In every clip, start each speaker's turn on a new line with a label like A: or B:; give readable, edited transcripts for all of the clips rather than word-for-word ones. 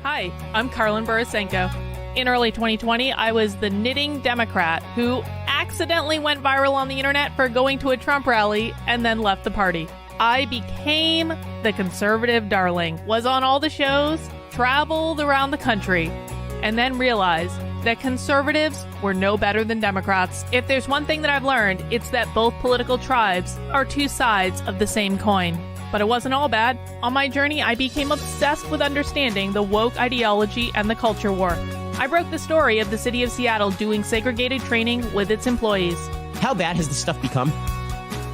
A: Hi, I'm Carlin Borisenko. In early 2020, I was the knitting Democrat who accidentally went viral on the internet for going to a Trump rally and then left the party. I became the conservative darling, was on all the shows, traveled around the country, and then realized that conservatives were no better than Democrats. If there's one thing that I've learned, it's that both political tribes are two sides of the same coin. But it wasn't all bad. On my journey, I became obsessed with understanding the woke ideology and the culture war. I broke the story of the city of Seattle doing segregated training with its employees.
B: How bad has this stuff become?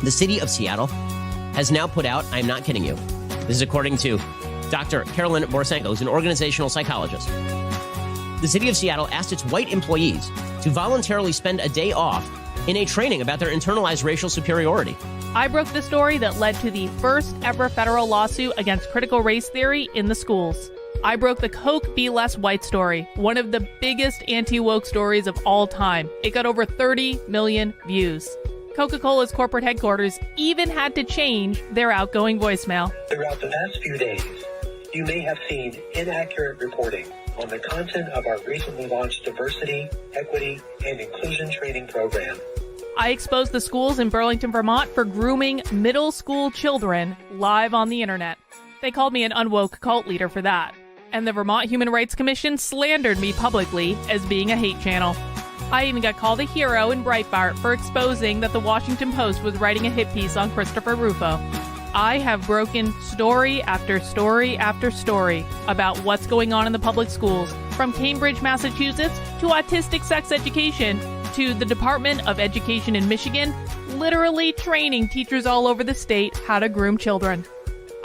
B: The city of Seattle has now put out, I'm not kidding you, this is according to Dr. Carolyn Borisenko, who's an organizational psychologist. The city of Seattle asked its white employees to voluntarily spend a day off in a training about their internalized racial superiority.
A: I broke the story that led to the first ever federal lawsuit against critical race theory in the schools. I broke the Coke Be Less White story, one of the biggest anti-woke stories of all time. It got over 30 million views. Coca-Cola's corporate headquarters even had to change their outgoing voicemail.
C: Throughout the past few days, you may have seen inaccurate reporting on the content of our recently launched diversity, equity, and inclusion training program.
A: I exposed the schools in Burlington, Vermont for grooming middle school children live on the internet. They called me an unwoke cult leader for that. And the Vermont Human Rights Commission slandered me publicly as being a hate channel. I even got called a hero in Breitbart for exposing that the Washington Post was writing a hit piece on Christopher Rufo. I have broken story after story after story about what's going on in the public schools, from Cambridge, Massachusetts, to autistic sex education, to the Department of Education in Michigan, literally training teachers all over the state how to groom children.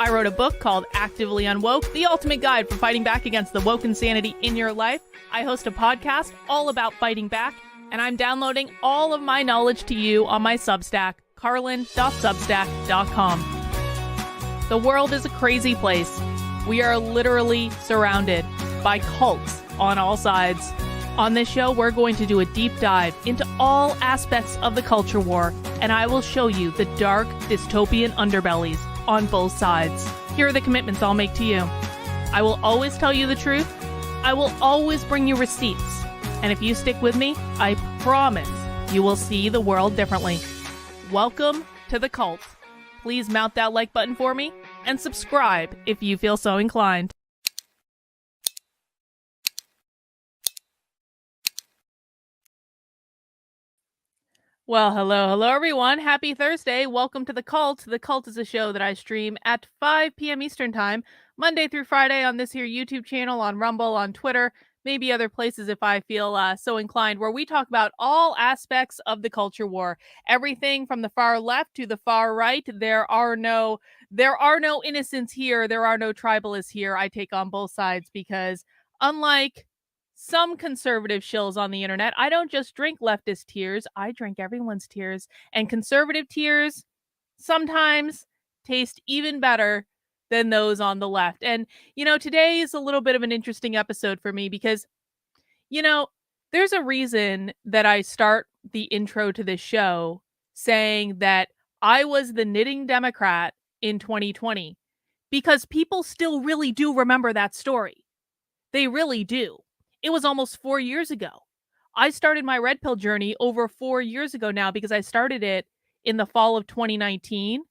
A: I wrote a book called Actively Unwoke, the ultimate guide for fighting back against the woke insanity in your life. I host a podcast all about fighting back, and I'm downloading all of my knowledge to you on my Substack, carlin.substack.com. The world is a crazy place. We are literally surrounded by cults on all sides. On this show, we're going to do a deep dive into all aspects of the culture war, and I will show you the dark, dystopian underbellies on both sides. Here are the commitments I'll make to you. I will always tell you the truth. I will always bring you receipts. And if you stick with me, I promise you will see the world differently. Welcome to the cult. Please mount that like button for me and subscribe if you feel so inclined. Well, hello everyone. Happy Thursday. Welcome to The Cult. The Cult is a show that I stream at 5 p.m. Eastern Time, Monday through Friday on this here YouTube channel, on Rumble, on Twitter, maybe other places if I feel so inclined, where we talk about all aspects of the culture war. Everything from the far left to the far right. There are no innocents here. There are no tribalists here. I take on both sides because, unlike some conservative shills on the internet, I don't just drink leftist tears. I drink everyone's tears. And conservative tears sometimes taste even better than those on the left. And, today is a little bit of an interesting episode for me because, there's a reason that I start the intro to this show saying that I was the knitting Democrat in 2020, because people still really do remember that story. They really do. It was almost 4 years ago. I started my red pill journey over 4 years ago now, because I started it in the fall of 2019.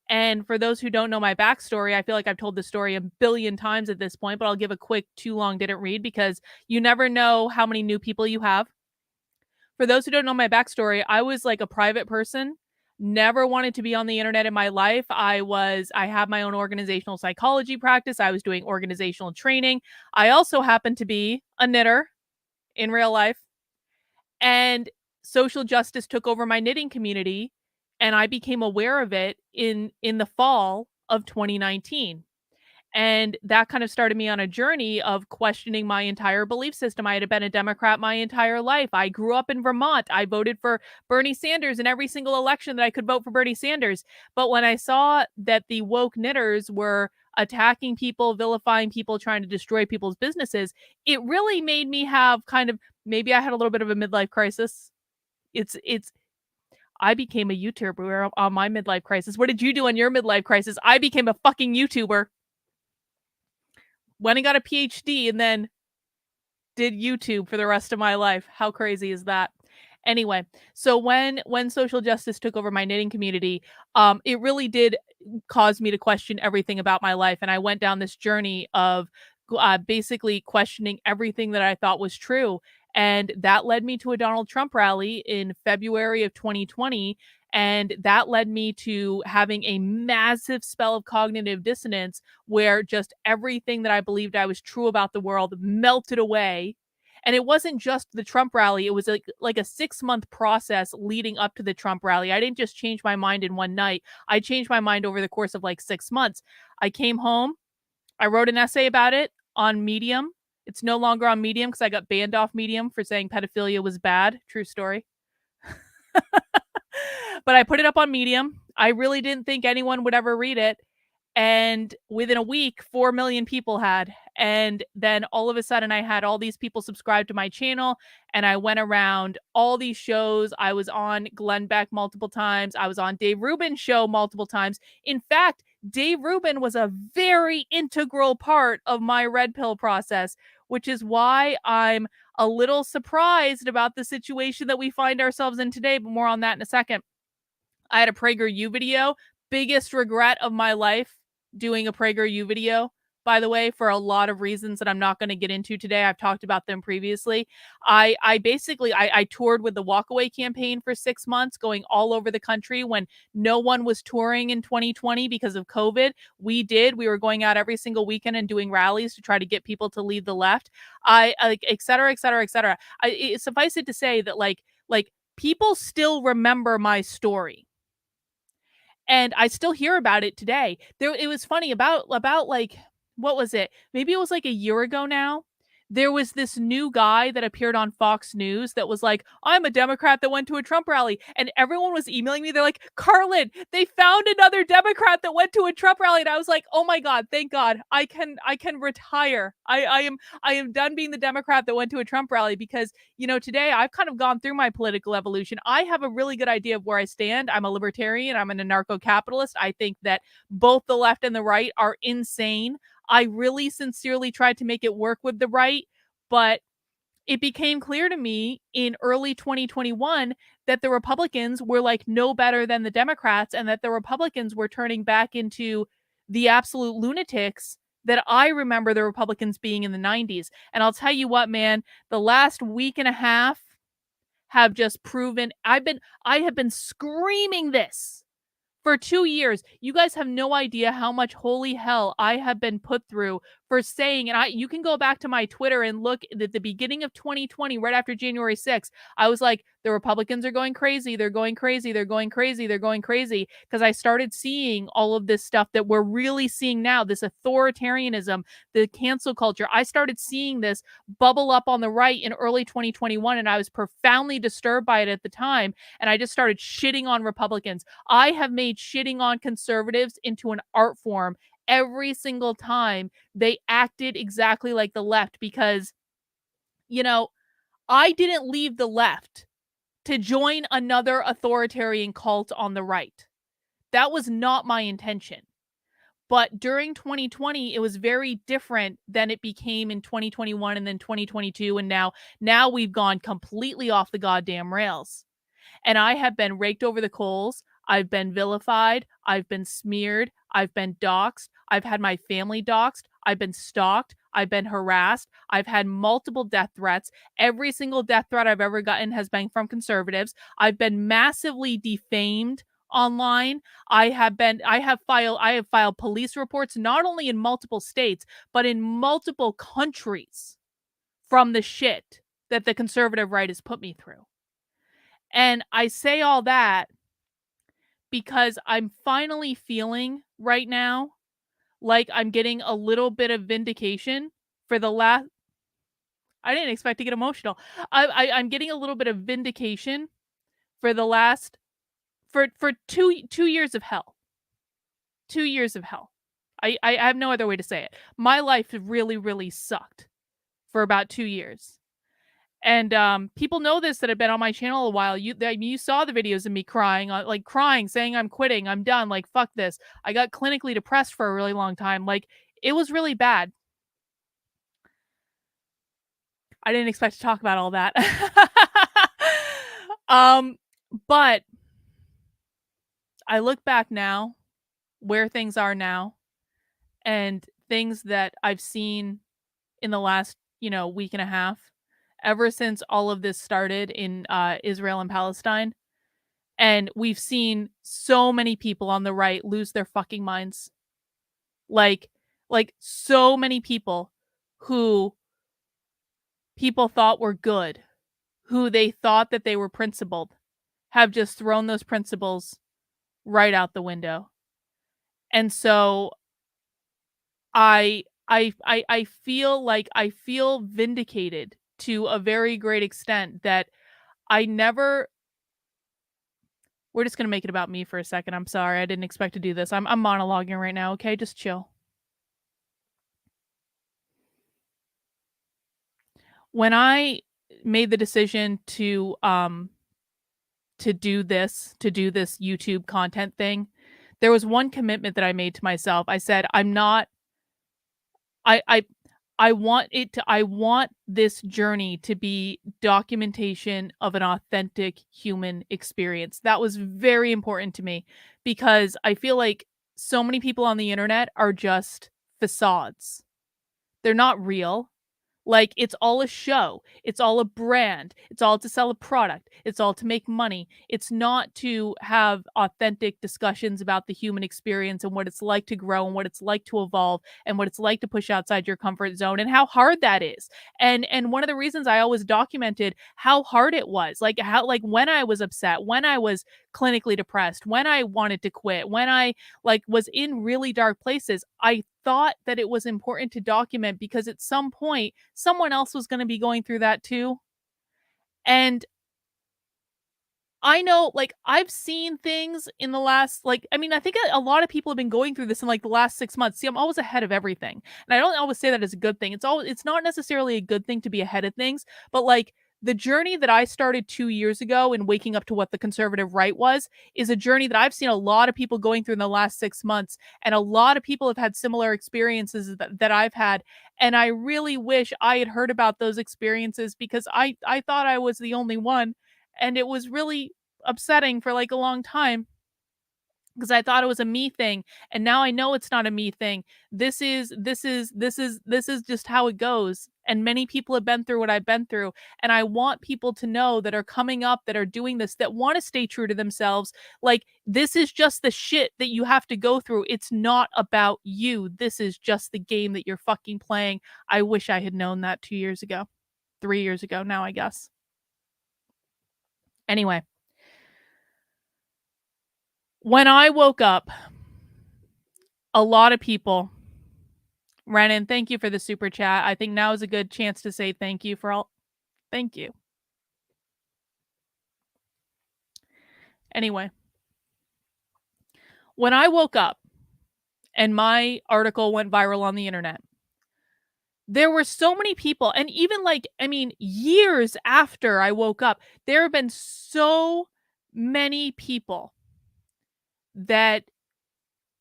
A: And for those who don't know my backstory, I feel like I've told this story a billion times at this point, but I'll give a quick too long didn't read, because you never know how many new people you have. For those who don't know my backstory, I was like a private person, never wanted to be on the internet in my life. I have my own organizational psychology practice. I was doing organizational training. I also happened to be a knitter in real life. And social justice took over my knitting community, and I became aware of it in the fall of 2019. And that kind of started me on a journey of questioning my entire belief system. I had been a Democrat my entire life. I grew up in Vermont. I voted for Bernie Sanders in every single election that I could vote for Bernie Sanders. But when I saw that the woke knitters were attacking people, vilifying people, trying to destroy people's businesses, it really made me have maybe I had a little bit of a midlife crisis. I became a YouTuber on my midlife crisis. What did you do on your midlife crisis? I became a fucking YouTuber. went and got a PhD, and then did YouTube for the rest of my life. How crazy is that? Anyway, so when social justice took over my knitting community, it really did cause me to question everything about my life, and I went down this journey of basically questioning everything that I thought was true, and that led me to a Donald Trump rally in February of 2020, and that led me to having a massive spell of cognitive dissonance where just everything that I believed I was true about the world melted away. And it wasn't just the Trump rally, it was like a 6-month process leading up to the Trump rally. I didn't just change my mind in one night. I changed my mind over the course of like 6 months. I came home, I wrote an essay about it on Medium. It's no longer on Medium because I got banned off Medium for saying pedophilia was bad. True story. But I put it up on Medium. I really didn't think anyone would ever read it. And within a week, 4 million people had. And then all of a sudden, I had all these people subscribe to my channel. And I went around all these shows. I was on Glenn Beck multiple times. I was on Dave Rubin's show multiple times. In fact, Dave Rubin was a very integral part of my red pill process, which is why I'm a little surprised about the situation that we find ourselves in today. But more on that in a second. I had a PragerU video. Biggest regret of my life doing a PragerU video, by the way, for a lot of reasons that I'm not going to get into today. I've talked about them previously. I basically toured with the Walkaway campaign for 6 months, going all over the country when no one was touring in 2020 because of COVID. We were going out every single weekend and doing rallies to try to get people to leave the left. Et cetera, et cetera, et cetera. Suffice it to say that like people still remember my story. And I still hear about it today. It was funny about like, what was it? Maybe it was like a year ago now. There was this new guy that appeared on Fox News that was like, I'm a Democrat that went to a Trump rally. And everyone was emailing me. They're like, Carlin, they found another Democrat that went to a Trump rally. And I was like, oh my God, thank God. I can retire. I am done being the Democrat that went to a Trump rally because, you know, today I've kind of gone through my political evolution. I have a really good idea of where I stand. I'm a libertarian. I'm an anarcho-capitalist. I think that both the left and the right are insane. I really sincerely tried to make it work with the right, but it became clear to me in early 2021 that the Republicans were like no better than the Democrats and that the Republicans were turning back into the absolute lunatics that I remember the Republicans being in the 90s. And I'll tell you what, man, the last week and a half have just proven I have been screaming this for 2 years. You guys have no idea how much holy hell I have been put through for saying, and you can go back to my Twitter and look at the beginning of 2020, right after January 6th. I was like, the Republicans are going crazy. They're going crazy. They're going crazy. They're going crazy. Because I started seeing all of this stuff that we're really seeing now, this authoritarianism, the cancel culture. I started seeing this bubble up on the right in early 2021, and I was profoundly disturbed by it at the time. And I just started shitting on Republicans. I have made shitting on conservatives into an art form every single time they acted exactly like the left because, you know, I didn't leave the left to join another authoritarian cult on the right. That was not my intention. But during 2020, it was very different than it became in 2021 and then 2022. And now we've gone completely off the goddamn rails. And I have been raked over the coals. I've been vilified. I've been smeared. I've been doxxed. I've had my family doxxed. I've been stalked. I've been harassed. I've had multiple death threats. Every single death threat I've ever gotten has been from conservatives. I've been massively defamed online. I have filed police reports, not only in multiple states, but in multiple countries from the shit that the conservative right has put me through. And I say all that because I'm finally feeling right now like I'm getting a little bit of vindication for the last. I didn't expect to get emotional. I'm getting a little bit of vindication for the last for 2 years of hell. 2 years of hell. I have no other way to say it. My life really, really sucked for about 2 years. And people know this that have been on my channel a while. You saw the videos of me crying, saying I'm quitting, I'm done, like fuck this. I got clinically depressed for a really long time. Like it was really bad. I didn't expect to talk about all that. But I look back now, where things are now, and things that I've seen in the last, week and a half, ever since all of this started in Israel and Palestine. And we've seen so many people on the right lose their fucking minds. Like, so many people who people thought were good, who they thought that they were principled, have just thrown those principles right out the window. And so I feel like I feel vindicated to a very great extent that I never we're just gonna make it about me for a second. I'm sorry. I didn't expect to do this. I'm monologuing right now, okay? Just chill. When I made the decision to do this YouTube content thing, there was one commitment that I made to myself. I said, I'm not I I want this journey to be documentation of an authentic human experience. That was very important to me because I feel like so many people on the internet are just facades. They're not real. Like, it's all a show. It's all a brand. It's all to sell a product. It's all to make money. It's not to have authentic discussions about the human experience and what it's like to grow and what it's like to evolve and what it's like to push outside your comfort zone and how hard that is. And one of the reasons I always documented how hard it was, like how like when I was upset, when I was clinically depressed, when I wanted to quit, when I was in really dark places, I thought that it was important to document because at some point someone else was going to be going through that too. And I know, I've seen things in the last, I think a lot of people have been going through this in the last 6 months. See, I'm always ahead of everything. And I don't always say that as a good thing. It's not necessarily a good thing to be ahead of things, but the journey that I started 2 years ago in waking up to what the conservative right was is a journey that I've seen a lot of people going through in the last 6 months. And a lot of people have had similar experiences that I've had. And I really wish I had heard about those experiences because I thought I was the only one. And it was really upsetting for a long time because I thought it was a me thing, and now I know it's not a me thing. This is just how it goes, and many people have been through what I've been through, and I want people to know that are coming up, that are doing this, that want to stay true to themselves. This is just the shit that you have to go through. It's not about you. This is just the game that you're fucking playing. I wish I had known that 2 years ago. 3 years ago now, I guess. Anyway, when I woke up, a lot of people ran in. Thank you for the super chat. I think now is a good chance to say thank you for all. Thank you. Anyway, when I woke up and my article went viral on the internet, there were so many people, and even years after I woke up, there have been so many people that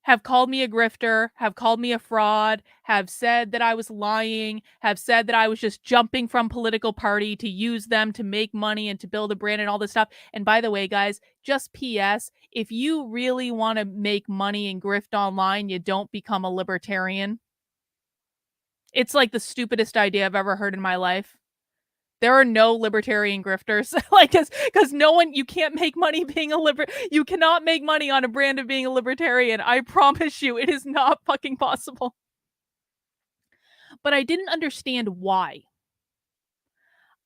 A: have called me a grifter, have called me a fraud, have said that I was lying, have said that I was just jumping from political party to use them to make money and to build a brand and all this stuff. And by the way, guys, just PS, if you really want to make money and grift online, you don't become a libertarian. It's the stupidest idea I've ever heard in my life. There are no libertarian grifters, because you can't make money being you cannot make money on a brand of being a libertarian. I promise you, it is not fucking possible. But I didn't understand why.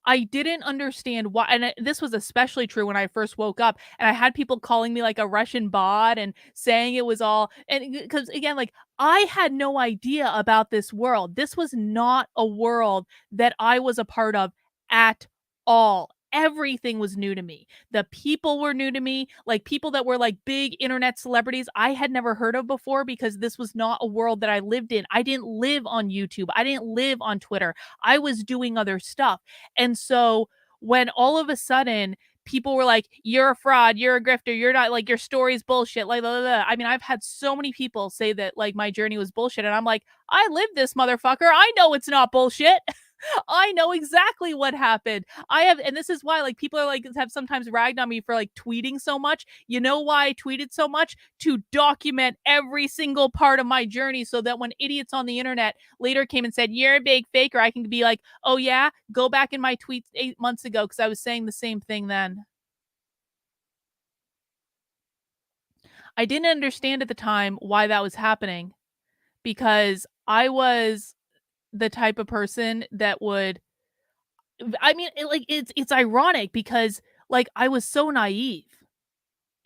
A: I didn't understand why. And this was especially true when I first woke up and I had people calling me a Russian bot and saying it was all, and because again, I had no idea about this world. This was not a world that I was a part of at all. Everything was new to me. The people were new to me, people that were big internet celebrities I had never heard of before because this was not a world that I lived in. I didn't live on YouTube. I didn't live on Twitter. I was doing other stuff. And so when all of a sudden people were like, you're a fraud, you're a grifter, you're not, your story's bullshit, blah, blah, blah. I mean, I've had so many people say that my journey was bullshit. And I'm like, I lived this, motherfucker. I know it's not bullshit. I know exactly what happened. I have, and this is why, like, people are like, have sometimes ragged on me for like tweeting so much. You know why I tweeted so much? To document every single part of my journey so that when idiots on the internet later came and said, "You're a big faker," I can be like, "Oh, yeah, go back in my tweets 8 months ago," because I was saying the same thing then. I didn't understand at the time why that was happening because I was the type of person that would, I mean, it's ironic because, like, I was so naive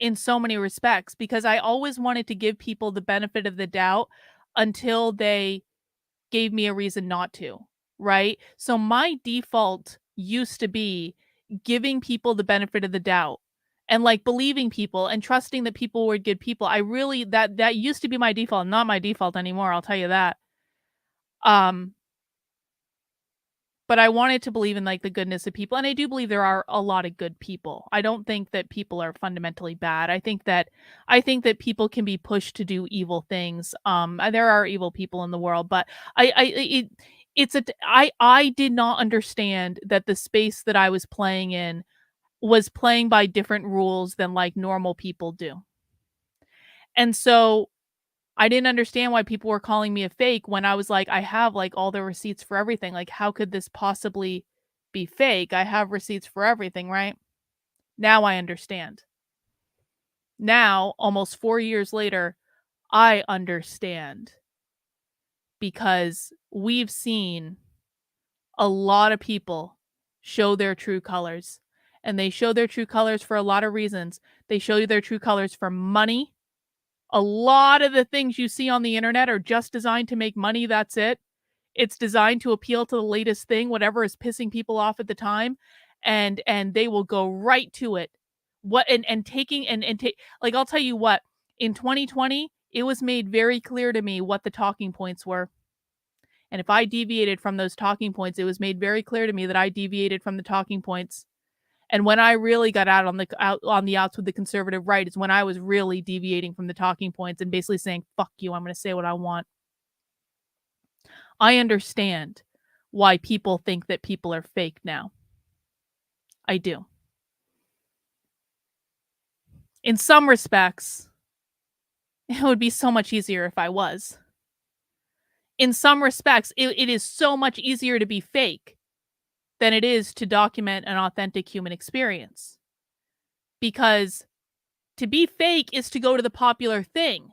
A: in so many respects because I always wanted to give people the benefit of the doubt until they gave me a reason not to, right? So my default used to be giving people the benefit of the doubt and, like, believing people and trusting that people were good people. I really, that used to be my default, not my default anymore, I'll tell you that. Um But I wanted to believe in, like, the goodness of people, and I do believe there are a lot of good people. I don't think that people are fundamentally bad. I think that people can be pushed to do evil things. There are evil people in the world, but it it's a I did not understand that the space that I was playing in was playing by different rules than, like, normal people do. And so I didn't understand why people were calling me a fake when I was like, "I have, like, all the receipts for everything, like, how could this possibly be fake? I have receipts for everything," right? Now I understand. Now, almost 4 years later, I understand because we've seen a lot of people show their true colors, and they show their true colors for a lot of reasons. They show you their true colors for money. A lot of the things you see on the internet are just designed to make money, that's it. It's designed to appeal to the latest thing, whatever is pissing people off at the time, and they will go right to it. What and taking and take like, I'll tell you what, in 2020, it was made very clear to me what the talking points were. And if I deviated from those talking points, it was made very clear to me that I deviated from the talking points. And when I really got out on the outs with the conservative right is when I was really deviating from the talking points and basically saying, "Fuck you, I'm gonna say what I want." I understand why people think that people are fake now. I do. In some respects, it would be so much easier if I was. In some respects, it is so much easier to be fake than it is to document an authentic human experience. Because to be fake is to go to the popular thing.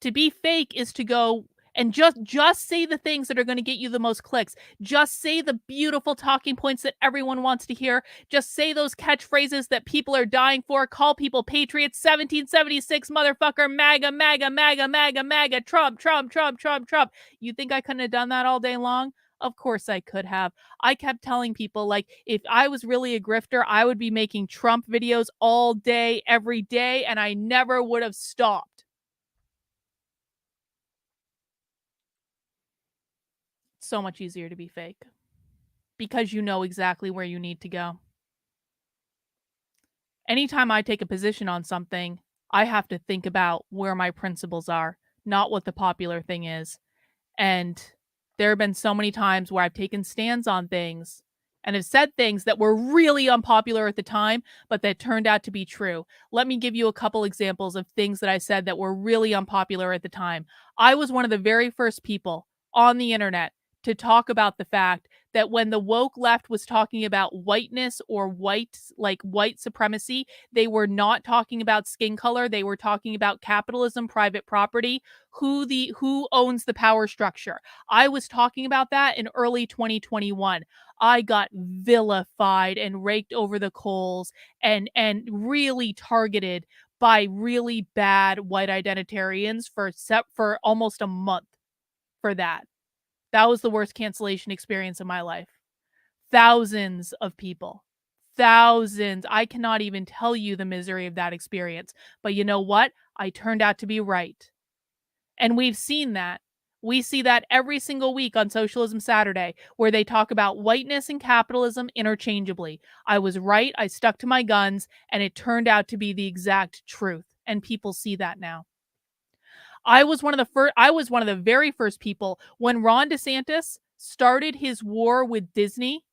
A: To be fake is to go and just say the things that are going to get you the most clicks. Just say the beautiful talking points that everyone wants to hear. Just say those catchphrases that people are dying for. Call people patriots, 1776 motherfucker, MAGA, MAGA, MAGA, MAGA, MAGA, Trump, Trump, Trump, Trump, Trump. You think I couldn't have done that all day long? Of course I could have. I kept telling people, like, if I was really a grifter, I would be making Trump videos all day, every day, and I never would have stopped. So much easier to be fake because you know exactly where you need to go. Anytime I take a position on something, I have to think about where my principles are, not what the popular thing is. And there have been so many times where I've taken stands on things and have said things that were really unpopular at the time, but that turned out to be true. Let me give you a couple examples of things that I said that were really unpopular at the time. I was one of the very first people on the internet to talk about the fact that when the woke left was talking about whiteness or white supremacy, they were not talking about skin color. They were talking about capitalism, private property, who owns the power structure. I was talking about that in early 2021. I got vilified and raked over the coals and really targeted by really bad white identitarians for almost a month for that. That was the worst cancellation experience of my life. Thousands of people. Thousands. I cannot even tell you the misery of that experience. But you know what? I turned out to be right. And we've seen that. We see that every single week on Socialism Saturday, where they talk about whiteness and capitalism interchangeably. I was right. I stuck to my guns, and it turned out to be the exact truth. And people see that now. I was one of the very first people when Ron DeSantis started his war with Disney,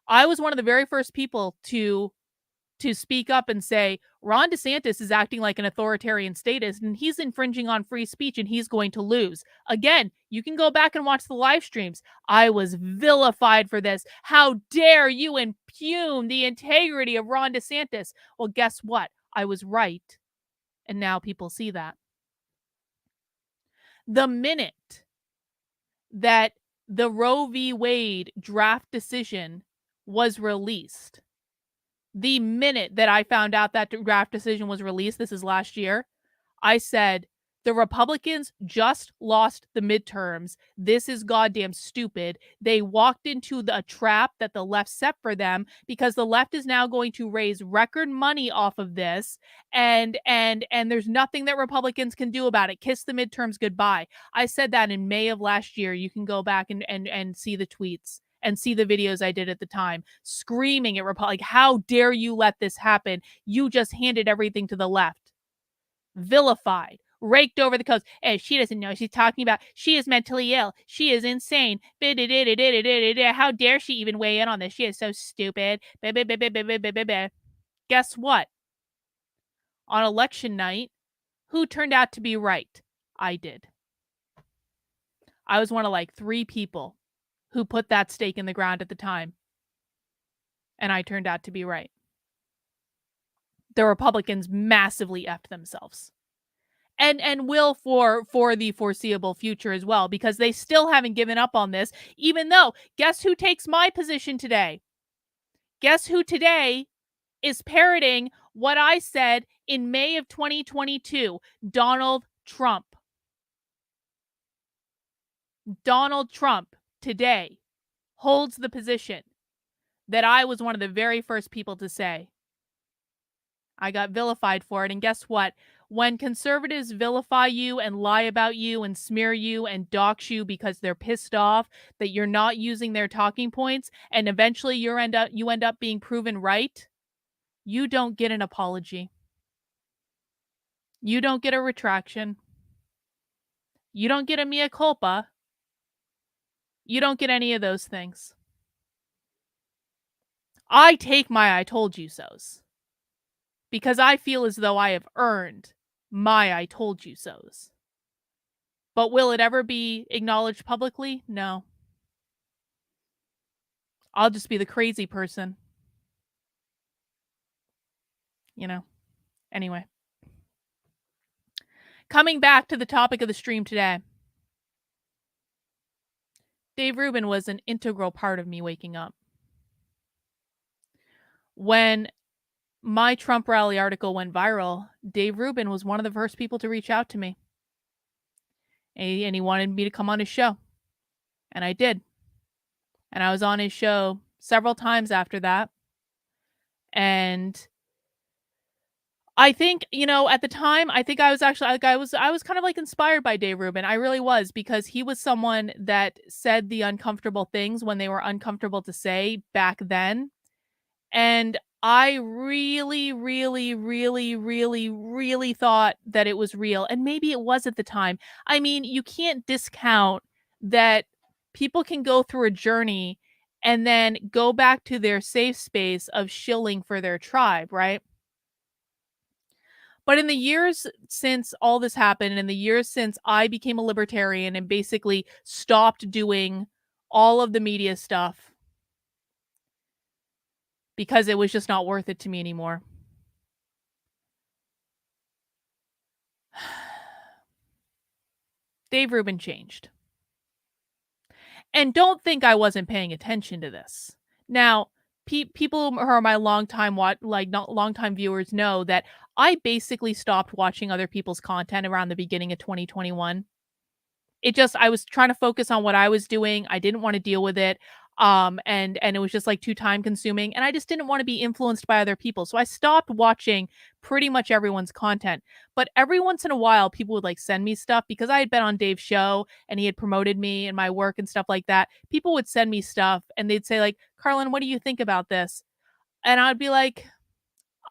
A: I was one of the very first people to speak up and say, Ron DeSantis is acting like an authoritarian statist and he's infringing on free speech and he's going to lose. Again, you can go back and watch the live streams. I was vilified for this. How dare you impugn the integrity of Ron DeSantis? Well, guess what? I was right. And now people see that. The minute that the Roe v. Wade draft decision was released, the minute that I found out that draft decision was released, this is last year, I said, the Republicans just lost the midterms. This is goddamn stupid. They walked into a trap that the left set for them because the left is now going to raise record money off of this, and there's nothing that Republicans can do about it. Kiss the midterms goodbye. I said that in May of last year. You can go back and see the tweets and see the videos I did at the time, screaming at Republicans, like, how dare you let this happen? You just handed everything to the left. Vilified, raked over the coals. Hey, she doesn't know. She's talking about she is mentally ill. She is insane. How dare she even weigh in on this? She is so stupid. Guess what? On election night, who turned out to be right? I did. I was one of like 3 people who put that stake in the ground at the time. And I turned out to be right. The Republicans massively effed themselves. And will for the foreseeable future as well, because they still haven't given up on this, even though, guess who takes my position today? Guess who today is parroting what I said in May of 2022? Donald Trump. Donald Trump today holds the position that I was one of the very first people to say. I got vilified for it, and guess what? When conservatives vilify you and lie about you and smear you and dox you because they're pissed off that you're not using their talking points, and eventually you end up being proven right, you don't get an apology. You don't get a retraction. You don't get a mea culpa. You don't get any of those things. I take my I told you so's because I feel as though I have earned my I told you so's. But will it ever be acknowledged publicly? No. I'll just be the crazy person. You know. Anyway. Coming back to the topic of the stream today. Dave Rubin was an integral part of me waking up. When my Trump rally article went viral, Dave Rubin was one of the first people to reach out to me. And he wanted me to come on his show. And I did. And I was on his show several times after that. And I think, at the time, I think I was actually like I was kind of like inspired by Dave Rubin. I really was, because he was someone that said the uncomfortable things when they were uncomfortable to say back then. And I really, really, really, really, really thought that it was real. And maybe it was at the time. I mean, you can't discount that people can go through a journey and then go back to their safe space of shilling for their tribe, right? But in the years since all this happened, and in the years since I became a libertarian and basically stopped doing all of the media stuff because it was just not worth it to me anymore. Dave Rubin changed. And don't think I wasn't paying attention to this. Now, people who are my longtime viewers know that I basically stopped watching other people's content around the beginning of 2021. I was trying to focus on what I was doing. I didn't want to deal with it. And it was just like too time consuming, and I just didn't want to be influenced by other people. So I stopped watching pretty much everyone's content. But every once in a while, people would like send me stuff because I had been on Dave's show and he had promoted me and my work and stuff like that. People would send me stuff and they'd say like, Carlin, what do you think about this? And I'd be like,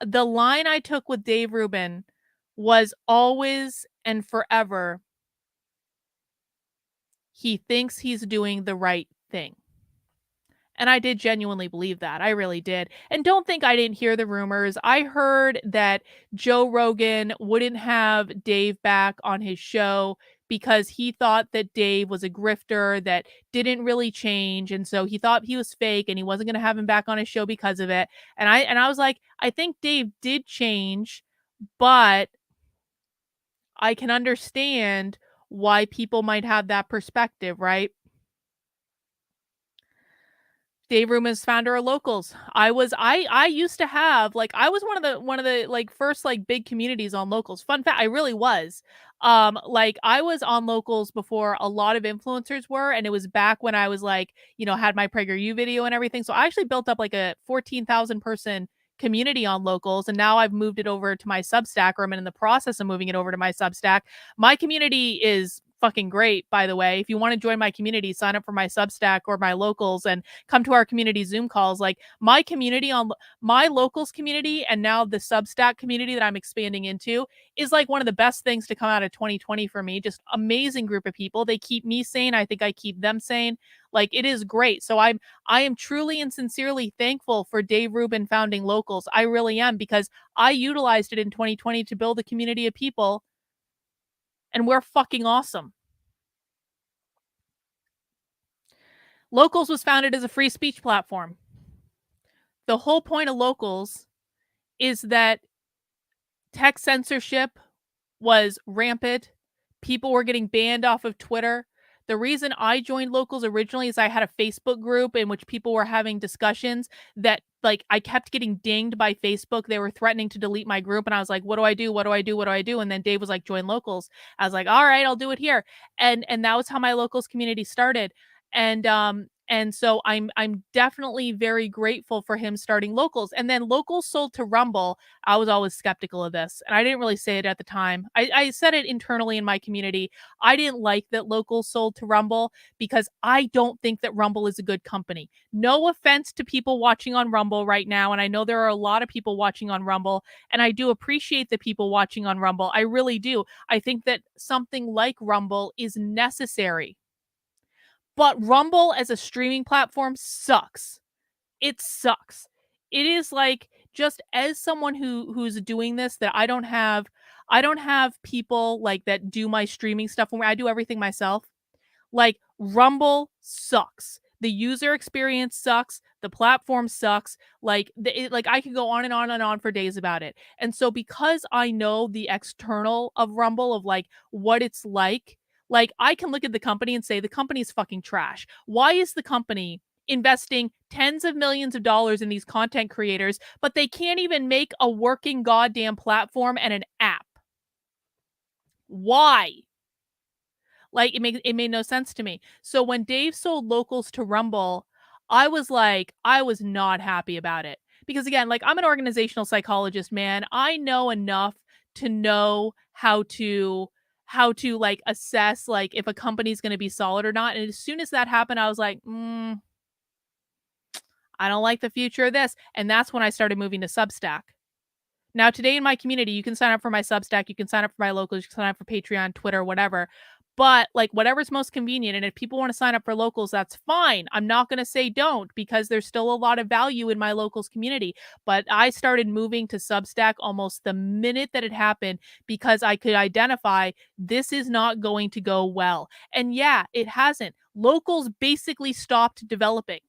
A: the line I took with Dave Rubin was always and forever, he thinks he's doing the right thing. And I did genuinely believe that. I really did. And don't think I didn't hear the rumors. I heard that Joe Rogan wouldn't have Dave back on his show because he thought that Dave was a grifter that didn't really change, and so he thought he was fake and he wasn't going to have him back on his show because of it. And I was like, I think Dave did change, but I can understand why people might have that perspective, right? Dave Rubin is founder of Locals. I used to have, like, I was one of the like first like big communities on Locals. Fun fact, I really was. Like, I was on Locals before a lot of influencers were, and it was back when I was like, had my PragerU video and everything. So I actually built up like a 14,000 person community on Locals, and now I've moved it over to my Substack, or I'm in the process of moving it over to my Substack. My community is fucking great, by the way. If you want to join my community, sign up for my Substack or my Locals and come to our community Zoom calls. Like, my community on my Locals community, and now the Substack community that I'm expanding into, is like one of the best things to come out of 2020 for me. Just amazing group of people. They keep me sane. I think I keep them sane. Like, it is great. So I am truly and sincerely thankful for Dave Rubin founding Locals. I really am, because I utilized it in 2020 to build a community of people, and we're fucking awesome. Locals was founded as a free speech platform. The whole point of Locals is that tech censorship was rampant. People were getting banned off of Twitter. The reason I joined Locals originally is I had a Facebook group in which people were having discussions that, like, I kept getting dinged by Facebook. They were threatening to delete my group, and I was like, what do I do? What do I do? What do I do? And then Dave was like, join Locals. I was like, all right, I'll do it here. And that was how my Locals community started. And so I'm definitely very grateful for him starting Locals. And then Locals sold to Rumble. I was always skeptical of this, and I didn't really say it at the time. I said it internally in my community. I didn't like that Locals sold to Rumble because I don't think that Rumble is a good company. No offense to people watching on Rumble right now, and I know there are a lot of people watching on Rumble, and I do appreciate the people watching on Rumble. I really do. I think that something like Rumble is necessary. But Rumble as a streaming platform sucks. It sucks. It is like, just as someone who's doing this, that I don't have people like that do my streaming stuff when I do everything myself. Like, Rumble sucks. The user experience sucks. The platform sucks. Like I could go on and on and on for days about it. And so, because I know the external of Rumble, of like what it's like I can look at the company and say the company's fucking trash. Why is the company investing tens of millions of dollars in these content creators, but they can't even make a working goddamn platform and an app? Why? Like, it made no sense to me. So when Dave sold Locals to Rumble, I was like, I was not happy about it. Because again, like, I'm an organizational psychologist, man. I know enough to know how to like assess like if a company's going to be solid or not. And as soon as that happened, I was like, I don't like the future of this. And that's when I started moving to Substack. Now, today in my community, you can sign up for my Substack, you can sign up for my Locals, you can sign up for Patreon, Twitter, whatever. But like, whatever's most convenient. And if people want to sign up for Locals, that's fine. I'm not going to say don't, because there's still a lot of value in my Locals community. But I started moving to Substack almost the minute that it happened, because I could identify this is not going to go well. And yeah, it hasn't. Locals basically stopped developing.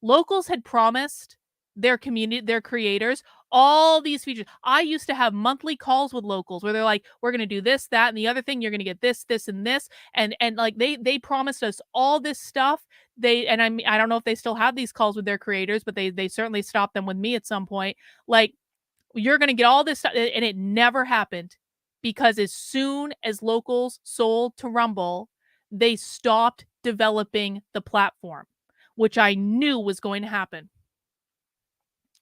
A: Locals had promised their community, their creators, all these features. I used to have monthly calls with Locals where they're like, we're going to do this, that, and the other thing. You're going to get this, this, and this. And like, they promised us all this stuff. I mean, I don't know if they still have these calls with their creators, but they certainly stopped them with me at some point. Like, you're going to get all this stuff. And it never happened, because as soon as Locals sold to Rumble, they stopped developing the platform, which I knew was going to happen,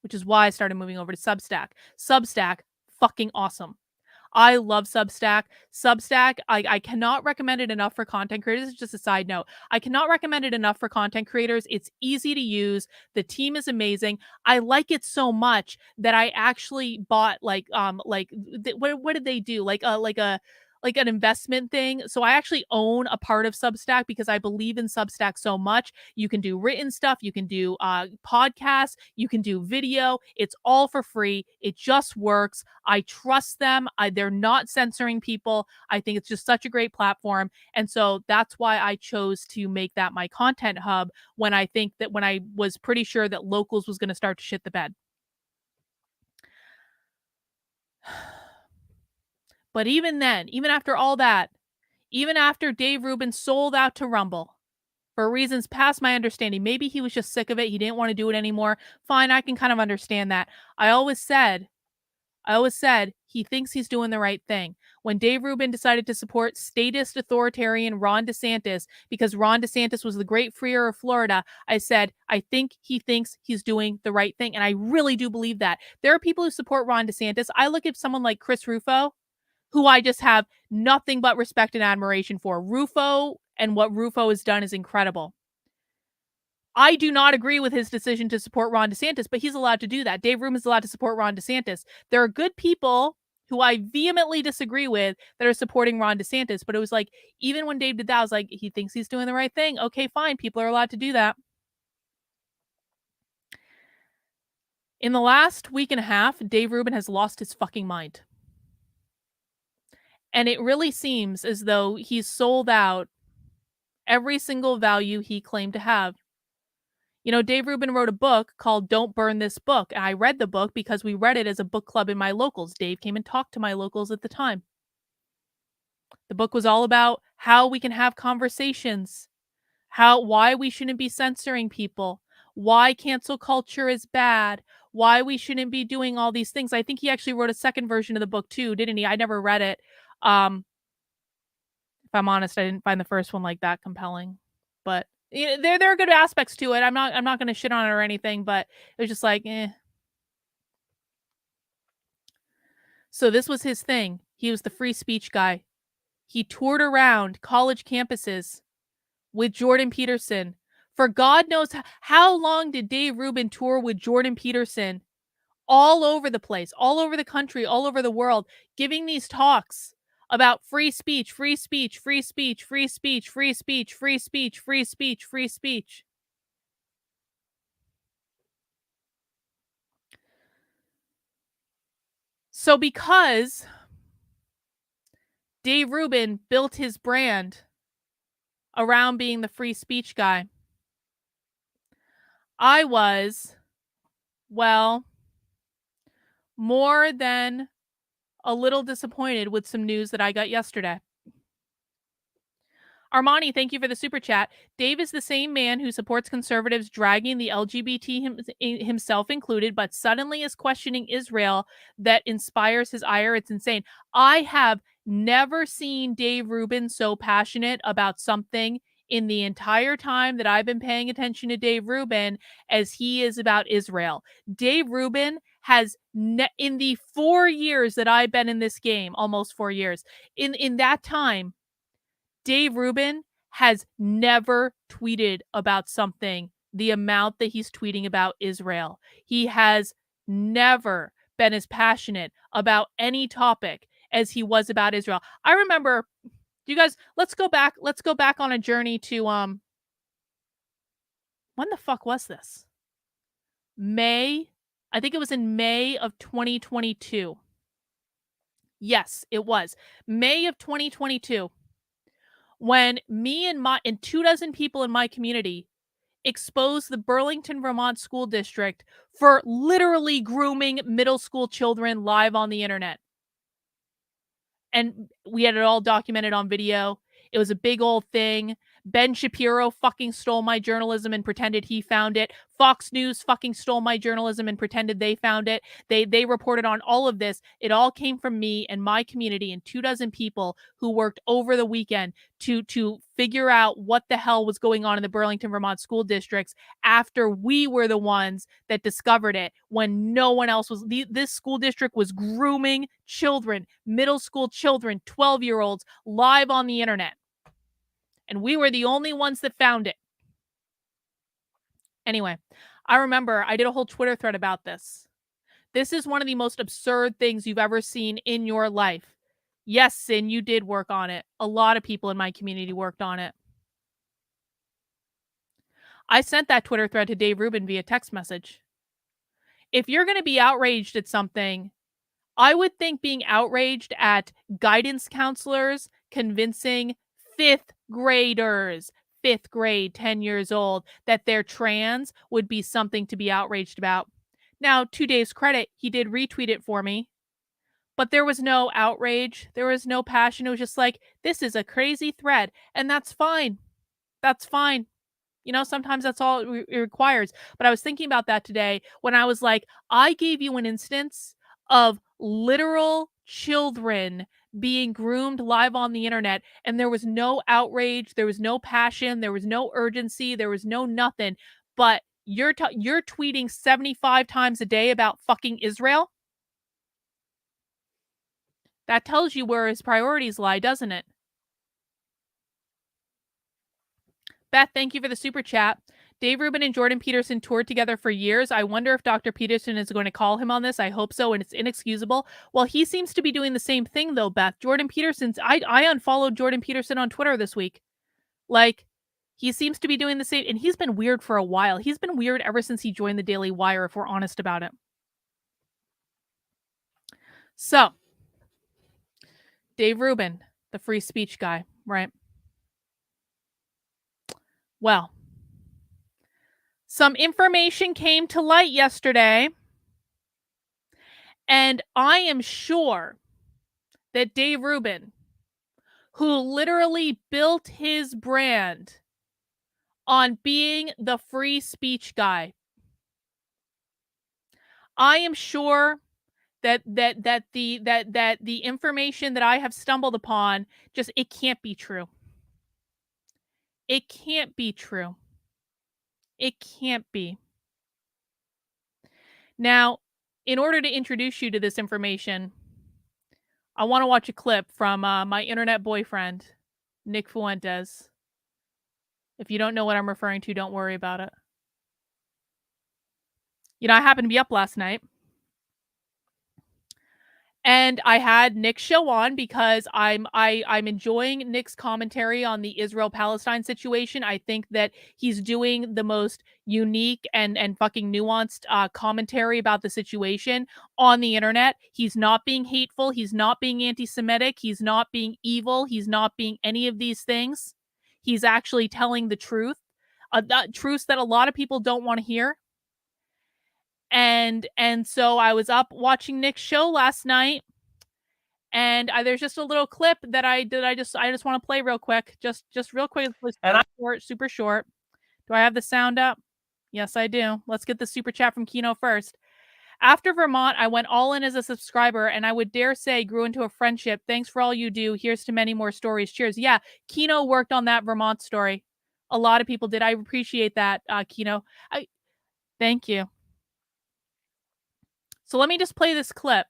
A: which is why I started moving over to Substack. Substack, fucking awesome. I love Substack. Substack, I cannot recommend it enough for content creators. It's just a side note. I cannot recommend it enough for content creators. It's easy to use. The team is amazing. I like it so much that I actually bought what did they do? like an investment thing. So I actually own a part of Substack because I believe in Substack so much. You can do written stuff, you can do podcasts, you can do video. It's all for free. It just works. I trust them. They're not censoring people. I think it's just such a great platform. And so that's why I chose to make that my content hub when I was pretty sure that Locals was going to start to shit the bed. But even then, even after all that, even after Dave Rubin sold out to Rumble for reasons past my understanding, maybe he was just sick of it. He didn't want to do it anymore. Fine, I can kind of understand that. I always said he thinks he's doing the right thing. When Dave Rubin decided to support statist authoritarian Ron DeSantis because Ron DeSantis was the great freer of Florida, I said, I think he thinks he's doing the right thing. And I really do believe that. There are people who support Ron DeSantis. I look at someone like Chris Rufo, who I just have nothing but respect and admiration for. Rufo and what Rufo has done is incredible. I do not agree with his decision to support Ron DeSantis, but he's allowed to do that. Dave Rubin is allowed to support Ron DeSantis. There are good people who I vehemently disagree with that are supporting Ron DeSantis, but it was like, even when Dave did that, I was like, he thinks he's doing the right thing. Okay, fine. People are allowed to do that. In the last week and a half, Dave Rubin has lost his fucking mind. And it really seems as though he's sold out every single value he claimed to have. You know, Dave Rubin wrote a book called Don't Burn This Book. And I read the book because we read it as a book club in my locals. Dave came and talked to my locals at the time. The book was all about how we can have conversations, why we shouldn't be censoring people, why cancel culture is bad, why we shouldn't be doing all these things. I think he actually wrote a second version of the book too, didn't he? I never read it. If I'm honest, I didn't find the first one like that compelling. But you know, there are good aspects to it. I'm not going to shit on it or anything, but it was just like, eh. So this was his thing. He was the free speech guy. He toured around college campuses with Jordan Peterson. For God knows how long did Dave Rubin tour with Jordan Peterson all over the place, all over the country, all over the world, giving these talks about free speech, free speech, free speech, free speech, free speech, free speech, free speech, free speech. So because Dave Rubin built his brand around being the free speech guy, I was, well, more than a little disappointed with some news that I got yesterday. Armani, thank you for the super chat. Dave is the same man who supports conservatives dragging the LGBT himself included, but suddenly is questioning Israel that inspires his ire. It's insane. I have never seen Dave Rubin so passionate about something in the entire time that I've been paying attention to Dave Rubin as he is about Israel. Dave Rubin has, in the 4 years that I've been in this game, almost 4 years, in that time, Dave Rubin has never tweeted about something the amount that he's tweeting about Israel. He has never been as passionate about any topic as he was about Israel. I remember, you guys, let's go back on a journey to when the fuck was this? May, I think it was in May of 2022. Yes, it was May of 2022. When me and 24 people in my community exposed the Burlington, Vermont school district for literally grooming middle school children live on the internet. And we had it all documented on video. It was a big old thing. Ben Shapiro fucking stole my journalism and pretended he found it. Fox News fucking stole my journalism and pretended they found it. They reported on all of this. It all came from me and my community and 24 people who worked over the weekend to figure out what the hell was going on in the Burlington, Vermont school districts after we were the ones that discovered it when no one else was. This school district was grooming children, middle school children, 12-year-olds live on the internet. And we were the only ones that found it. Anyway, I remember I did a whole Twitter thread about this. This is one of the most absurd things you've ever seen in your life. Yes, Sin, you did work on it. A lot of people in my community worked on it. I sent that Twitter thread to Dave Rubin via text message. If you're going to be outraged at something, I would think being outraged at guidance counselors convincing fifth graders, fifth grade, 10 years old, that they're trans would be something to be outraged about. Now, to Dave's credit, he did retweet it for me, but there was no outrage. There was no passion. It was just like, this is a crazy thread. And that's fine. That's fine. You know, sometimes that's all it requires. But I was thinking about that today when I was like, I gave you an instance of literal children being groomed live on the internet, and there was no outrage, there was no passion, there was no urgency, there was no nothing. But you're tweeting 75 times a day about fucking Israel. That tells you where his priorities lie, doesn't it? Beth, thank you for the super chat. Dave Rubin and Jordan Peterson toured together for years. I wonder if Dr. Peterson is going to call him on this. I hope so, and it's inexcusable. Well, he seems to be doing the same thing, though, Beth. Jordan Peterson's... I unfollowed Jordan Peterson on Twitter this week. Like, he seems to be doing the same, and he's been weird for a while. He's been weird ever since he joined the Daily Wire, if we're honest about it. So, Dave Rubin, the free speech guy, right? Well, some information came to light yesterday, and I am sure that Dave Rubin, who literally built his brand on being the free speech guy, I am sure that the information that I have stumbled upon, just, it can't be true. It can't be true. It can't be. Now, in order to introduce you to this information, I want to watch a clip from my internet boyfriend, Nick Fuentes. If you don't know what I'm referring to, don't worry about it. You know, I happened to be up last night, and I had Nick's show on because I'm enjoying Nick's commentary on the Israel-Palestine situation. I think that he's doing the most unique and fucking nuanced commentary about the situation on the internet. He's not being hateful. He's not being anti-Semitic. He's not being evil. He's not being any of these things. He's actually telling the truth, truths that a lot of people don't want to hear. And so I was up watching Nick's show last night, and there's just a little clip that I just want to play real quick, just real quick, super short. Do I have the sound up? Yes, I do. Let's get the super chat from Kino first. After Vermont, I went all in as a subscriber, and I would dare say grew into a friendship. Thanks for all you do. Here's to many more stories. Cheers. Yeah, Kino worked on that Vermont story. A lot of people did. I appreciate that, Kino. Thank you. So let me just play this clip,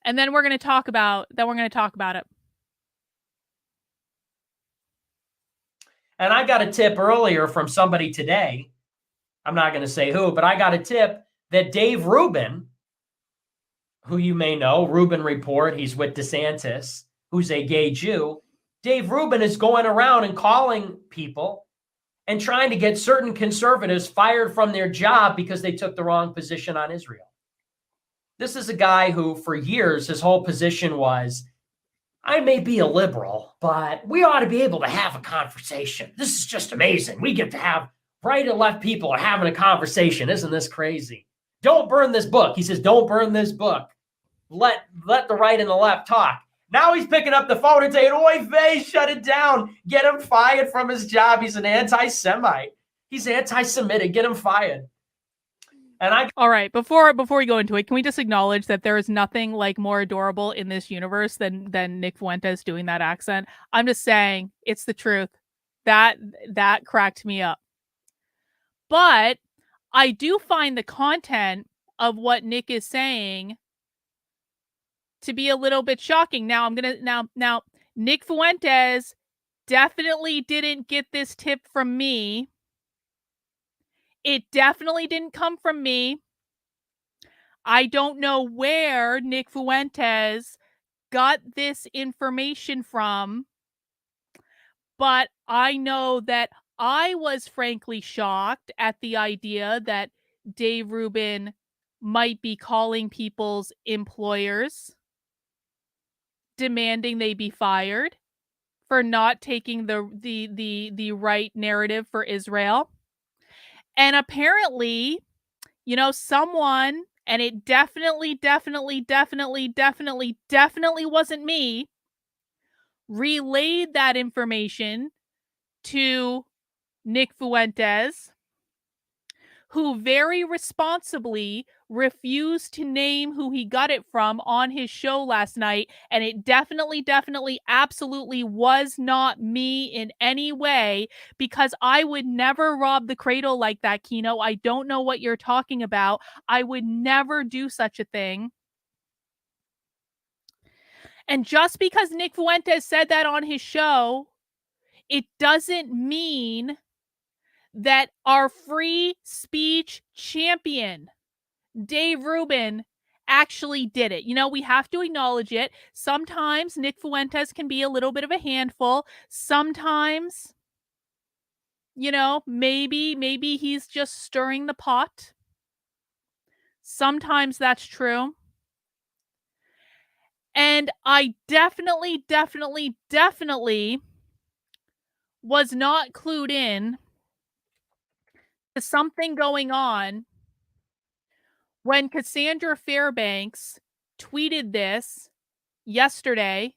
A: and then we're going to talk about it.
D: And I got a tip earlier from somebody today. I'm not going to say who, but I got a tip that Dave Rubin, who you may know, Rubin Report, he's with DeSantis, who's a gay Jew. Dave Rubin is going around and calling people and trying to get certain conservatives fired from their job because they took the wrong position on Israel. This is a guy who, for years, his whole position was, I may be a liberal, but we ought to be able to have a conversation. This is just amazing. We get to have right and left people are having a conversation. Isn't this crazy? Don't burn this book. He says, don't burn this book. Let the right and the left talk. Now he's picking up the phone and saying, oy vey, shut it down. Get him fired from his job. He's an anti-Semite. He's anti-Semitic. Get him fired. And
A: all right, before we go into it, can we just acknowledge that there is nothing like more adorable in this universe than Nick Fuentes doing that accent? I'm just saying, it's the truth. That cracked me up. But I do find the content of what Nick is saying to be a little bit shocking. Now now Nick Fuentes definitely didn't get this tip from me. It definitely didn't come from me. I don't know where Nick Fuentes got this information from, but I know that I was frankly shocked at the idea that Dave Rubin might be calling people's employers demanding they be fired for not taking the right narrative for Israel. And apparently, someone, and it definitely wasn't me, relayed that information to Nick Fuentes, who very responsibly refused to name who he got it from on his show last night. And it definitely, absolutely was not me in any way, because I would never rob the cradle like that, Kino. I don't know what you're talking about. I would never do such a thing. And just because Nick Fuentes said that on his show, it doesn't mean that our free speech champion, Dave Rubin, actually did it. We have to acknowledge it. Sometimes Nick Fuentes can be a little bit of a handful. Sometimes, maybe he's just stirring the pot. Sometimes that's true. And I definitely was not clued in to something going on when Cassandra Fairbanks tweeted this yesterday.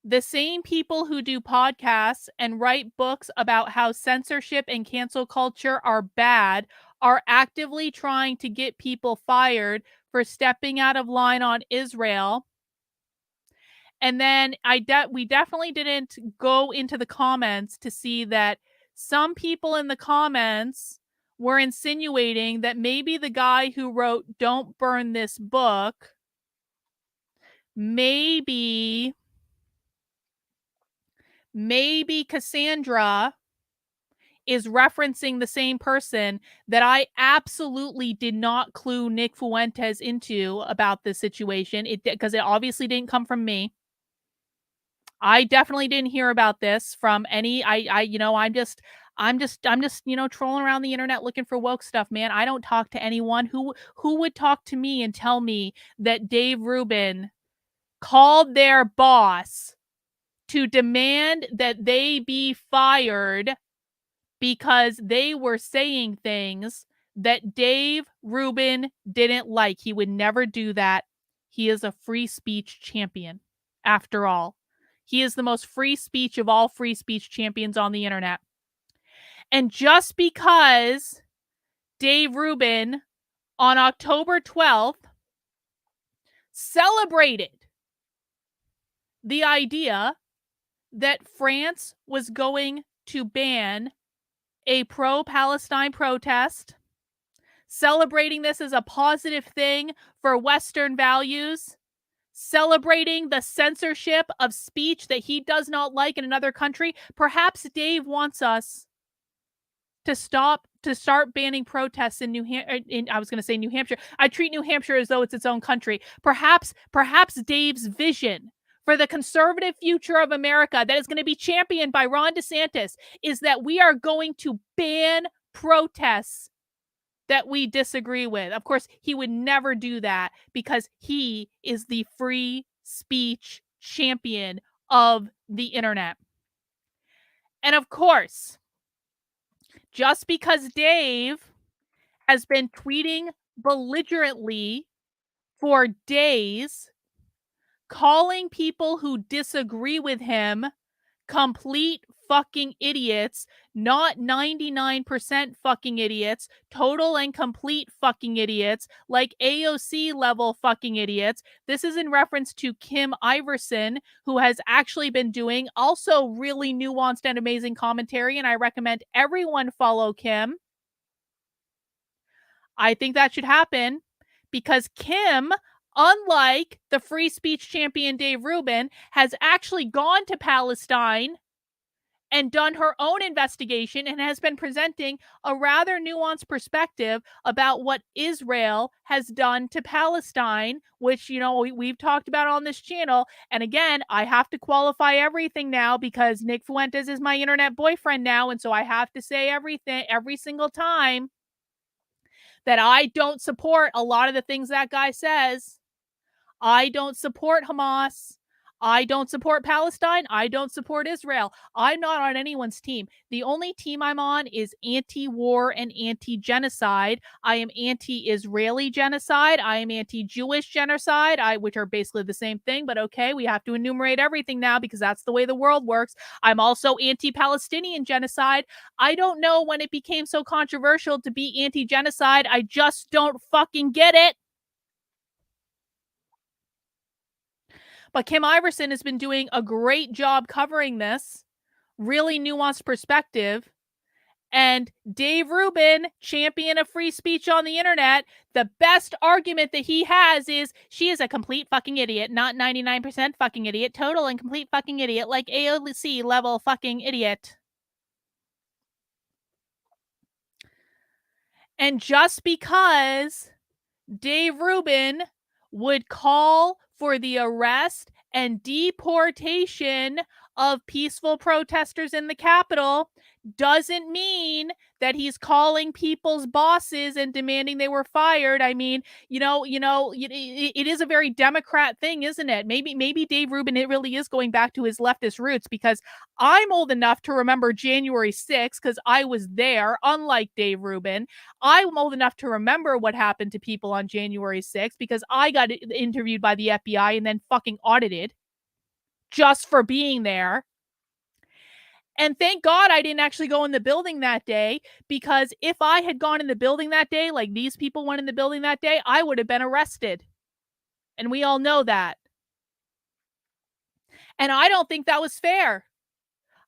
A: The same people who do podcasts and write books about how censorship and cancel culture are bad are actively trying to get people fired for stepping out of line on Israel. And then we definitely didn't go into the comments to see that some people in the comments were insinuating that maybe the guy who wrote "Don't Burn This Book," maybe Cassandra is referencing the same person that I absolutely did not clue Nick Fuentes into about this situation. Because it obviously didn't come from me. I definitely didn't hear about this from any. I'm just trolling around the internet looking for woke stuff, man. I don't talk to anyone. Who would talk to me and tell me that Dave Rubin called their boss to demand that they be fired because they were saying things that Dave Rubin didn't like? He would never do that. He is a free speech champion, after all. He is the most free speech of all free speech champions on the internet. And just because Dave Rubin on October 12th celebrated the idea that France was going to ban a pro-Palestine protest, celebrating this as a positive thing for Western values, celebrating the censorship of speech that he does not like in another country, perhaps Dave wants us to start banning protests in New Hampshire. I was going to say New Hampshire. I treat New Hampshire as though it's its own country. Perhaps Dave's vision for the conservative future of America that is going to be championed by Ron DeSantis is that we are going to ban protests that we disagree with. Of course, he would never do that because he is the free speech champion of the internet. And of course, just because Dave has been tweeting belligerently for days, calling people who disagree with him complete fucking idiots, not 99% fucking idiots, total and complete fucking idiots, like AOC level fucking idiots. This is in reference to Kim Iverson, who has actually been doing also really nuanced and amazing commentary, and I recommend everyone follow Kim. I think that should happen because Kim, unlike the free speech champion Dave Rubin, has actually gone to Palestine and done her own investigation and has been presenting a rather nuanced perspective about what Israel has done to Palestine, which, we've talked about on this channel. And again, I have to qualify everything now because Nick Fuentes is my internet boyfriend now. And so I have to say everything every single time that I don't support a lot of the things that guy says. I don't support Hamas. I don't support Palestine. I don't support Israel. I'm not on anyone's team. The only team I'm on is anti-war and anti-genocide. I am anti-Israeli genocide. I am anti-Jewish genocide, which are basically the same thing, but okay, we have to enumerate everything now because that's the way the world works. I'm also anti-Palestinian genocide. I don't know when it became so controversial to be anti-genocide. I just don't fucking get it. But Kim Iverson has been doing a great job covering this, really nuanced perspective. And Dave Rubin, champion of free speech on the internet, the best argument that he has is she is a complete fucking idiot, not 99% fucking idiot, total and complete fucking idiot, like AOC level fucking idiot. And just because Dave Rubin would call for the arrest and deportation of peaceful protesters in the Capitol doesn't mean that he's calling people's bosses and demanding they were fired. I mean, it is a very Democrat thing, isn't it? Maybe Dave Rubin, it really is going back to his leftist roots, because I'm old enough to remember January 6th because I was there, unlike Dave Rubin. I'm old enough to remember what happened to people on January 6th because I got interviewed by the FBI and then fucking audited just for being there. And thank God I didn't actually go in the building that day, because if I had gone in the building that day, like these people went in the building that day, I would have been arrested. And we all know that. And I don't think that was fair.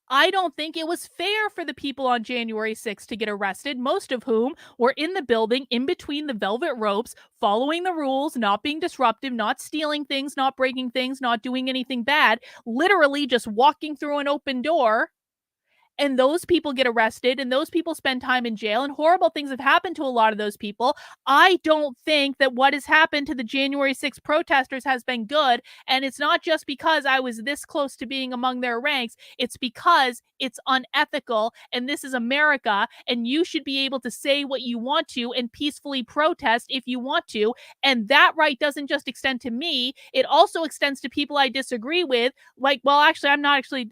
A: I don't think it was fair for the people on January 6th to get arrested, most of whom were in the building in between the velvet ropes, following the rules, not being disruptive, not stealing things, not breaking things, not doing anything bad, literally just walking through an open door. And those people get arrested and those people spend time in jail and horrible things have happened to a lot of those people. I don't think that what has happened to the January 6th protesters has been good. And it's not just because I was this close to being among their ranks. It's because it's unethical and this is America and you should be able to say what you want to and peacefully protest if you want to. And that right doesn't just extend to me. It also extends to people I disagree with. Like, well, actually,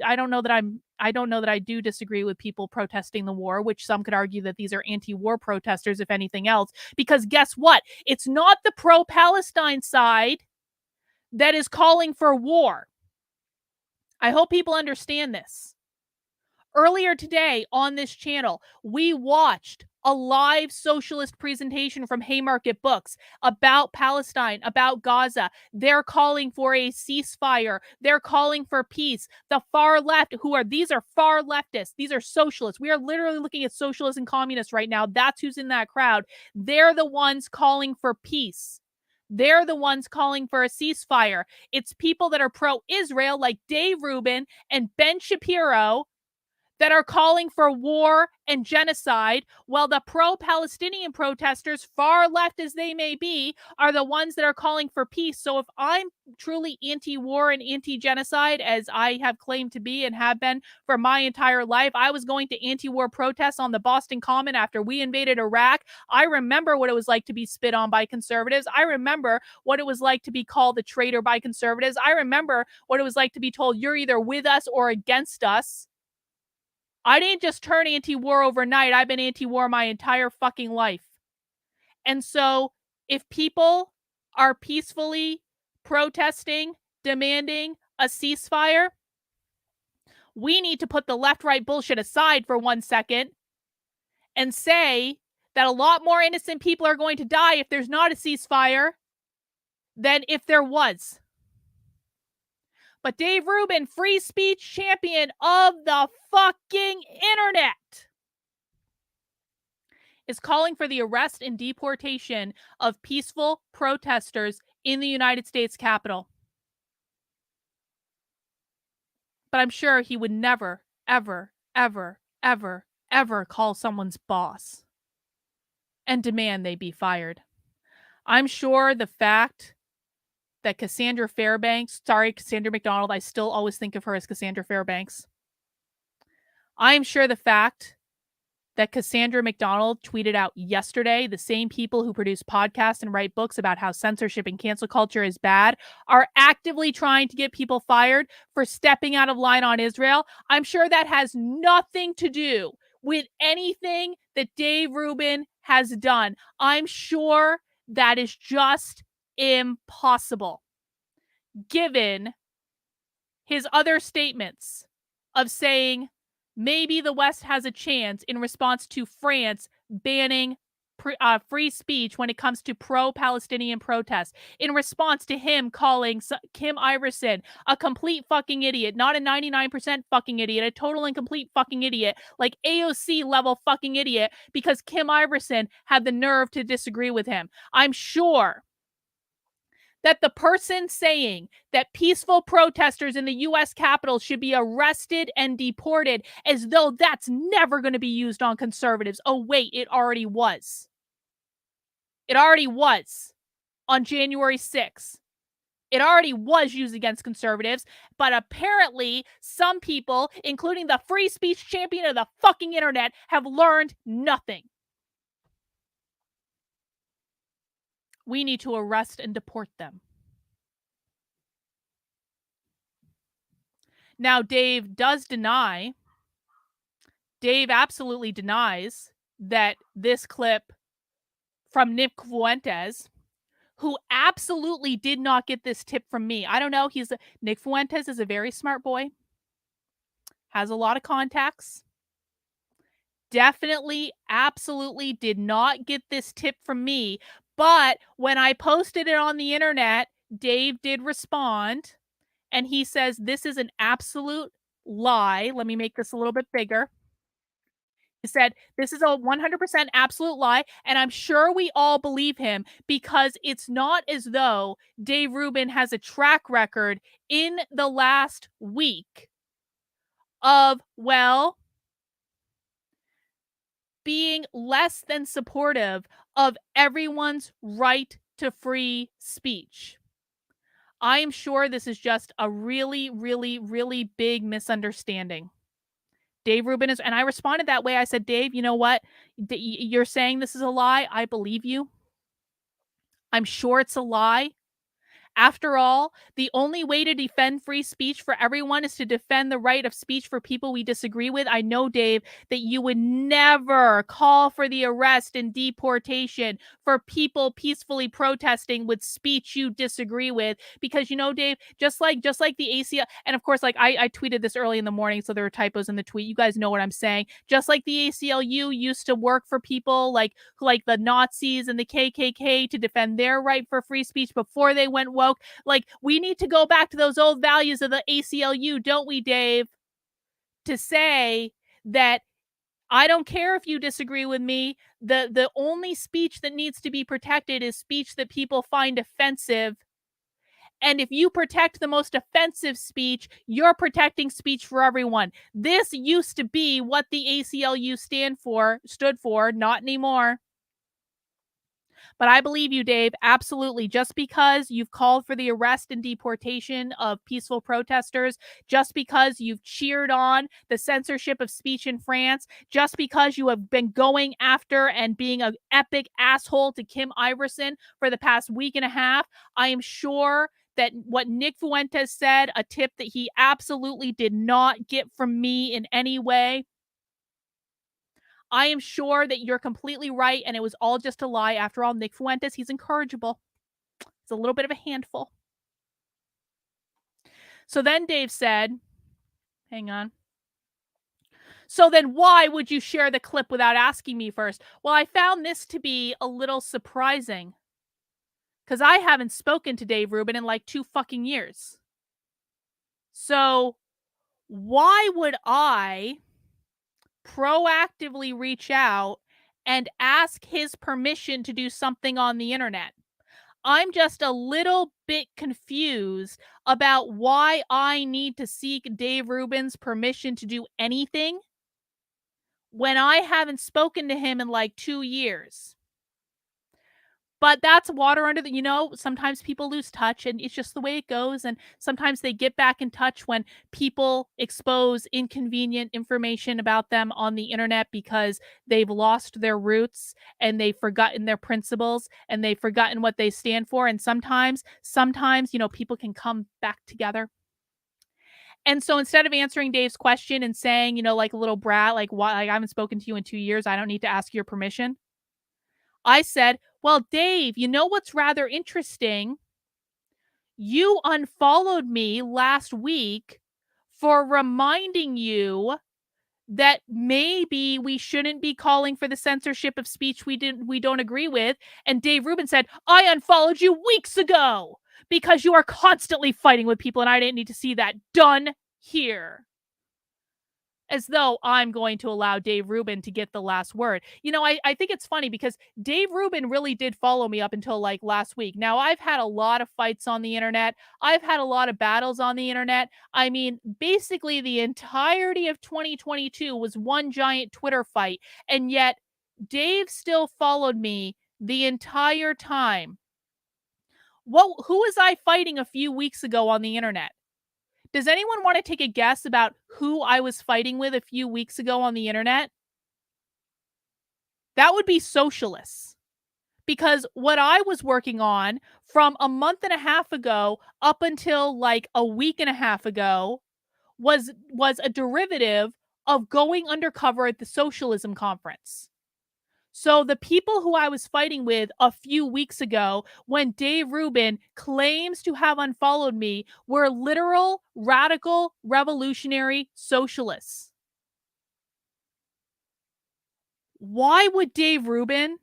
A: I don't know that I do disagree with people protesting the war, which some could argue that these are anti-war protesters, if anything else, because guess what? It's not the pro-Palestine side that is calling for war. I hope people understand this. Earlier today on this channel, we watched a live socialist presentation from Haymarket Books about Palestine, about Gaza. They're calling for a ceasefire. They're calling for peace. The far left, these are far leftists. These are socialists. We are literally looking at socialists and communists right now. That's who's in that crowd. They're the ones calling for peace. They're the ones calling for a ceasefire. It's people that are pro-Israel like Dave Rubin and Ben Shapiro that are calling for war and genocide, while the pro-Palestinian protesters, far left as they may be, are the ones that are calling for peace. So if I'm truly anti-war and anti-genocide, as I have claimed to be and have been for my entire life, I was going to anti-war protests on the Boston Common after we invaded Iraq. I remember what it was like to be spit on by conservatives. I remember what it was like to be called a traitor by conservatives. I remember what it was like to be told you're either with us or against us. I didn't just turn anti-war overnight. I've been anti-war my entire fucking life. And so if people are peacefully protesting, demanding a ceasefire, we need to put the left-right bullshit aside for 1 second and say that a lot more innocent people are going to die if there's not a ceasefire than if there was. But Dave Rubin, free speech champion of the fucking internet, is calling for the arrest and deportation of peaceful protesters in the United States Capitol. But I'm sure he would never, ever, ever, ever, ever call someone's boss and demand they be fired. I'm sure the fact that Cassandra McDonald, I still always think of her as Cassandra Fairbanks. I'm sure the fact that Cassandra McDonald tweeted out yesterday, the same people who produce podcasts and write books about how censorship and cancel culture is bad are actively trying to get people fired for stepping out of line on Israel. I'm sure that has nothing to do with anything that Dave Rubin has done. I'm sure that is just impossible, given his other statements of saying maybe the West has a chance in response to France banning free speech when it comes to pro-Palestinian protests, in response to him calling Kim Iverson a complete fucking idiot, not a 99% fucking idiot, a total and complete fucking idiot, like AOC level fucking idiot, because Kim Iverson had the nerve to disagree with him. I'm sure that the person saying that peaceful protesters in the U.S. Capitol should be arrested and deported, as though that's never going to be used on conservatives. Oh, wait, it already was. It already was on January 6th. It already was used against conservatives, but apparently some people, including the free speech champion of the fucking internet, have learned nothing. We need to arrest and deport them. Now, Dave absolutely denies that this clip from Nick Fuentes, who absolutely did not get this tip from me. I don't know. Nick Fuentes is a very smart boy, has a lot of contacts. Definitely, absolutely did not get this tip from me. But when I posted it on the internet, Dave did respond, and he says, this is an absolute lie. Let me make this a little bit bigger. He said, this is a 100% absolute lie, and I'm sure we all believe him, because it's not as though Dave Rubin has a track record in the last week of, well, being less than supportive of everyone's right to free speech. I am sure this is just a really, really, really big misunderstanding. Dave Rubin is, and I responded that way. I said, Dave, you know what? You're saying this is a lie. I believe you. I'm sure it's a lie. After all, the only way to defend free speech for everyone is to defend the right of speech for people we disagree with. I know, Dave, that you would never call for the arrest and deportation for people peacefully protesting with speech you disagree with, because, you know, Dave, just like the ACL, and of course, like I tweeted this early in the morning, so there were typos in the tweet. You guys know what I'm saying. Just like the ACLU used to work for people like the Nazis and the KKK to defend their right for free speech before they went woke. Like, we need to go back to those old values of the ACLU, don't we, Dave? To say that I don't care if you disagree with me. The only speech that needs to be protected is speech that people find offensive. And if you protect the most offensive speech, you're protecting speech for everyone. This used to be what the ACLU stood for, not anymore. But I believe you, Dave, absolutely. Just because you've called for the arrest and deportation of peaceful protesters, just because you've cheered on the censorship of speech in France, just because you have been going after and being an epic asshole to Kim Iverson for the past week and a half, I am sure that what Nick Fuentes said, a tip that he absolutely did not get from me in any way, I am sure that you're completely right, and it was all just a lie. After all, Nick Fuentes, he's incorrigible. It's a little bit of a handful. So then Dave said, hang on. So then why would you share the clip without asking me first? Well, I found this to be a little surprising, because I haven't spoken to Dave Rubin in like 2 fucking years. So why would I proactively reach out and ask his permission to do something on the internet? I'm just a little bit confused about why I need to seek Dave Rubin's permission to do anything when I haven't spoken to him in like 2 years. But that's water under the, sometimes people lose touch and it's just the way it goes. And sometimes they get back in touch when people expose inconvenient information about them on the internet because they've lost their roots and they've forgotten their principles and they've forgotten what they stand for. And sometimes, people can come back together. And so instead of answering Dave's question and saying, like a little brat, like, why, like, I haven't spoken to you in 2 years, I don't need to ask your permission, I said, well, Dave, you know what's rather interesting? You unfollowed me last week for reminding you that maybe we shouldn't be calling for the censorship of speech we don't agree with. And Dave Rubin said, I unfollowed you weeks ago because you are constantly fighting with people and I didn't need to see that. Done here. As though I'm going to allow Dave Rubin to get the last word. I think it's funny because Dave Rubin really did follow me up until like last week. Now, I've had a lot of fights on the internet. I've had a lot of battles on the internet. I mean, basically the entirety of 2022 was one giant Twitter fight. And yet Dave still followed me the entire time. Who was I fighting a few weeks ago on the internet? Does anyone want to take a guess about who I was fighting with a few weeks ago on the internet? That would be socialists. Because what I was working on from a month and a half ago up until like a week and a half ago was a derivative of going undercover at the socialism conference. So the people who I was fighting with a few weeks ago when Dave Rubin claims to have unfollowed me were literal, radical, revolutionary socialists. Why would Dave Rubin,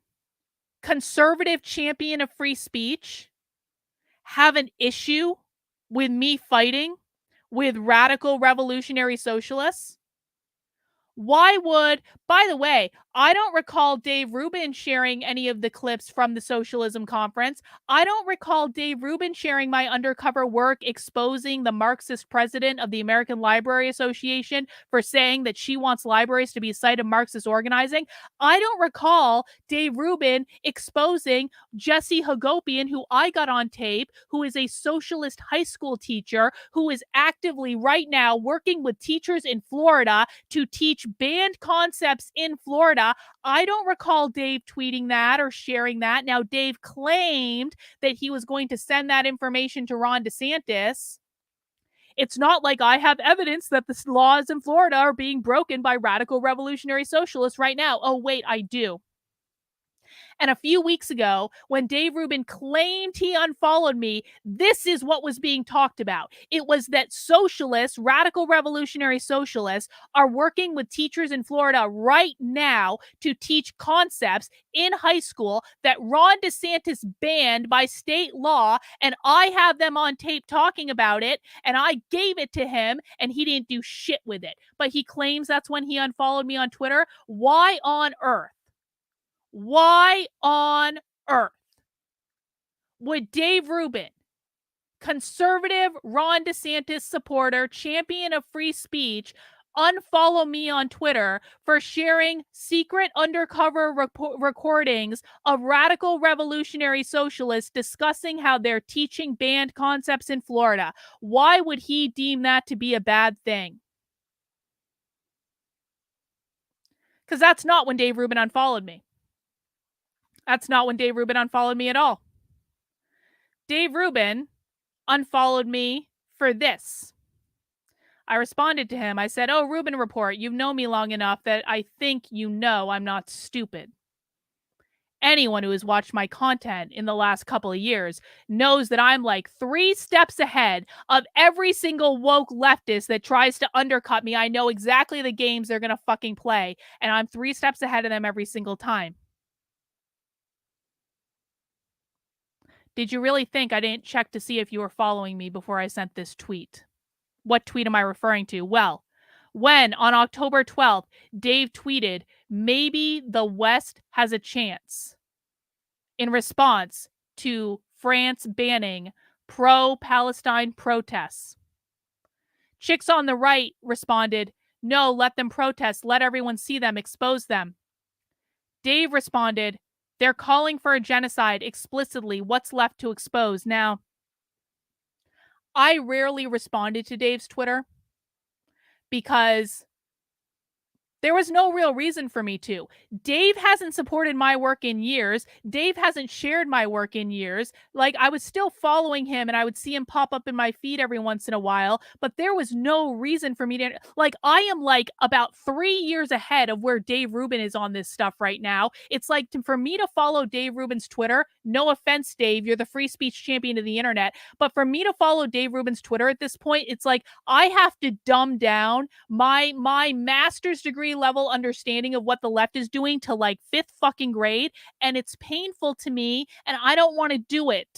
A: conservative champion of free speech, have an issue with me fighting with radical, revolutionary socialists? Why would, by the way, I don't recall Dave Rubin sharing any of the clips from the socialism conference. I don't recall Dave Rubin sharing my undercover work exposing the Marxist president of the American Library Association for saying that she wants libraries to be a site of Marxist organizing. I don't recall Dave Rubin exposing Jesse Hagopian, who I got on tape, who is a socialist high school teacher who is actively right now working with teachers in Florida to teach banned concepts in Florida. I don't recall Dave tweeting that or sharing that. Now, Dave claimed that he was going to send that information to Ron DeSantis. It's not like I have evidence that the laws in Florida are being broken by radical revolutionary socialists right now. Oh, wait, I do. And a few weeks ago, when Dave Rubin claimed he unfollowed me, this is what was being talked about. It was that socialists, radical revolutionary socialists, are working with teachers in Florida right now to teach concepts in high school that Ron DeSantis banned by state law. And I have them on tape talking about it. And I gave it to him and he didn't do shit with it. But he claims that's when he unfollowed me on Twitter. Why on earth? Why on earth would Dave Rubin, conservative Ron DeSantis supporter, champion of free speech, unfollow me on Twitter for sharing secret undercover recordings of radical revolutionary socialists discussing how they're teaching banned concepts in Florida? Why would he deem that to be a bad thing? Because that's not when Dave Rubin unfollowed me. That's not when Dave Rubin unfollowed me at all. Dave Rubin unfollowed me for this. I responded to him. I said, "Oh, Rubin Report, you've known me long enough that I think you know I'm not stupid. Anyone who has watched my content in the last couple of years knows that I'm like 3 steps ahead of every single woke leftist that tries to undercut me. I know exactly the games they're going to fucking play, and I'm 3 steps ahead of them every single time. Did you really think I didn't check to see if you were following me before I sent this tweet? What tweet am I referring to? Well, when on October 12th, Dave tweeted, maybe the West has a chance, in response to France banning pro-Palestine protests. Chicks on the right responded, No, let them protest. Let everyone see them. Expose them. Dave responded, they're calling for a genocide explicitly. What's left to expose? Now, I rarely responded to Dave's Twitter because there was no real reason for me to. Dave hasn't supported my work in years. Dave hasn't shared my work in years. Like, I was still following him and I would see him pop up in my feed every once in a while, but there was no reason for me to, like, I am like about 3 years ahead of where Dave Rubin is on this stuff right now. It's like, for me to follow Dave Rubin's Twitter, no offense, Dave, you're the free speech champion of the internet, but for me to follow Dave Rubin's Twitter at this point, it's like I have to dumb down my master's degree level understanding of what the left is doing to like 5th fucking grade, and it's painful to me and I don't want to do it.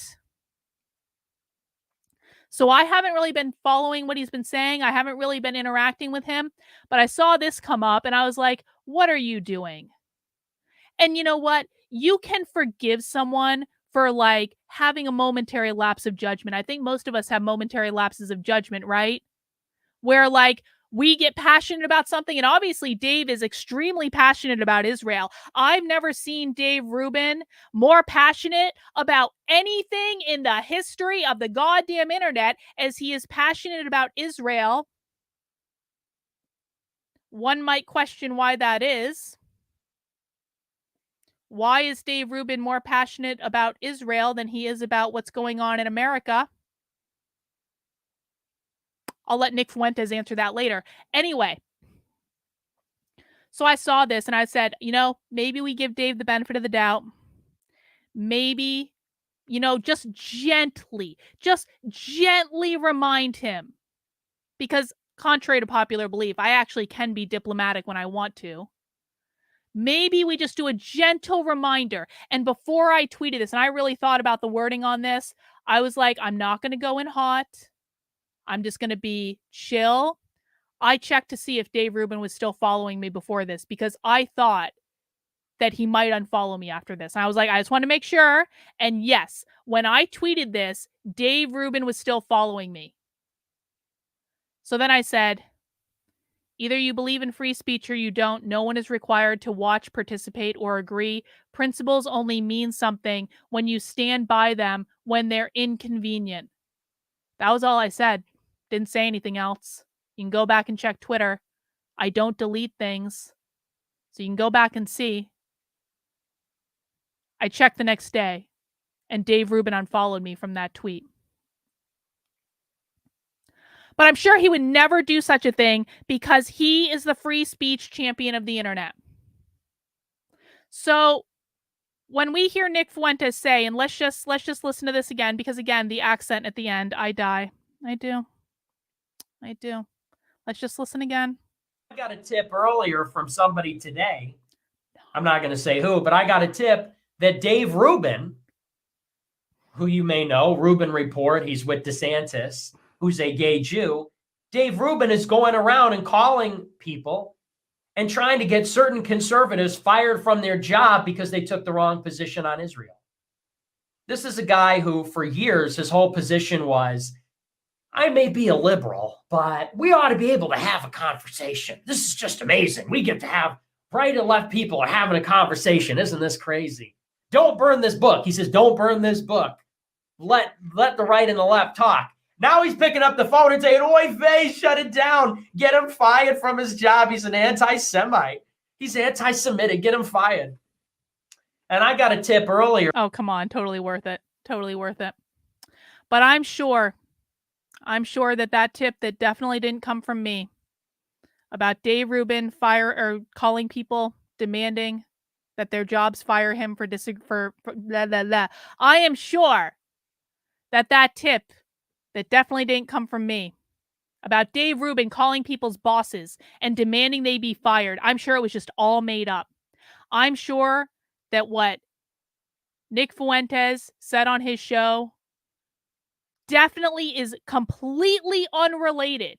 A: So I haven't really been following what he's been saying. I haven't really been interacting with him, but I saw this come up and I was like, what are you doing? And you know what? You can forgive someone for like having a momentary lapse of judgment. I think most of us have momentary lapses of judgment, right? Where like we get passionate about something, and obviously Dave is extremely passionate about Israel. I've never seen Dave Rubin more passionate about anything in the history of the goddamn internet as he is passionate about Israel. One might question why that is. Why is Dave Rubin more passionate about Israel than he is about what's going on in America? I'll let Nick Fuentes answer that later. Anyway, so I saw this and I said, you know, maybe we give Dave the benefit of the doubt. Maybe, you know, just gently remind him. Because contrary to popular belief, I actually can be diplomatic when I want to. Maybe we just do a gentle reminder. And before I tweeted this, and I really thought about the wording on this, I was like, I'm not going to go in hot. I'm just going to be chill. I checked to see if Dave Rubin was still following me before this because I thought that he might unfollow me after this. And I was like, I just want to make sure. And yes, when I tweeted this, Dave Rubin was still following me. So then I said, either you believe in free speech or you don't. No one is required to watch, participate, or agree. Principles only mean something when you stand by them when they're inconvenient. That was all I said. Didn't say anything else. You can go back and check Twitter. I don't delete things. So you can go back and see. I checked the next day, and Dave Rubin unfollowed me from that tweet. But I'm sure he would never do such a thing because he is the free speech champion of the internet. So when we hear Nick Fuentes say, and let's just listen to this again, because again, the accent at the end, I die. I do. Let's just listen again.
D: I got a tip earlier from somebody today. I'm not going to say who, but I got a tip that Dave Rubin, who you may know, Rubin Report, he's with DeSantis, who's a gay Jew. Dave Rubin is going around and calling people and trying to get certain conservatives fired from their job because they took the wrong position on Israel. This is a guy who, for years, his whole position was, I may be a liberal, but we ought to be able to have a conversation. This is just amazing. We get to have right and left people are having a conversation. Isn't this crazy? Don't burn this book. He says, don't burn this book. Let the right and the left talk. Now he's picking up the phone and saying, oy vey, shut it down. Get him fired from his job. He's an anti-Semite. He's anti-Semitic. Get him fired. And I got a tip earlier.
A: Oh, come on. Totally worth it. Totally worth it. But I'm sure that tip that definitely didn't come from me about Dave Rubin calling people, demanding that their jobs fire him for blah, blah, blah. I am sure that tip that definitely didn't come from me about Dave Rubin calling people's bosses and demanding they be fired. I'm sure it was just all made up. I'm sure that what Nick Fuentes said on his show definitely is completely unrelated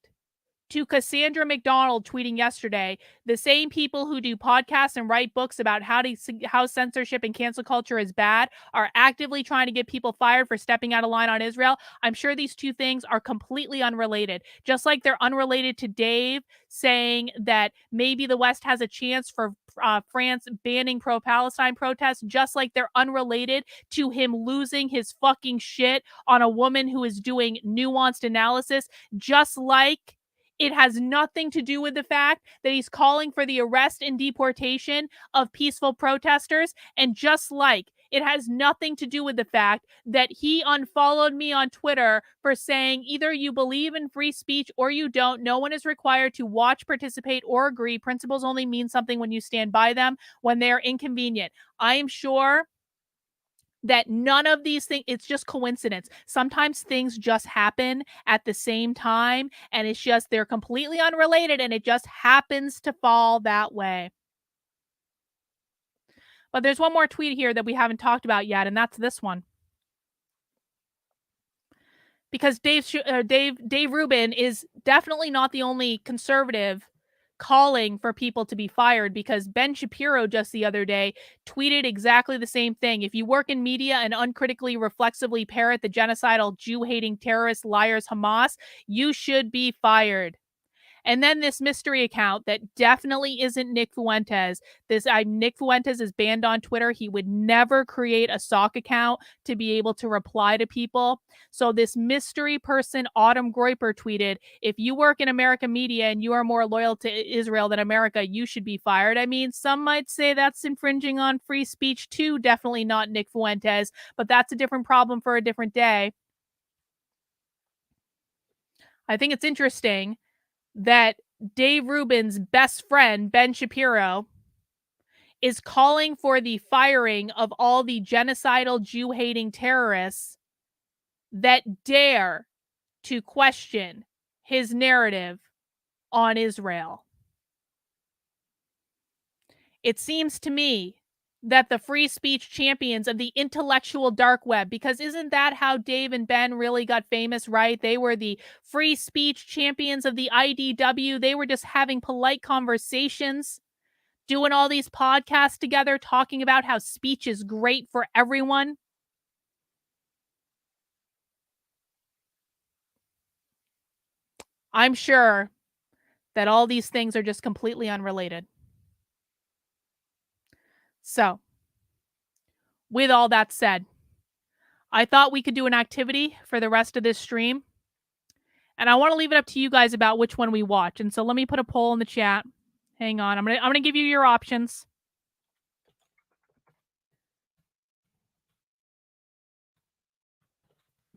A: to Cassandra McDonald tweeting yesterday, the same people who do podcasts and write books about how censorship and cancel culture is bad are actively trying to get people fired for stepping out of line on Israel. I'm sure these two things are completely unrelated. Just like they're unrelated to Dave saying that maybe the West has a chance for France banning pro-Palestine protests, just like they're unrelated to him losing his fucking shit on a woman who is doing nuanced analysis, just like it has nothing to do with the fact that he's calling for the arrest and deportation of peaceful protesters. And just like it has nothing to do with the fact that he unfollowed me on Twitter for saying either you believe in free speech or you don't. No one is required to watch, participate, or agree. Principles only mean something when you stand by them, when they're inconvenient. I am sure that none of these things, it's just coincidence. Sometimes things just happen at the same time, and it's just, they're completely unrelated, and it just happens to fall that way. But there's one more tweet here that we haven't talked about yet, and that's this one. Because Dave Rubin is definitely not the only conservative calling for people to be fired, because Ben Shapiro just the other day tweeted exactly the same thing. If you work in media and uncritically reflexively parrot the genocidal Jew-hating terrorist liars Hamas, you should be fired. And then this mystery account that definitely isn't Nick Fuentes. Nick Fuentes is banned on Twitter. He would never create a sock account to be able to reply to people. So this mystery person, Autumn Groiper, tweeted, if you work in American media and you are more loyal to Israel than America, you should be fired. I mean, some might say that's infringing on free speech too. Definitely not Nick Fuentes, but that's a different problem for a different day. I think it's interesting that Dave Rubin's best friend, Ben Shapiro, is calling for the firing of all the genocidal Jew-hating terrorists that dare to question his narrative on Israel. It seems to me that the free speech champions of the intellectual dark web, because isn't that how Dave and Ben really got famous, right? They were the free speech champions of the IDW. They were just having polite conversations, doing all these podcasts together, talking about how speech is great for everyone. I'm sure that all these things are just completely unrelated. So, with all that said, I thought we could do an activity for the rest of this stream. And I want to leave it up to you guys about which one we watch. And so let me put a poll in the chat. Hang on. I'm gonna give you your options.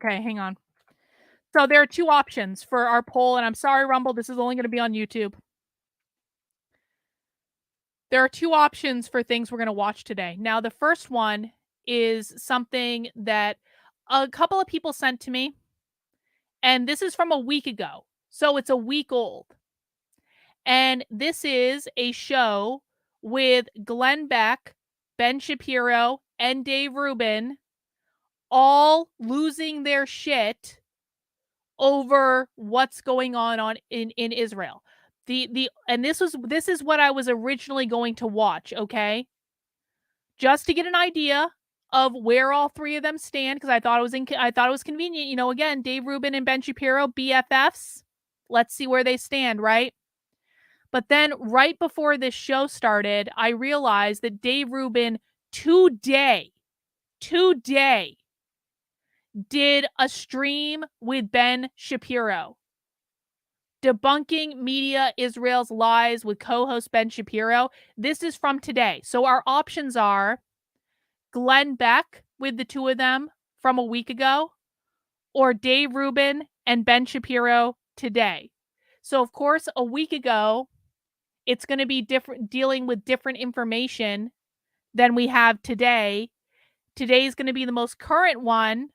A: Okay, hang on. So there are two options for our poll, and I'm sorry, Rumble, this is only going to be on YouTube. There are two options for things we're going to watch today. Now, the first one is something that a couple of people sent to me, and this is from a week ago. So it's a week old. And this is a show with Glenn Beck, Ben Shapiro, and Dave Rubin all losing their shit over what's going on in Israel. And this is what I was originally going to watch, okay? Just to get an idea of where all three of them stand, because I thought it was convenient. You know, again, Dave Rubin and Ben Shapiro, BFFs. Let's see where they stand, right? But then right before this show started, I realized that Dave Rubin today did a stream with Ben Shapiro, debunking Media Israel's lies with co-host Ben Shapiro. This is from today. So our options are Glenn Beck with the two of them from a week ago, or Dave Rubin and Ben Shapiro today. So of course, a week ago, it's going to be different, dealing with different information than we have today. Today's going to be the most current one,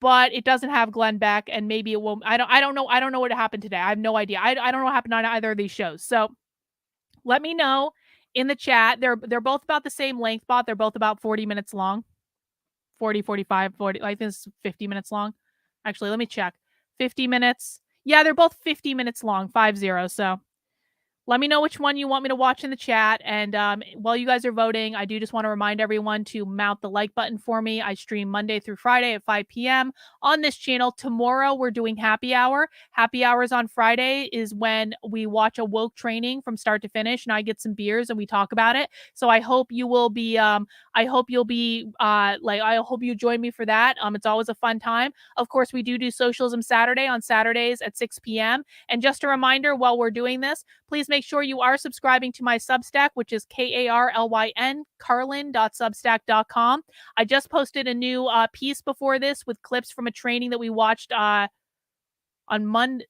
A: but it doesn't have Glenn Beck, and maybe it won't. I don't know. I don't know what happened today. I have no idea. I don't know what happened on either of these shows. So let me know in the chat. They're both about the same length, Bot. They're both about 40 minutes long. 40, 45, 40. I think it's 50 minutes long. Actually, let me check. 50 minutes. Yeah, they're both 50 minutes long, 50. So let me know which one you want me to watch in the chat. And while you guys are voting, I do just want to remind everyone to mount the like button for me. I stream Monday through Friday at 5 p.m. on this channel. Tomorrow, we're doing happy hour. Happy hours on Friday is when we watch a woke training from start to finish, and I get some beers and we talk about it. So I hope you will be, I hope you join me for that. It's always a fun time. Of course, we do Socialism Saturday on Saturdays at 6 p.m. And just a reminder, while we're doing this, please make sure you are subscribing to my Substack, which is KARLYN, carlin.substack.com. I just posted a new piece before this with clips from a training that we watched on Monday,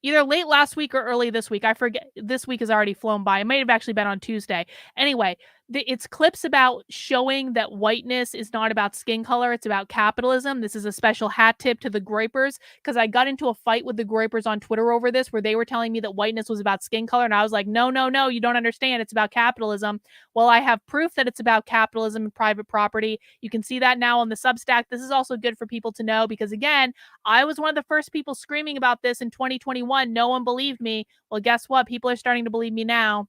A: either late last week or early this week. I forget. This week has already flown by. It might have actually been on Tuesday. Anyway, it's clips about showing that whiteness is not about skin color. It's about capitalism. This is a special hat tip to the Groypers, because I got into a fight with the Groypers on Twitter over this, where they were telling me that whiteness was about skin color. And I was like, no, you don't understand. It's about capitalism. Well, I have proof that it's about capitalism and private property. You can see that now on the Substack. This is also good for people to know, because again, I was one of the first people screaming about this in 2021. No one believed me. Well, guess what? People are starting to believe me now.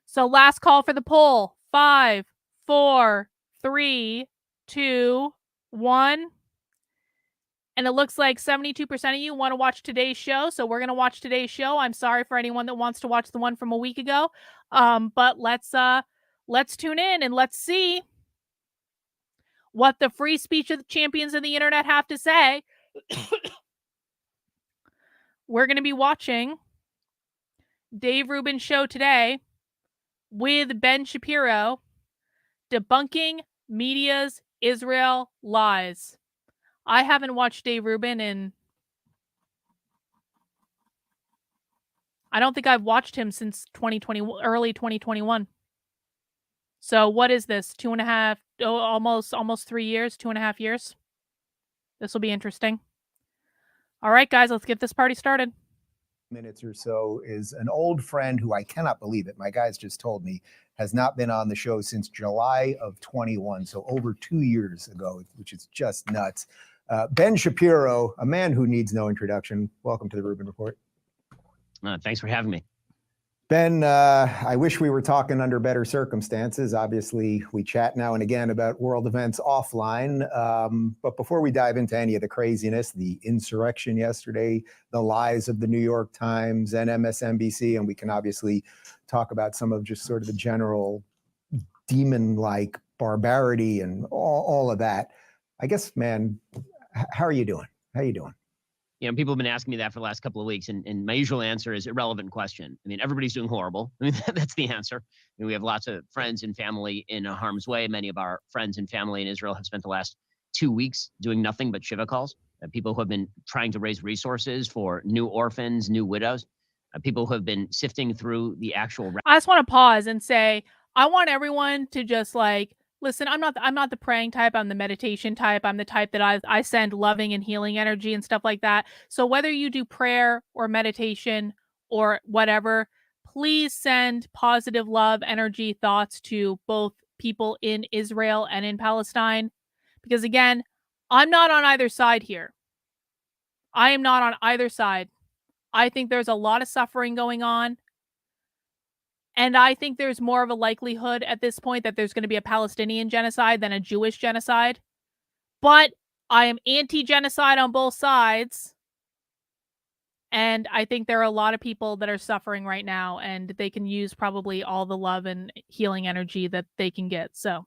A: So last call for the poll. 5, 4, 3, 2, 1. And it looks like 72% of you want to watch today's show. So we're going to watch today's show. I'm sorry for anyone that wants to watch the one from a week ago. But let's tune in and let's see what the free speech of the champions of the internet have to say. We're going to be watching Dave Rubin's show today with Ben Shapiro, debunking media's Israel lies. I haven't watched Dave Rubin I don't think I've watched him since early 2021. So what is this? 2.5, almost 3 years, 2.5 years. This will be interesting. All right, guys, let's get this party started.
E: Minutes or so is an old friend who, I cannot believe it, my guys just told me, has not been on the show since July of 21, so over 2 years ago, which is just nuts. Ben Shapiro, a man who needs no introduction. Welcome to the Rubin Report.
B: Thanks for having me.
E: Ben, I wish we were talking under better circumstances. Obviously, we chat now and again about world events offline. But before we dive into any of the craziness, the insurrection yesterday, the lies of the New York Times and MSNBC, and we can obviously talk about some of just sort of the general demon-like barbarity and all of that. I guess, man, how are you doing? How are you doing?
B: You know, people have been asking me that for the last couple of weeks, and my usual answer is irrelevant question. I mean, everybody's doing horrible. I mean, that's the answer. I mean, we have lots of friends and family in harm's way. Many of our friends and family in Israel have spent the last 2 weeks doing nothing but Shiva calls. People who have been trying to raise resources for new orphans, new widows. People who have been sifting through the actual.
A: I just want to pause and say, I want everyone to just listen, I'm not the praying type. I'm the meditation type. I'm the type that I send loving and healing energy and stuff like that. So whether you do prayer or meditation or whatever, please send positive love, energy, thoughts to both people in Israel and in Palestine. Because again, I'm not on either side here. I am not on either side. I think there's a lot of suffering going on. And I think there's more of a likelihood at this point that there's going to be a Palestinian genocide than a Jewish genocide. But I am anti-genocide on both sides. And I think there are a lot of people that are suffering right now, and they can use probably all the love and healing energy that they can get. So,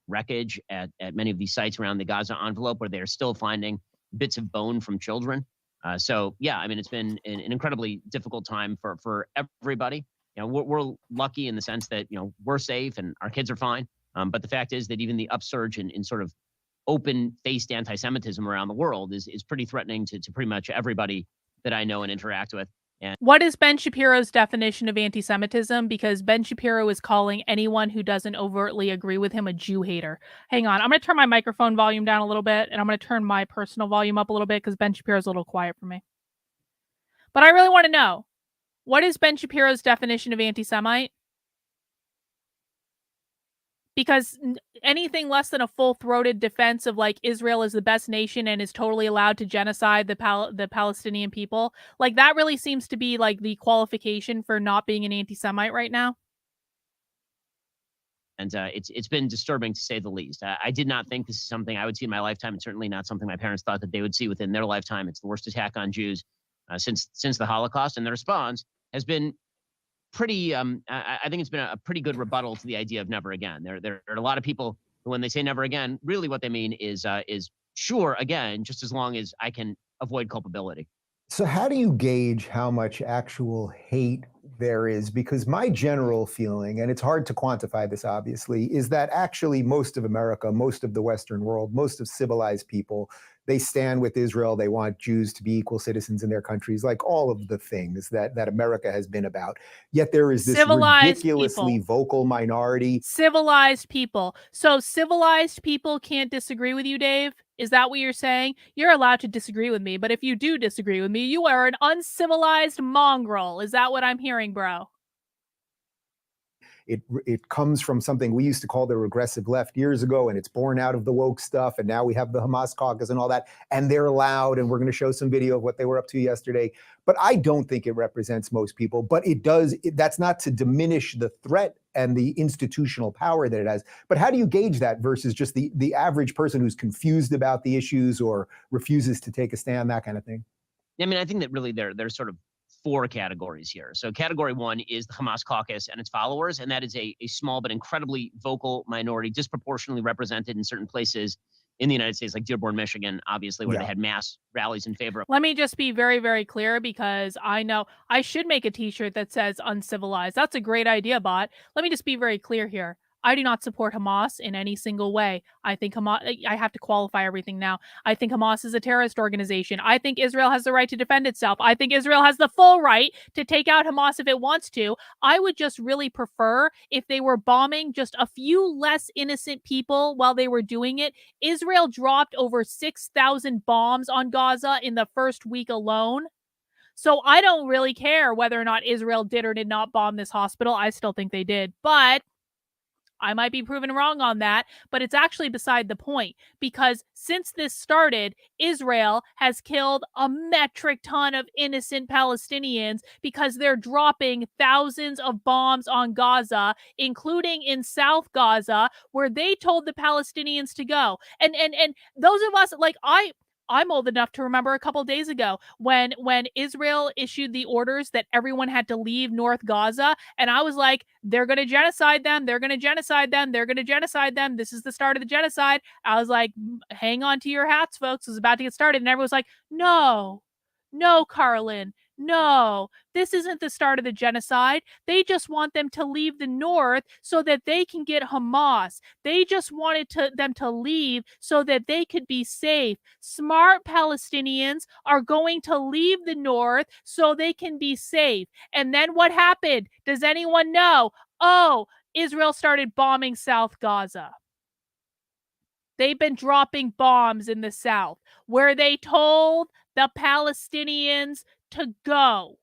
B: wreckage at many of these sites around the Gaza envelope, where they're still finding bits of bone from children. So yeah, I mean, it's been an incredibly difficult time for everybody. You know, we're lucky in the sense that, you know, we're safe and our kids are fine. But the fact is that even the upsurge in sort of open-faced anti-Semitism around the world is pretty threatening to pretty much everybody that I know and interact with. And
A: what is Ben Shapiro's definition of anti-Semitism? Because Ben Shapiro is calling anyone who doesn't overtly agree with him a Jew hater. Hang on, I'm going to turn my microphone volume down a little bit, and I'm going to turn my personal volume up a little bit because Ben Shapiro's a little quiet for me. But I really want to know, what is Ben Shapiro's definition of anti-Semite? because anything less than a full-throated defense of like Israel is the best nation and is totally allowed to genocide the Palestinian people, like that really seems to be like the qualification for not being an anti-Semite right now.
B: And it's been disturbing to say the least. I did not think this is something I would see in my lifetime, and certainly not something my parents thought that they would see within their lifetime. It's the worst attack on Jews since the Holocaust, and the response has been pretty. I think it's been a pretty good rebuttal to the idea of never again. There are a lot of people who, when they say never again, really what they mean is sure again, just as long as I can avoid culpability.
E: So how do you gauge how much actual hate there is? Because my general feeling, and it's hard to quantify this obviously, is that actually most of America, most of the Western world, most of civilized people, they stand with Israel. They want Jews to be equal citizens in their countries, like all of the things that America has been about. Yet there is this
A: Civilized
E: ridiculously
A: people.
E: vocal minority.
A: Civilized people. So civilized people can't disagree with you, Dave? Is that what you're saying? You're allowed to disagree with me, but if you do disagree with me, you are an uncivilized mongrel. Is that what I'm hearing, bro?
E: It comes from something we used to call the regressive left years ago, and it's born out of the woke stuff. And now we have the Hamas caucus and all that, and they're loud. And we're going to show some video of what they were up to yesterday. But I don't think it represents most people. But it does. That's not to diminish the threat and the institutional power that it has. But how do you gauge that versus just the average person who's confused about the issues or refuses to take a stand, that kind of thing?
B: I mean, I think that really there's sort of four categories here. So category one is the Hamas caucus and its followers, and that is a small but incredibly vocal minority, disproportionately represented in certain places in the United States, like Dearborn, Michigan, obviously, where they had mass rallies in favor of.
A: Let me just be very, very clear, because I know I should make a t-shirt that says uncivilized. That's a great idea, bot. Let me just be very clear here. I do not support Hamas in any single way. I think Hamas, I have to qualify everything now. I think Hamas is a terrorist organization. I think Israel has the right to defend itself. I think Israel has the full right to take out Hamas if it wants to. I would just really prefer if they were bombing just a few less innocent people while they were doing it. Israel dropped over 6,000 bombs on Gaza in the first week alone. So I don't really care whether or not Israel did or did not bomb this hospital. I still think they did. But I might be proven wrong on that, but it's actually beside the point, because since this started, Israel has killed a metric ton of innocent Palestinians because they're dropping thousands of bombs on Gaza, including in South Gaza, where they told the Palestinians to go. And those of us, like I'm old enough to remember a couple days ago when Israel issued the orders that everyone had to leave North Gaza. And I was like, they're going to genocide them. They're going to genocide them. They're going to genocide them. This is the start of the genocide. I was like, hang on to your hats, folks. It was about to get started. And everyone was like, no, Carlin. No, this isn't the start of the genocide. They just want them to leave the north so that they can get Hamas. They just wanted them to leave so that they could be safe. Smart Palestinians are going to leave the north so they can be safe. And then what happened? Does anyone know? Oh, Israel started bombing South Gaza. They've been dropping bombs in the south where they told the Palestinians to go.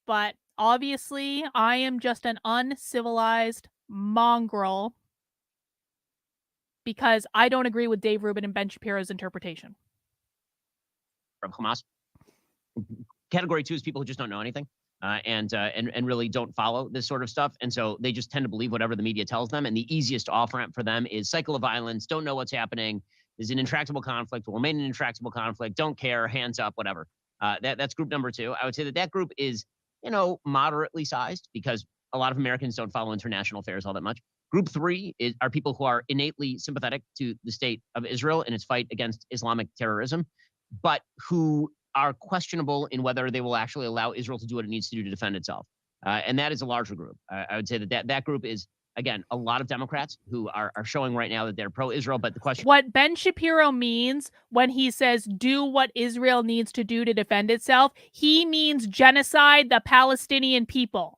A: But obviously, I am just an uncivilized mongrel because I don't agree with Dave Rubin and Ben Shapiro's interpretation.
B: From Hamas. Category two is people who just don't know anything. And really don't follow this sort of stuff. And so they just tend to believe whatever the media tells them. And the easiest off-ramp for them is cycle of violence, don't know what's happening, is an intractable conflict, will remain an intractable conflict, don't care, hands up, whatever. That's group number two. I would say that group is, moderately sized because a lot of Americans don't follow international affairs all that much. Group three are people who are innately sympathetic to the state of Israel and its fight against Islamic terrorism, but who are questionable in whether they will actually allow Israel to do what it needs to do to defend itself. And that is a larger group. I would say that group is, again, a lot of Democrats who are showing right now that they're pro-Israel, but the question...
A: What Ben Shapiro means when he says do what Israel needs to do to defend itself, he means genocide the Palestinian people.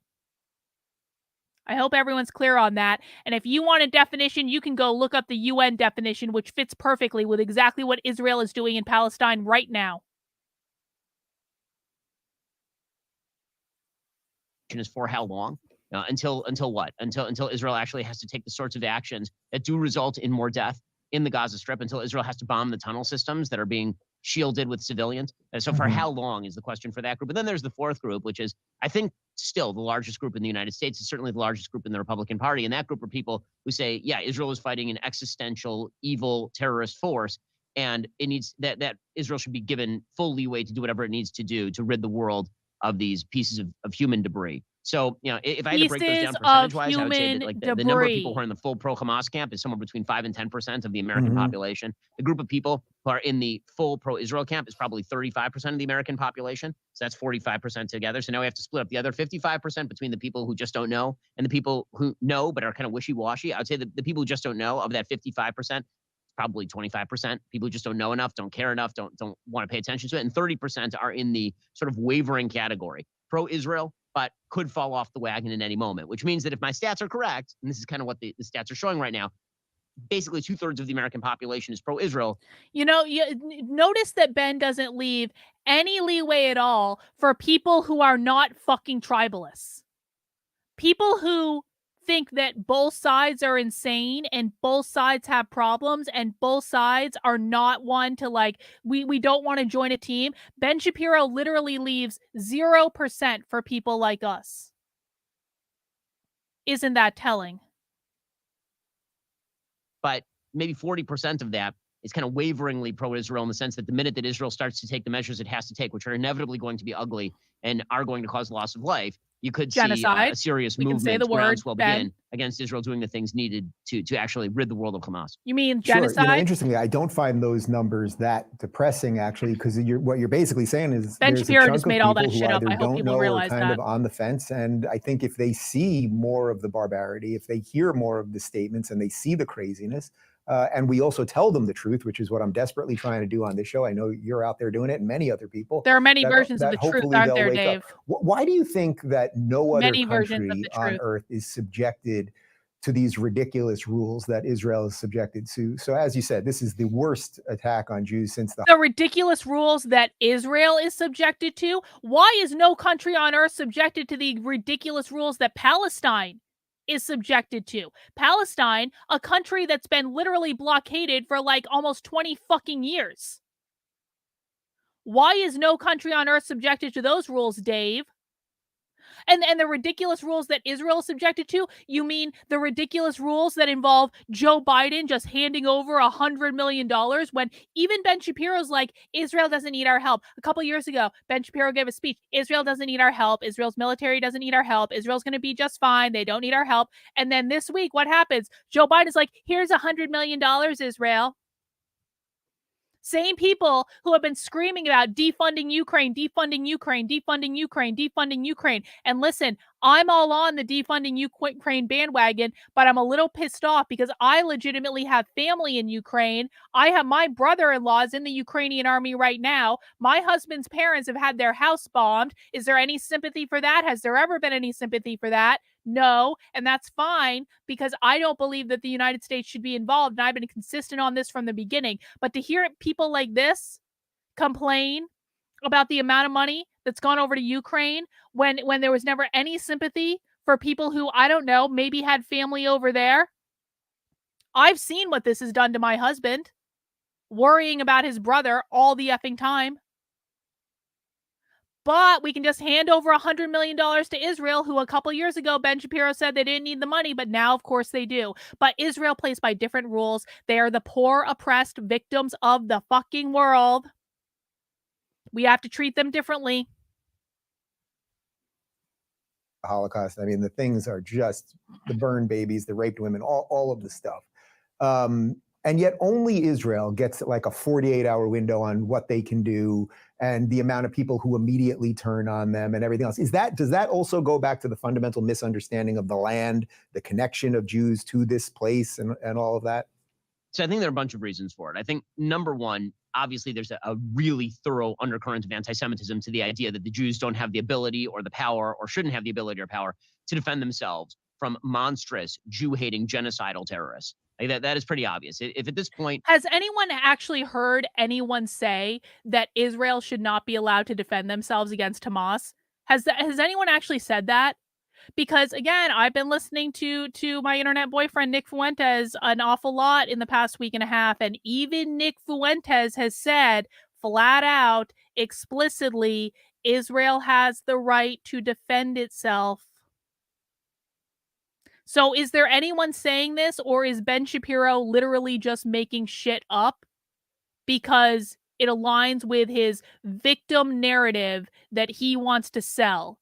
A: I hope everyone's clear on that. And if you want a definition, you can go look up the UN definition, which fits perfectly with exactly what Israel is doing in Palestine right now.
B: Is for how long? until what? Until Israel actually has to take the sorts of actions that do result in more death in the Gaza Strip, until Israel has to bomb the tunnel systems that are being shielded with civilians. And so for how long is the question for that group. And then there's the fourth group, which is, I think, still the largest group in the United States. Is certainly the largest group in the Republican Party. And that group are people who say, yeah, Israel is fighting an existential, evil terrorist force. And it needs that Israel should be given full leeway to do whatever it needs to do to rid the world of these pieces of human debris. So, if I had to break those down percentage-wise, I would say that like the number of people who are in the full pro-Hamas camp is somewhere between 5 and 10% of the American population. The group of people who are in the full pro-Israel camp is probably 35% of the American population. So that's 45% together. So now we have to split up the other 55% between the people who just don't know and the people who know but are kind of wishy-washy. I would say that the people who just don't know, of that 55%, probably 25% people who just don't know enough, don't care enough, don't want to pay attention to it. And 30% are in the sort of wavering category, pro-Israel, but could fall off the wagon in any moment, which means that if my stats are correct, and this is kind of what the stats are showing right now, basically 2/3 of the American population is pro-Israel.
A: Notice that Ben doesn't leave any leeway at all for people who are not fucking tribalists. People who think that both sides are insane and both sides have problems and both sides are not one to like, we don't want to join a team. Ben Shapiro literally leaves 0% for people like us. Isn't that telling?
B: But maybe 40% of that is kind of waveringly pro-Israel in the sense that the minute that Israel starts to take the measures it has to take, which are inevitably going to be ugly and are going to cause loss of life, you could
A: genocide.
B: See a serious movement, groundswell begin against Israel doing the things needed to actually rid the world of Hamas.
A: You mean genocide?
E: Sure. Interestingly, I don't find those numbers that depressing, actually, because what you're basically saying is
A: Ben Shapiro just made all that shit up. I hope people realize that.
E: Kind of on the fence, and I think if they see more of the barbarity, if they hear more of the statements and they see the craziness, and we also tell them the truth, which is what I'm desperately trying to do on this show. I know you're out there doing it, and many other people.
A: There are many versions of the truth, aren't there, Dave?
E: Why do you think that no other country on earth is subjected to these ridiculous rules that Israel is subjected to? So as you said, this is the worst attack on Jews since
A: the ridiculous rules that Israel is subjected to. Why is no country on earth subjected to the ridiculous rules that Palestine is subjected to? Palestine, a country that's been literally blockaded for like almost 20 fucking years. Why is no country on earth subjected to those rules, Dave? And the ridiculous rules that Israel is subjected to? You mean the ridiculous rules that involve Joe Biden just handing over $100 million when even Ben Shapiro's like, Israel doesn't need our help. A couple years ago, Ben Shapiro gave a speech. Israel doesn't need our help. Israel's military doesn't need our help. Israel's going to be just fine. They don't need our help. And then this week, what happens? Joe Biden's like, here's $100 million, Israel. Same people who have been screaming about defunding Ukraine, defunding Ukraine, defunding Ukraine, defunding Ukraine. And listen, I'm all on the defunding Ukraine bandwagon, but I'm a little pissed off because I legitimately have family in Ukraine. I have my brother-in-law's in the Ukrainian army right now. My husband's parents have had their house bombed. Is there any sympathy for that? Has there ever been any sympathy for that? No, and that's fine because I don't believe that the United States should be involved, and I've been consistent on this from the beginning. But to hear people like this complain about the amount of money that's gone over to Ukraine when there was never any sympathy for people who, I don't know, maybe had family over there. I've seen what this has done to my husband, worrying about his brother all the effing time. But we can just hand over $100 million to Israel, who a couple years ago, Ben Shapiro said they didn't need the money, but now, of course, they do. But Israel plays by different rules. They are the poor, oppressed victims of the fucking world. We have to treat them differently.
E: Holocaust. I mean, the things are just the burned babies, the raped women, all of the stuff. And yet only Israel gets like a 48-hour window on what they can do and the amount of people who immediately turn on them and everything else. Does that also go back to the fundamental misunderstanding of the land, the connection of Jews to this place and all of that?
B: So I think there are a bunch of reasons for it. I think number one, obviously there's a really thorough undercurrent of anti-Semitism to the idea that the Jews don't have the ability or the power or shouldn't have the ability or power to defend themselves from monstrous Jew-hating genocidal terrorists. Like that is pretty obvious. If at this point...
A: Has anyone actually heard anyone say that Israel should not be allowed to defend themselves against Hamas? Has anyone actually said that? because again, I've been listening to my internet boyfriend Nick Fuentes an awful lot in the past week and a half, and even Nick Fuentes has said flat out, explicitly, Israel has the right to defend itself. So is there anyone saying this, or is Ben Shapiro literally just making shit up because it aligns with his victim narrative that he wants to sell?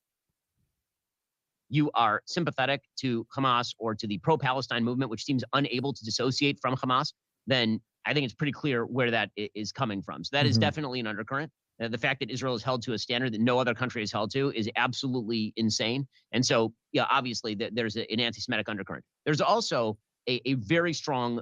B: You are sympathetic to Hamas or to the pro-Palestine movement, which seems unable to dissociate from Hamas, then I think it's pretty clear where that is coming from. So that is definitely an undercurrent. The fact that Israel is held to a standard that no other country is held to is absolutely insane. And so, yeah, obviously there's an anti-Semitic undercurrent. There's also a very strong.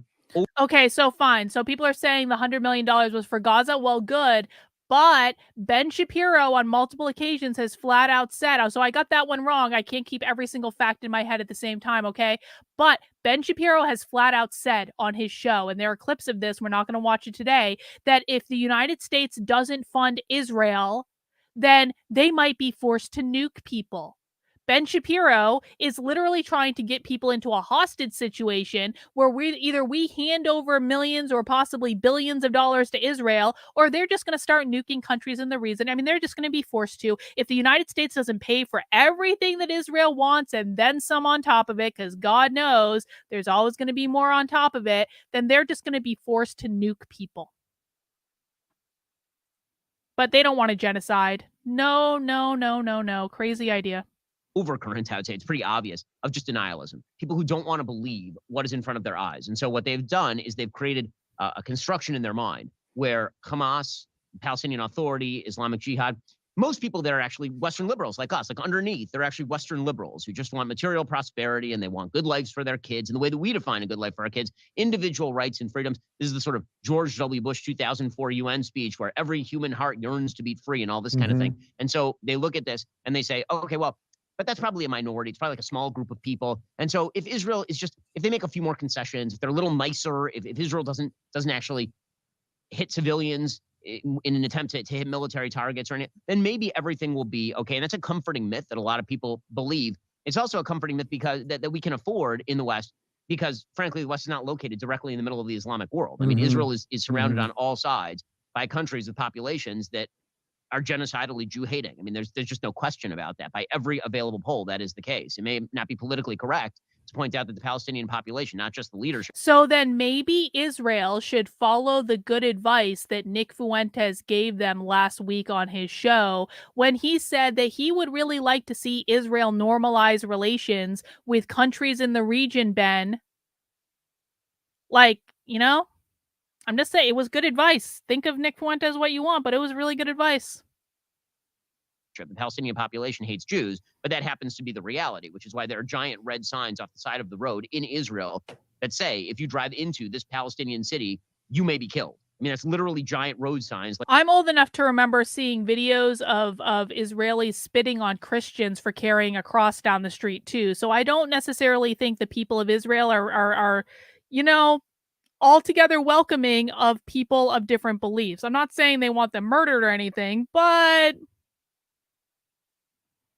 A: Okay, so fine. So people are saying the $100 million was for Gaza. Well, good. But Ben Shapiro on multiple occasions has flat out said, oh, so I got that one wrong. I can't keep every single fact in my head at the same time, okay? But Ben Shapiro has flat out said on his show, and there are clips of this, we're not going to watch it today, that if the United States doesn't fund Israel, then they might be forced to nuke people. Ben Shapiro is literally trying to get people into a hostage situation where we hand over millions or possibly billions of dollars to Israel, or they're just going to start nuking countries in the region. I mean, they're just going to be forced to. If the United States doesn't pay for everything that Israel wants and then some on top of it, because God knows there's always going to be more on top of it, then they're just going to be forced to nuke people. But they don't want a genocide. No. Crazy idea.
B: Overcurrent, I would say, it's pretty obvious, of just denialism. People who don't want to believe what is in front of their eyes. And so what they've done is they've created a construction in their mind where Hamas, Palestinian Authority, Islamic Jihad, most people there are actually Western liberals like us. Like underneath, they're actually Western liberals who just want material prosperity and they want good lives for their kids. And the way that we define a good life for our kids, individual rights and freedoms. This is the sort of George W. Bush 2004 UN speech where every human heart yearns to be free and all this kind of thing. And so they look at this and they say, oh, okay, well, but that's probably a minority. It's probably like a small group of people. And so if Israel is just, if they make a few more concessions, if they're a little nicer, if Israel doesn't actually hit civilians in an attempt to hit military targets or anything, then maybe everything will be okay. And that's a comforting myth that a lot of people believe. It's also a comforting myth because that we can afford in the West, because frankly, the West is not located directly in the middle of the Islamic world. I mean, Israel is surrounded on all sides by countries with populations that are genocidally Jew-hating. I mean, there's just no question about that. By every available poll, that is the case. It may not be politically correct to point out that the Palestinian population, not just the leadership.
A: So then maybe Israel should follow the good advice that Nick Fuentes gave them last week on his show when he said that he would really like to see Israel normalize relations with countries in the region, Ben. Like, you know, I'm just saying, it was good advice. Think of Nick Fuentes what you want, but it was really good advice.
B: The Palestinian population hates Jews, but that happens to be the reality, which is why there are giant red signs off the side of the road in Israel that say, if you drive into this Palestinian city, you may be killed. I mean, that's literally giant road signs.
A: I'm old enough to remember seeing videos of Israelis spitting on Christians for carrying a cross down the street too. So I don't necessarily think the people of Israel are you know, altogether welcoming of people of different beliefs. I'm not saying they want them murdered or anything, but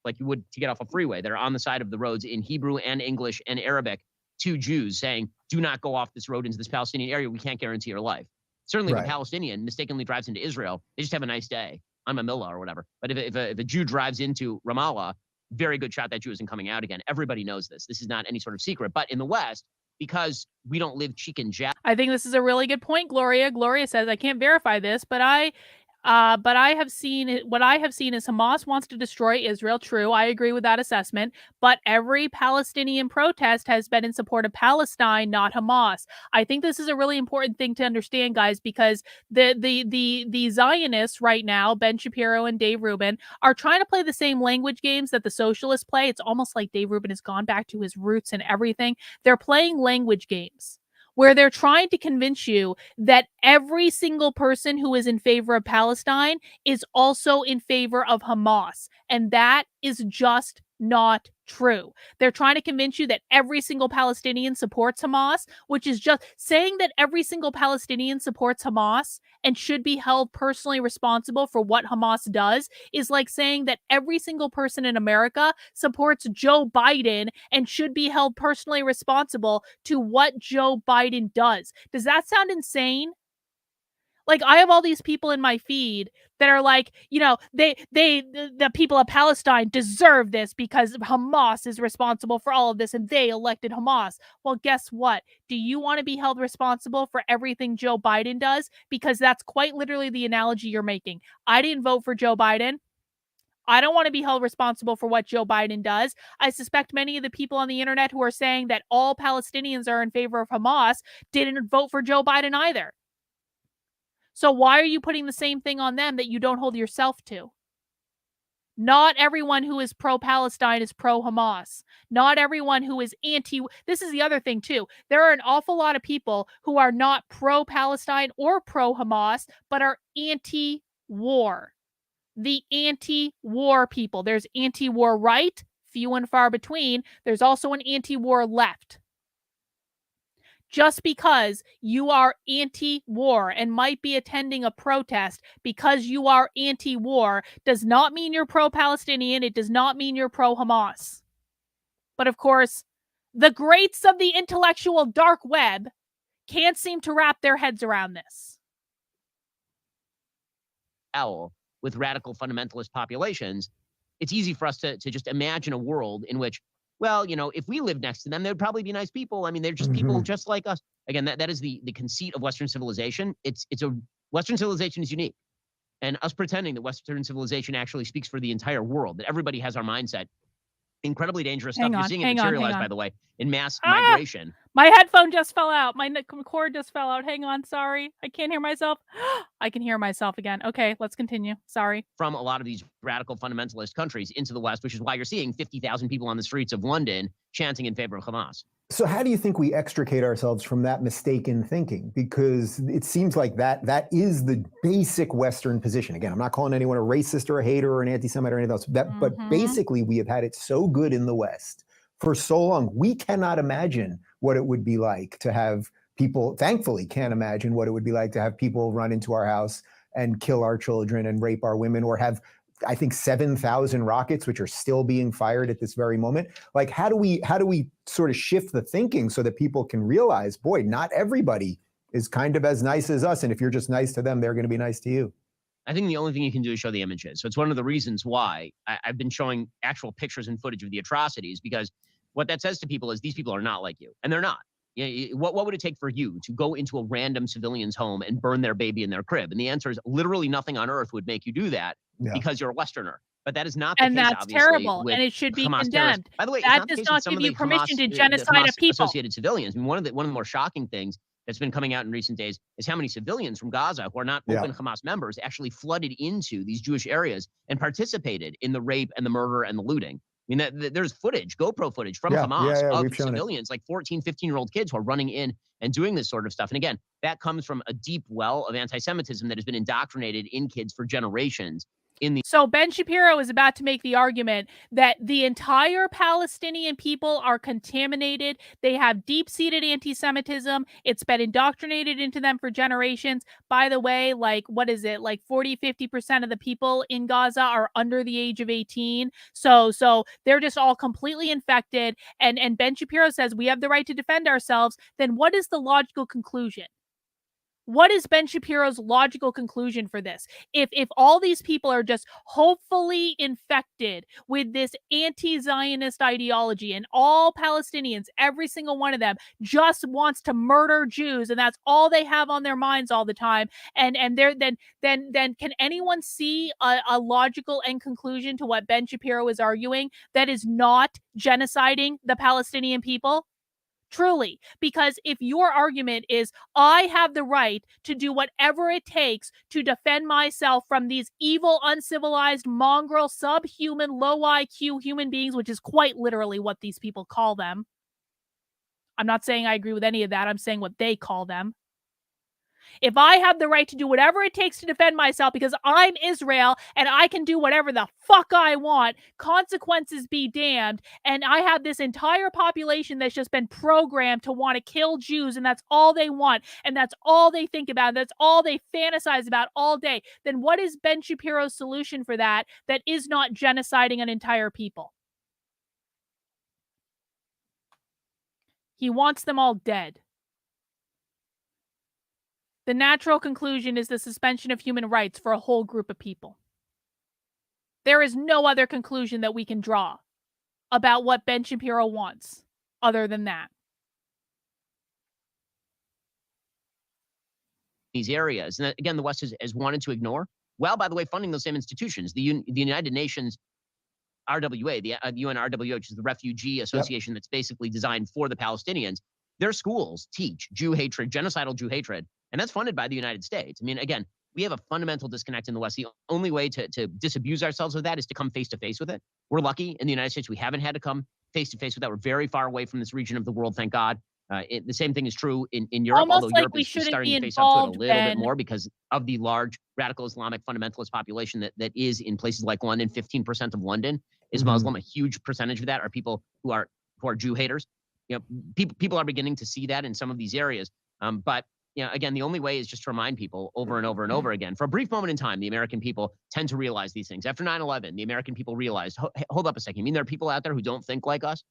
B: like you would to get off a freeway that are on the side of the roads in Hebrew and English and Arabic to Jews saying, do not go off this road into this Palestinian area. We can't guarantee your life. Certainly if a Palestinian mistakenly drives into Israel, they just have a nice day. I'm a Millah or whatever. But if a Jew drives into Ramallah, very good shot that Jew isn't coming out again. Everybody knows this. This is not any sort of secret. But in the West, because we don't live cheek and jowl.
A: I think this is a really good point, Gloria. Gloria says, I can't verify this, but I have seen what I have seen is Hamas wants to destroy Israel. True. I agree with that assessment. But every Palestinian protest has been in support of Palestine, not Hamas. I think this is a really important thing to understand, guys, because the Zionists right now, Ben Shapiro and Dave Rubin, are trying to play the same language games that the socialists play. It's almost like Dave Rubin has gone back to his roots and everything. They're playing language games where they're trying to convince you that every single person who is in favor of Palestine is also in favor of Hamas. And that is just not true. They're trying to convince you that every single Palestinian supports Hamas, which is just saying that every single Palestinian supports Hamas and should be held personally responsible for what Hamas does is like saying that every single person in America supports Joe Biden and should be held personally responsible to what Joe Biden does. Does that sound insane? Like, I have all these people in my feed that are like, the people of Palestine deserve this because Hamas is responsible for all of this and they elected Hamas. Well, guess what? Do you want to be held responsible for everything Joe Biden does? Because that's quite literally the analogy you're making. I didn't vote for Joe Biden. I don't want to be held responsible for what Joe Biden does. I suspect many of the people on the internet who are saying that all Palestinians are in favor of Hamas didn't vote for Joe Biden either. So why are you putting the same thing on them that you don't hold yourself to? Not everyone who is pro-Palestine is pro-Hamas. Not everyone who is anti... This is the other thing, too. There are an awful lot of people who are not pro-Palestine or pro-Hamas, but are anti-war. The anti-war people. There's anti-war right, few and far between. There's also an anti-war left. Just because you are anti-war and might be attending a protest because you are anti-war does not mean you're pro-Palestinian. It does not mean you're pro-Hamas. But of course, the greats of the intellectual dark web can't seem to wrap their heads around this.
B: With radical fundamentalist populations, it's easy for us to just imagine a world in which, well, if we lived next to them, they'd probably be nice people. I mean, they're just people just like us. Again, that is the conceit of Western civilization. Western civilization is unique. And us pretending that Western civilization actually speaks for the entire world, that everybody has our mindset. Incredibly dangerous stuff. You're seeing it materialize, by the way, in mass migration.
A: My headphone just fell out. My cord just fell out. Hang on. Sorry. I can't hear myself. I can hear myself again. Okay, let's continue. Sorry.
B: From a lot of these radical fundamentalist countries into the West, which is why you're seeing 50,000 people on the streets of London chanting in favor of Hamas.
E: So how do you think we extricate ourselves from that mistaken thinking? Because it seems like that is the basic Western position. Again, I'm not calling anyone a racist or a hater or an anti-Semite or anything else. But basically, we have had it so good in the West for so long. We cannot imagine what it would be like to have people, thankfully can't imagine what it would be like to have people run into our house and kill our children and rape our women, or have, I think, 7,000 rockets, which are still being fired at this very moment. Like, how do we sort of shift the thinking so that people can realize, boy, not everybody is kind of as nice as us. And if you're just nice to them, they're going to be nice to you.
B: I think the only thing you can do is show the images. So it's one of the reasons why I've been showing actual pictures and footage of the atrocities, because what that says to people is these people are not like you, and they're not. What would it take for you to go into a random civilian's home and burn their baby in their crib? And the answer is literally nothing on earth would make you do that because you're a Westerner. But that is not the case,
A: that's
B: obviously,
A: terrible, and it should be
B: Hamas
A: condemned.
B: terrorists. By the way,
A: that does not give you permission to genocide a people.
B: Associated civilians. I mean, one of the more shocking things that's been coming out in recent days is how many civilians from Gaza who are not open Hamas members actually flooded into these Jewish areas and participated in the rape and the murder and the looting. I mean, there's footage, GoPro footage from Hamas of civilians, like 14, 15-year-old kids who are running in and doing this sort of stuff. And again, that comes from a deep well of anti-Semitism that has been indoctrinated in kids for generations.
A: So Ben Shapiro is about to make the argument that the entire Palestinian people are contaminated. They have deep-seated anti-Semitism. It's been indoctrinated into them for generations. By the way, like, what is it? Like 40-50% of the people in Gaza are under the age of 18. So they're just all completely infected. And Ben Shapiro says we have the right to defend ourselves. Then what is the logical conclusion? What is Ben Shapiro's logical conclusion for this? If all these people are just hopefully infected with this anti-Zionist ideology, and all Palestinians, every single one of them, just wants to murder Jews, and that's all they have on their minds all the time, and then can anyone see a logical end conclusion to what Ben Shapiro is arguing that is not genociding the Palestinian people? Truly, because if your argument is, I have the right to do whatever it takes to defend myself from these evil, uncivilized, mongrel, subhuman, low IQ human beings, which is quite literally what these people call them. I'm not saying I agree with any of that. I'm saying what they call them. If I have the right to do whatever it takes to defend myself because I'm Israel and I can do whatever the fuck I want, consequences be damned, and I have this entire population that's just been programmed to want to kill Jews, and that's all they want, and that's all they think about, that's all they fantasize about all day, then what is Ben Shapiro's solution for that is not genociding an entire people? He wants them all dead. The natural conclusion is the suspension of human rights for a whole group of people. There is no other conclusion that we can draw about what Ben Shapiro wants other than that.
B: These areas, and again, the West has wanted to ignore, while, by the way, funding those same institutions. The United Nations RWA, the UN RWA, which is the Refugee Association that's basically designed for the Palestinians, their schools teach Jew hatred, genocidal Jew hatred, and that's funded by the United States. I mean, again, we have a fundamental disconnect in the West. The only way to disabuse ourselves of that is to come face to face with it. We're lucky in the United States. We haven't had to come face to face with that. We're very far away from this region of the world, thank God. The same thing is true in Europe,
A: almost
B: although
A: like
B: Europe is starting to face up to it a little bit more because of the large radical Islamic fundamentalist population that is in places like London. 15% of London is Muslim. A huge percentage of that are people who are Jew haters. You know, people are beginning to see that in some of these areas. But you know, again, the only way is just to remind people over and over and over again. For a brief moment in time, the American people tend to realize these things. After 9/11, the American people realized, hold up a second. You mean there are people out there who don't think like us?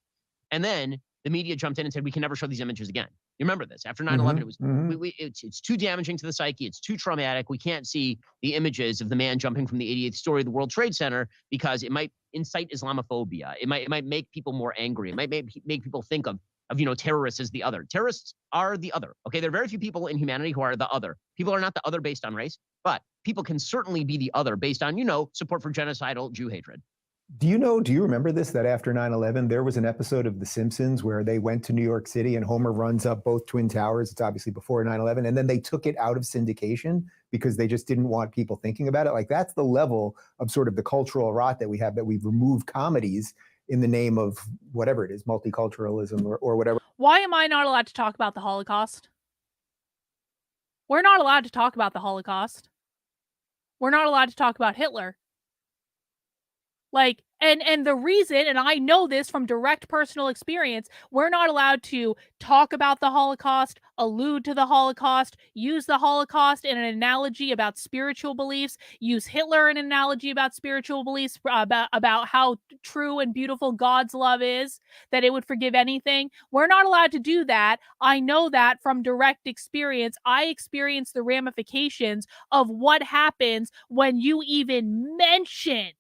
B: And then the media jumped in and said, we can never show these images again. You remember this? After 9/11, it was it's too damaging to the psyche. It's too traumatic. We can't see the images of the man jumping from the 88th story of the World Trade Center because it might incite Islamophobia. It might make people more angry. It might make people think of terrorists as the other. Terrorists are the other. Okay, there are very few people in humanity who are the other. People are not the other based on race, but people can certainly be the other based on support for genocidal Jew hatred.
E: Do you remember this, that after 9/11, there was an episode of The Simpsons where they went to New York City and Homer runs up both Twin Towers. It's obviously before 9/11. And then they took it out of syndication because they just didn't want people thinking about it. Like, that's the level of sort of the cultural rot that we have, that we've removed comedies in the name of whatever it is, multiculturalism or whatever.
A: Why am I not allowed to talk about the Holocaust? We're not allowed to talk about the Holocaust. We're not allowed to talk about Hitler. Like, and the reason, and I know this from direct personal experience, we're not allowed to talk about the Holocaust, allude to the Holocaust, use the Holocaust in an analogy about spiritual beliefs, use Hitler in an analogy about spiritual beliefs, about how true and beautiful God's love is, that it would forgive anything. We're not allowed to do that. I know that from direct experience. I experienced the ramifications of what happens when you even mention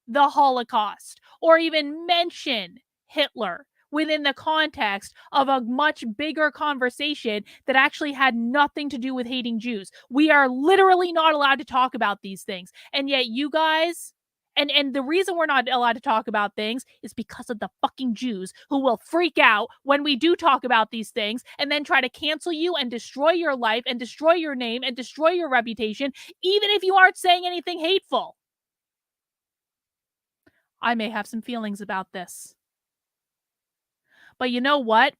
A: the Holocaust or even mention Hitler within the context of a much bigger conversation that actually had nothing to do with hating Jews. We are literally not allowed to talk about these things. And yet you guys, and the reason we're not allowed to talk about things is because of the fucking Jews who will freak out when we do talk about these things and then try to cancel you and destroy your life and destroy your name and destroy your reputation, even if you aren't saying anything hateful. I may have some feelings about this. But you know what?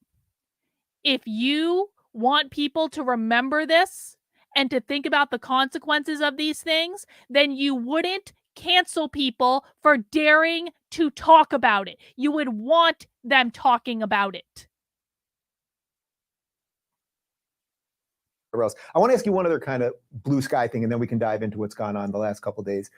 A: If you want people to remember this and to think about the consequences of these things, then you wouldn't cancel people for daring to talk about it. You would want them talking about it.
E: I want to ask you one other kind of blue sky thing, and then we can dive into what's gone on the last couple of days.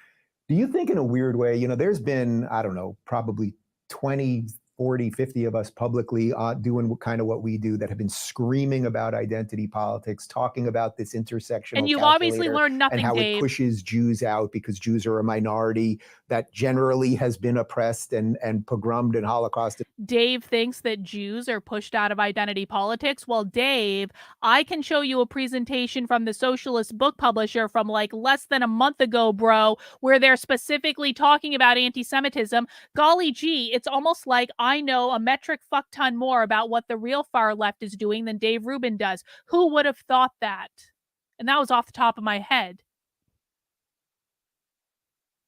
E: Do you think in a weird way, there's been, I don't know, probably 20, 40, 50 of us publicly doing kind of what we do that have been screaming about identity politics, talking about this intersectional
A: and you've obviously learned nothing,
E: and how
A: Dave.
E: It pushes Jews out because Jews are a minority that generally has been oppressed and pogromed and Holocausted.
A: Dave thinks that Jews are pushed out of identity politics. Well, Dave, I can show you a presentation from the Socialist Book Publisher from like less than a month ago, bro, where they're specifically talking about anti-Semitism. Golly gee, it's almost like I know a metric fuck ton more about what the real far left is doing than Dave Rubin does. Who would have thought that? And that was off the top of my head.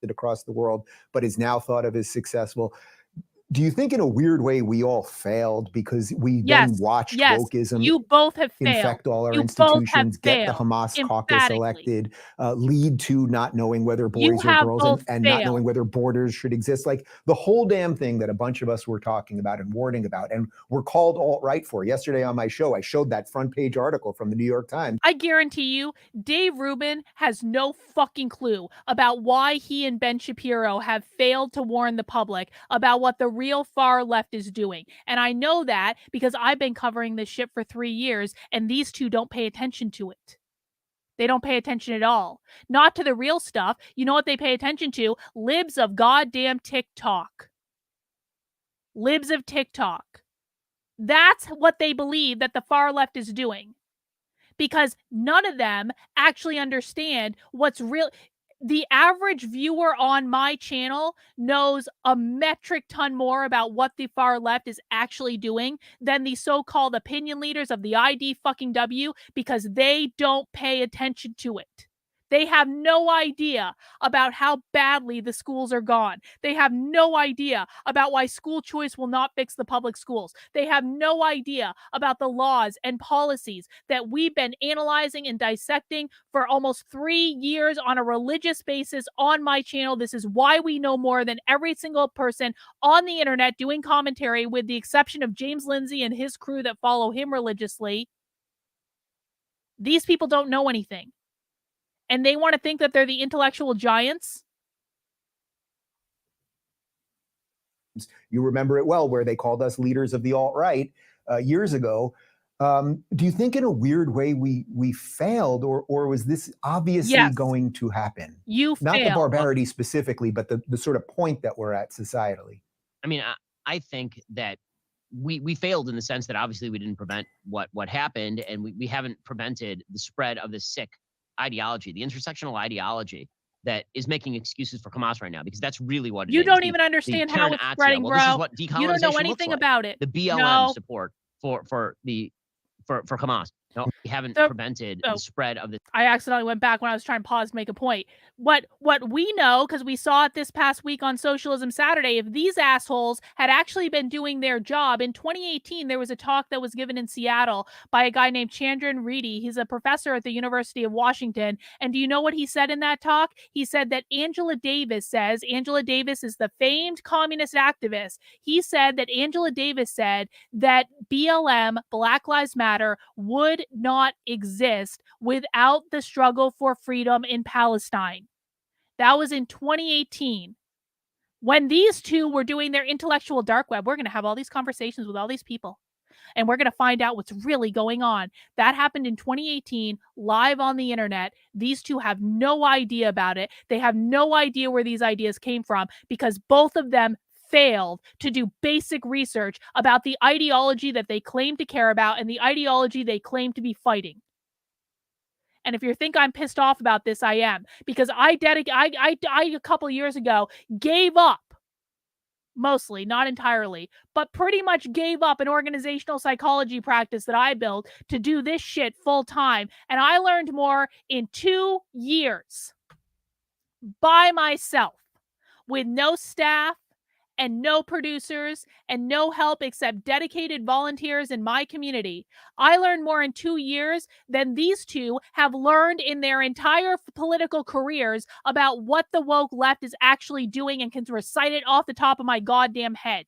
E: Across the world, but is now thought of as successful. Do you think in a weird way we all failed because we
A: Yes,
E: then watched
A: yes,
E: wokeism
A: you both have failed.
E: infect all our
A: You both have
E: institutions, get the
A: failed,
E: Hamas caucus
A: emphatically.
E: elected, lead to not knowing whether
A: You
E: boys or
A: have
E: girls
A: both
E: and not knowing
A: failed.
E: whether borders should exist? Like the whole damn thing that a bunch of us were talking about and warning about and were called alt-right for. Yesterday on my show, I showed that front page article from the New York Times.
A: I guarantee you, Dave Rubin has no fucking clue about why he and Ben Shapiro have failed to warn the public about what the real far left is doing. And I know that because I've been covering this shit for 3 years, and these two don't pay attention to it. They don't pay attention at all. Not to the real stuff. You know what they pay attention to? Libs of goddamn TikTok. Libs of TikTok. That's what they believe that the far left is doing. Because none of them actually understand what's real. The average viewer on my channel knows a metric ton more about what the far left is actually doing than the so-called opinion leaders of the ID fucking W, because they don't pay attention to it. They have no idea about how badly the schools are gone. They have no idea about why school choice will not fix the public schools. They have no idea about the laws and policies that we've been analyzing and dissecting for almost 3 years on a religious basis on my channel. This is why we know more than every single person on the internet doing commentary, with the exception of James Lindsay and his crew that follow him religiously. These people don't know anything. And they want to think that they're the intellectual giants.
E: You remember it well, where they called us leaders of the alt-right years ago. Do you think in a weird way we failed, or was this obviously going to happen?
A: You
E: Not
A: failed.
E: the barbarity specifically, but the sort of point that we're at societally.
B: I mean, I think that we failed in the sense that obviously we didn't prevent what happened, and we haven't prevented the spread of this sick ideology, the intersectional ideology that is making excuses for Hamas right now, because that's really what it is.
A: You don't even understand how it's spreading,
B: well,
A: bro.
B: this is what decolonization
A: You don't know
B: looks
A: anything
B: like.
A: about it.
B: The BLM support for Hamas. No, we haven't prevented the spread of this.
A: I accidentally went back when I was trying to pause to make a point. What we know, because we saw it this past week on Socialism Saturday, if these assholes had actually been doing their job, in 2018, there was a talk that was given in Seattle by a guy named Chandran Reddy. He's a professor at the University of Washington. And do you know what he said in that talk? He said that Angela Davis is the famed communist activist. He said that Angela Davis said that BLM, Black Lives Matter, would not exist without the struggle for freedom in Palestine. That was in 2018. When these two were doing their intellectual dark web, we're going to have all these conversations with all these people, and we're going to find out what's really going on. That happened in 2018, live on the internet. These two have no idea about it. They have no idea where these ideas came from, because both of them failed to do basic research about the ideology that they claim to care about and the ideology they claim to be fighting. And if you think I'm pissed off about this, I am, because I a couple years ago gave up, mostly, not entirely, but pretty much gave up an organizational psychology practice that I built to do this shit full time. And I learned more in 2 years by myself, with no staff and no producers and no help except dedicated volunteers in my community. I learned more in 2 years than these two have learned in their entire political careers about what the woke left is actually doing, and can recite it off the top of my goddamn head.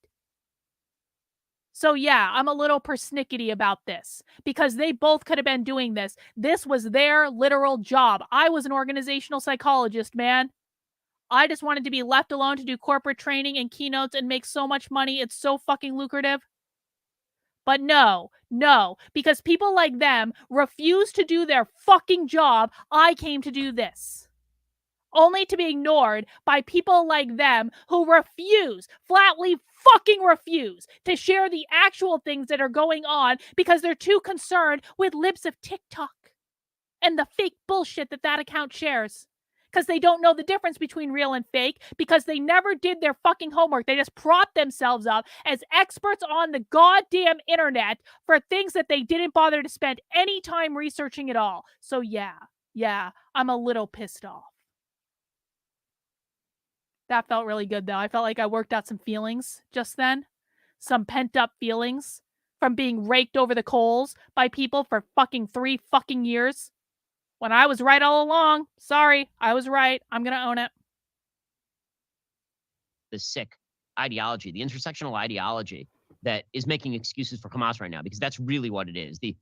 A: So yeah, I'm a little persnickety about this, because they both could have been doing this. This was their literal job. I was an organizational psychologist, man. I just wanted to be left alone to do corporate training and keynotes and make so much money. It's so fucking lucrative. But no, because people like them refuse to do their fucking job, I came to do this. Only to be ignored by people like them who flatly fucking refuse to share the actual things that are going on, because they're too concerned with libs of TikTok and the fake bullshit that account shares. Because they don't know the difference between real and fake, because they never did their fucking homework. They just prop themselves up as experts on the goddamn internet for things that they didn't bother to spend any time researching at all. So yeah, I'm a little pissed off. That felt really good, though. I felt like I worked out some feelings just then. Some pent-up feelings from being raked over the coals by people for fucking 3 fucking years. When I was right all along. Sorry, I was right. I'm gonna own it.
B: The sick ideology, the intersectional ideology that is making excuses for Hamas right now, because that's really what it is. The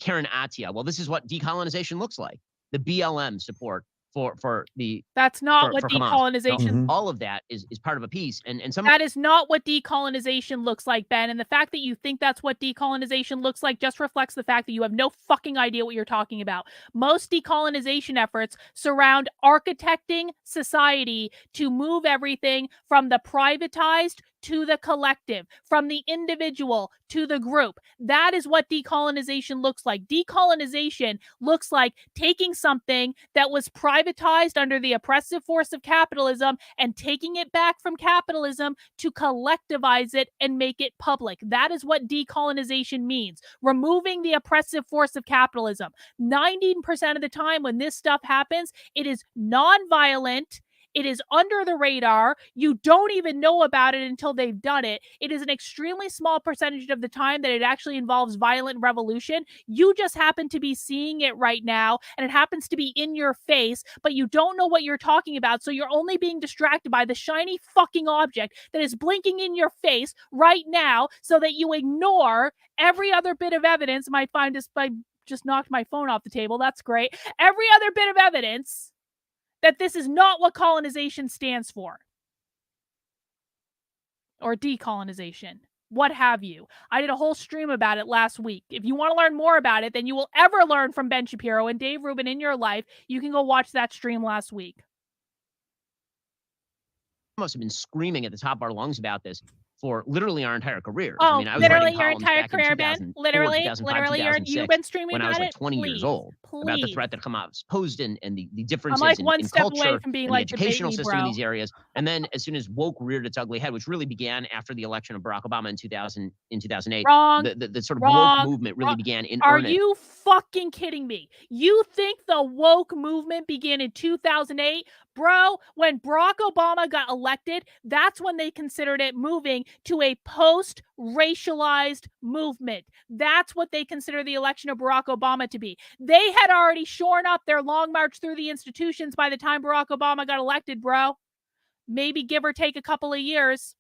B: Karen Attia, well, this is what decolonization looks like. The BLM support for the
A: That's not what
B: for Hamas.
A: decolonization.
B: All of that is part of a piece, and some
A: That is not what decolonization looks like, Ben. And the fact that you think that's what decolonization looks like just reflects the fact that you have no fucking idea what you're talking about. Most decolonization efforts surround architecting society to move everything from the privatized to the collective, from the individual to the group. That is what decolonization looks like. Decolonization looks like taking something that was privatized under the oppressive force of capitalism and taking it back from capitalism to collectivize it and make it public. That is what decolonization means. Removing the oppressive force of capitalism. 90% of the time when this stuff happens, it is non-violent. It is under the radar. You don't even know about it until they've done it. It is an extremely small percentage of the time that it actually involves violent revolution. You just happen to be seeing it right now, and it happens to be in your face, but you don't know what you're talking about, so you're only being distracted by the shiny fucking object that is blinking in your face right now so that you ignore every other bit of evidence. Might find this by just knocked my phone off the table. That's great. Every other bit of evidence that this is not what colonization stands for. Or decolonization. What have you. I did a whole stream about it last week. If you want to learn more about it than you will ever learn from Ben Shapiro and Dave Rubin in your life, you can go watch that stream last week.
B: must have been screaming at the top of our lungs about this for literally our entire careers.
A: Oh,
B: I mean, I was
A: literally
B: writing
A: your
B: columns
A: entire
B: back in
A: career, Ben?
B: 2004,
A: Literally,
B: 2005,
A: you've
B: 2006,
A: been streaming
B: when I was
A: about
B: like
A: it?
B: 20 years
A: Please,
B: old, about the
A: please.
B: threat that Hamas posed and the
A: I'm
B: differences
A: like
B: in,
A: one
B: in
A: step away
B: culture
A: from being
B: and
A: like,
B: the educational
A: debate me,
B: system in
A: bro.
B: these areas. And then as soon as woke reared its ugly head, which really began after the election of Barack Obama in 2008,
A: Wrong.
B: the sort of
A: Wrong.
B: woke movement really began in
A: Are
B: earnest.
A: you fucking kidding me? You think the woke movement began in 2008? Bro, when Barack Obama got elected, that's when they considered it moving to a post-racialized movement. That's what they consider the election of Barack Obama to be. They had already shorn up their long march through the institutions by the time Barack Obama got elected, bro. Maybe give or take a couple of years.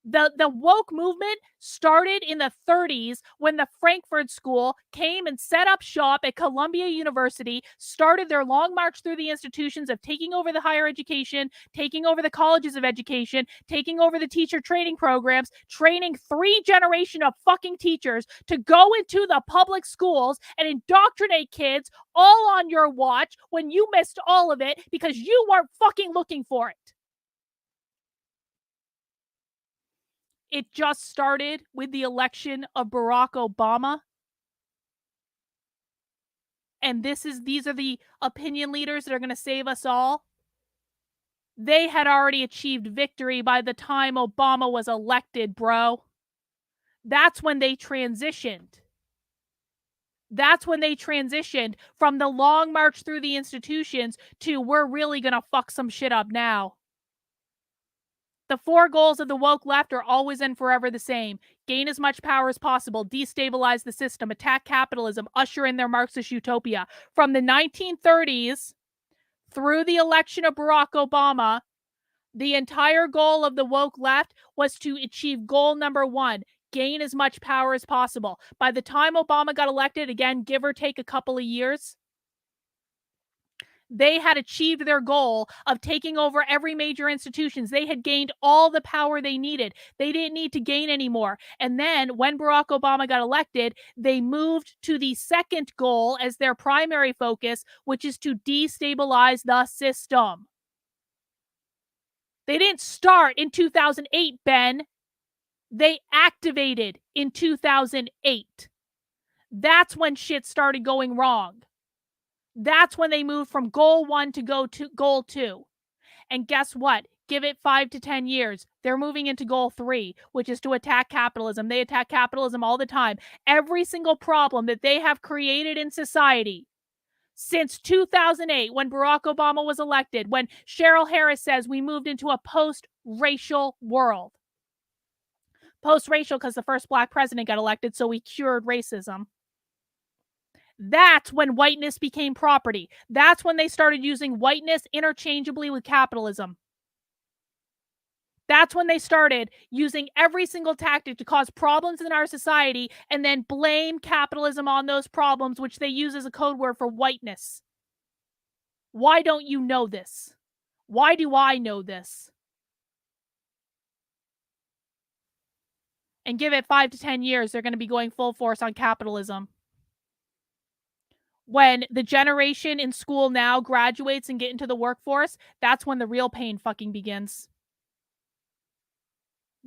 A: The woke movement started in the 30s when the Frankfurt School came and set up shop at Columbia University, started their long march through the institutions of taking over the higher education, taking over the colleges of education, taking over the teacher training programs, training 3 generations of fucking teachers to go into the public schools and indoctrinate kids all on your watch when you missed all of it because you weren't fucking looking for it. It just started with the election of Barack Obama. And these are the opinion leaders that are going to save us all. They had already achieved victory by the time Obama was elected, bro. That's when they transitioned. That's when they transitioned from the long march through the institutions to we're really going to fuck some shit up now. The 4 goals of the woke left are always and forever the same. Gain as much power as possible, destabilize the system, attack capitalism, usher in their Marxist utopia. From the 1930s through the election of Barack Obama, the entire goal of the woke left was to achieve goal number 1, gain as much power as possible. By the time Obama got elected, again, give or take a couple of years, they had achieved their goal of taking over every major institutions. They had gained all the power they needed. They didn't need to gain anymore. And then when Barack Obama got elected, they moved to the second goal as their primary focus, which is to destabilize the system. They didn't start in 2008, Ben. They activated in 2008. That's when shit started going wrong. That's when they moved from goal 1 to goal 2. And guess what? Give it 5 to 10 years. They're moving into goal 3, which is to attack capitalism. They attack capitalism all the time. Every single problem that they have created in society Since 2008, when Barack Obama was elected, when Cheryl Harris says we moved into a post-racial world. Post-racial because the first black president got elected, so we cured racism. That's when whiteness became property. That's when they started using whiteness interchangeably with capitalism. That's when they started using every single tactic to cause problems in our society and then blame capitalism on those problems, which they use as a code word for whiteness. Why don't you know this? Why do I know this? And give it 5 to 10 years, they're going to be going full force on capitalism. When the generation in school now graduates and get into the workforce, that's when the real pain fucking begins.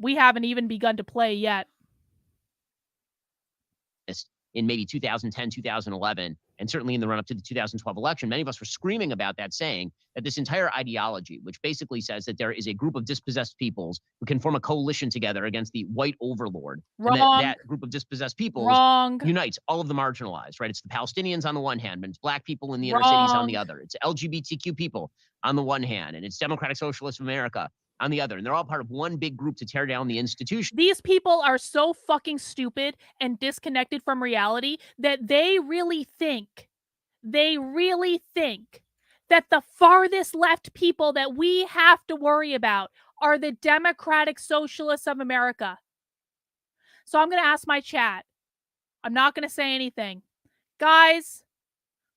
A: We haven't even begun to play yet.
B: In maybe 2010, 2011, and certainly in the run-up to the 2012 election, many of us were screaming about that, saying that this entire ideology, which basically says that there is a group of dispossessed peoples who can form a coalition together against the white overlord,
A: Wrong.
B: and that group of dispossessed peoples
A: Wrong.
B: unites all of the marginalized, right? It's the Palestinians on the one hand, but it's black people in the inner cities on the other. It's LGBTQ people on the one hand, and it's Democratic Socialists of America on the other. And they're all part of one big group to tear down the institution.
A: These people are so fucking stupid and disconnected from reality that they really think that the farthest left people that we have to worry about are the Democratic Socialists of America. So I'm going to ask my chat. I'm not going to say anything. Guys,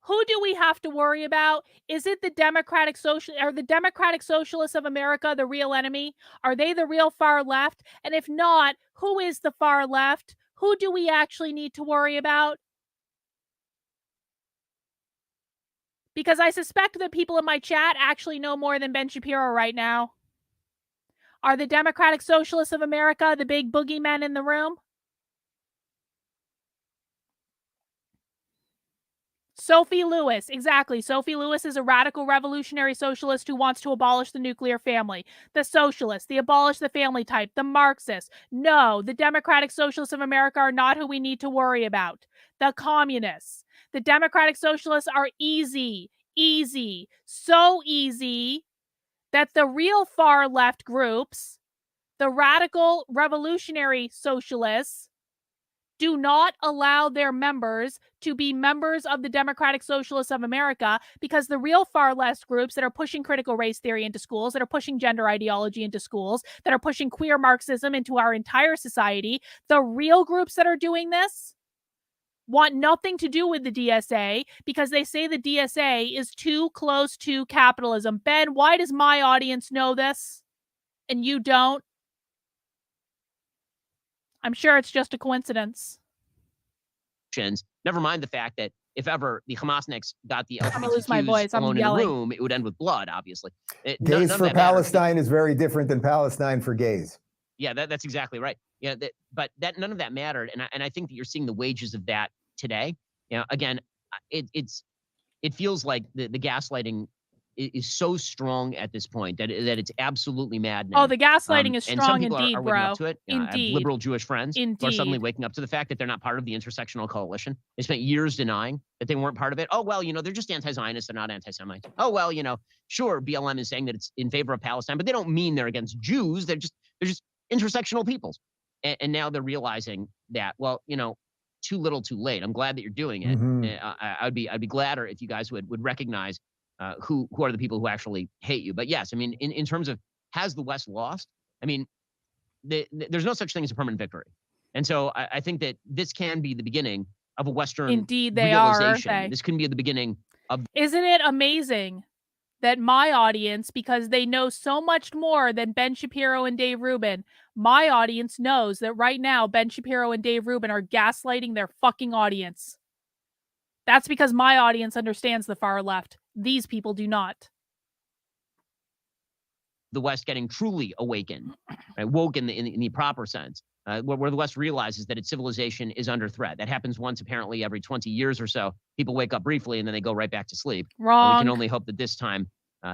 A: who do we have to worry about? Is it the Democratic Socialists of America the real enemy? Are they the real far left? And if not, who is the far left? Who do we actually need to worry about? Because I suspect that people in my chat actually know more than Ben Shapiro right now. Are the Democratic Socialists of America the big boogeymen in the room? Sophie Lewis, exactly. Sophie Lewis is a radical revolutionary socialist who wants to abolish the nuclear family. The socialists, the abolish the family type, the Marxists. No, the Democratic Socialists of America are not who we need to worry about. The communists. The Democratic Socialists are easy, so easy that the real far left groups, the radical revolutionary socialists, do not allow their members to be members of the Democratic Socialists of America, because the real far left groups that are pushing critical race theory into schools, that are pushing gender ideology into schools, that are pushing queer Marxism into our entire society, the real groups that are doing this want nothing to do with the DSA because they say the DSA is too close to capitalism. Ben, why does my audience know this and you don't? I'm sure it's just a coincidence.
B: Never mind the fact that if ever the Hamasniks got the
A: LGBTQs
B: alone in a room, it would end with blood, obviously.
E: Gays for Palestine is very different than Palestine for gays.
B: Yeah, that's exactly right. Yeah, but none of that mattered. And I think that you're seeing the wages of that today. You know, again, it feels like the gaslighting is so strong at this point that it's absolutely maddening.
A: Oh, the gaslighting is
B: and
A: strong
B: some people
A: indeed,
B: are
A: bro.
B: waking up to it. You know, I have
A: Indeed.
B: liberal Jewish friends who are
A: Indeed.
B: suddenly waking up to the fact that they're not part of the intersectional coalition. They spent years denying that they weren't part of it. Oh, well, you know, they're just anti-Zionists. They're not anti-Semites. Oh, well, you know, sure, BLM is saying that it's in favor of Palestine, but they don't mean they're against Jews. They're just intersectional peoples. And now they're realizing that, well, you know, too little, too late. I'm glad that you're doing it. Mm-hmm. I'd be gladder if you guys would recognize who are the people who actually hate you. But yes, I mean, in terms of has the West lost? I mean, there's no such thing as a permanent victory. And so I think that this can be the beginning of a Western
A: Indeed, they
B: realization.
A: are, aren't they?
B: This can be the beginning of.
A: Isn't it amazing that my audience, because they know so much more than Ben Shapiro and Dave Rubin, my audience knows that right now Ben Shapiro and Dave Rubin are gaslighting their fucking audience. That's because my audience understands the far left. These people do not.
B: The West getting truly awakened, right? Woke in the proper sense, where the West realizes that its civilization is under threat. That happens once apparently every 20 years or so. People wake up briefly and then they go right back to sleep.
A: Wrong.
B: We can only hope that this time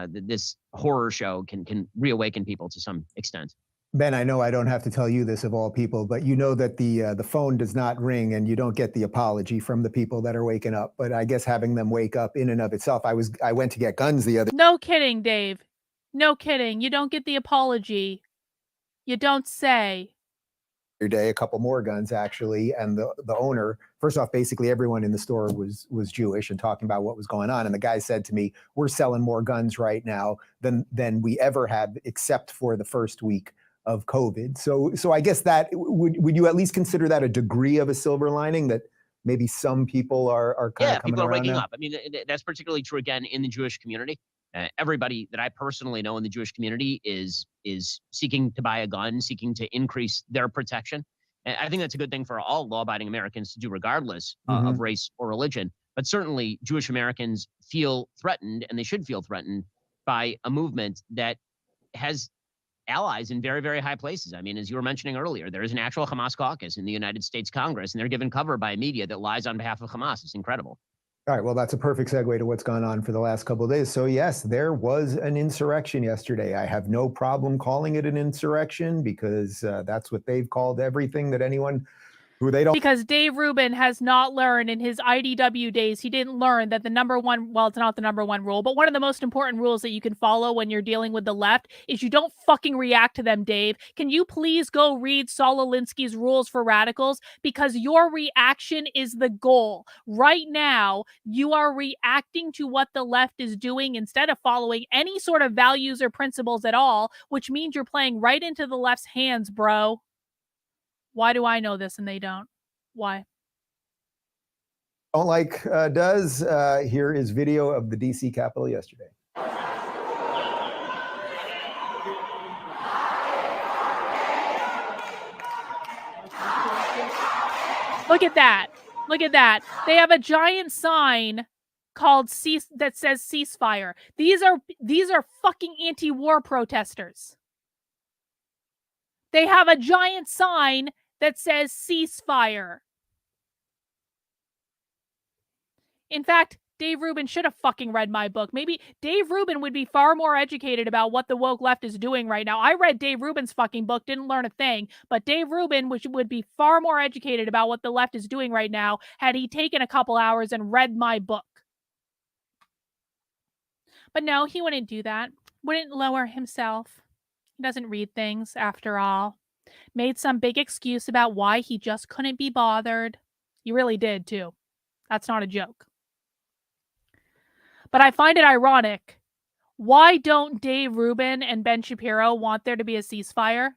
B: this horror show can reawaken people to some extent.
E: Ben, I know I don't have to tell you this of all people, but you know that the phone does not ring and you don't get the apology from the people that are waking up. But I guess having them wake up in and of itself, I went to get guns the other
A: No kidding, Dave. No kidding. You don't get the apology. You don't say.
E: day, a couple more guns actually, and the owner, first off, basically everyone in the store was Jewish and talking about what was going on, and the guy said to me, "We're selling more guns right now than we ever have, except for the first week of COVID." So I guess that would you at least consider that a degree of a silver lining, that maybe some people are kind of coming
B: people are
E: around
B: waking
E: now?
B: up. I mean, that's particularly true again in the Jewish community. Everybody that I personally know in the Jewish community is seeking to buy a gun, seeking to increase their protection. And I think that's a good thing for all law-abiding Americans to do, regardless of race or religion. But certainly, Jewish Americans feel threatened, and they should feel threatened by a movement that has allies in very, very high places. I mean, as you were mentioning earlier, there is an actual Hamas caucus in the United States Congress, and they're given cover by media that lies on behalf of Hamas. It's incredible.
E: All right, well, that's a perfect segue to what's gone on for the last couple of days. So yes, there was an insurrection yesterday. I have no problem calling it an insurrection because that's what they've called everything that anyone who they don't.
A: Because Dave Rubin has not learned in his IDW days, he didn't learn that the number one, well, it's not the number one rule, but one of the most important rules that you can follow when you're dealing with the left is you don't fucking react to them, Dave. Can you please go read Saul Alinsky's Rules for Radicals? Because your reaction is the goal. Right now, you are reacting to what the left is doing instead of following any sort of values or principles at all, which means you're playing right into the left's hands, bro. Why do I know this and they don't? Why?
E: Don't like does. Here is video of the DC Capitol yesterday.
A: Look at that. Look at that. They have a giant sign called that says ceasefire. These are fucking anti-war protesters. They have a giant sign that says ceasefire. In fact, Dave Rubin should have fucking read my book. Maybe Dave Rubin would be far more educated about what the woke left is doing right now. I read Dave Rubin's fucking book, didn't learn a thing, but Dave Rubin would be far more educated about what the left is doing right now had he taken a couple hours and read my book. But no, he wouldn't do that. Wouldn't lower himself. He doesn't read things, after all. Made some big excuse about why he just couldn't be bothered. He really did, too. That's not a joke. But I find it ironic. Why don't Dave Rubin and Ben Shapiro want there to be a ceasefire?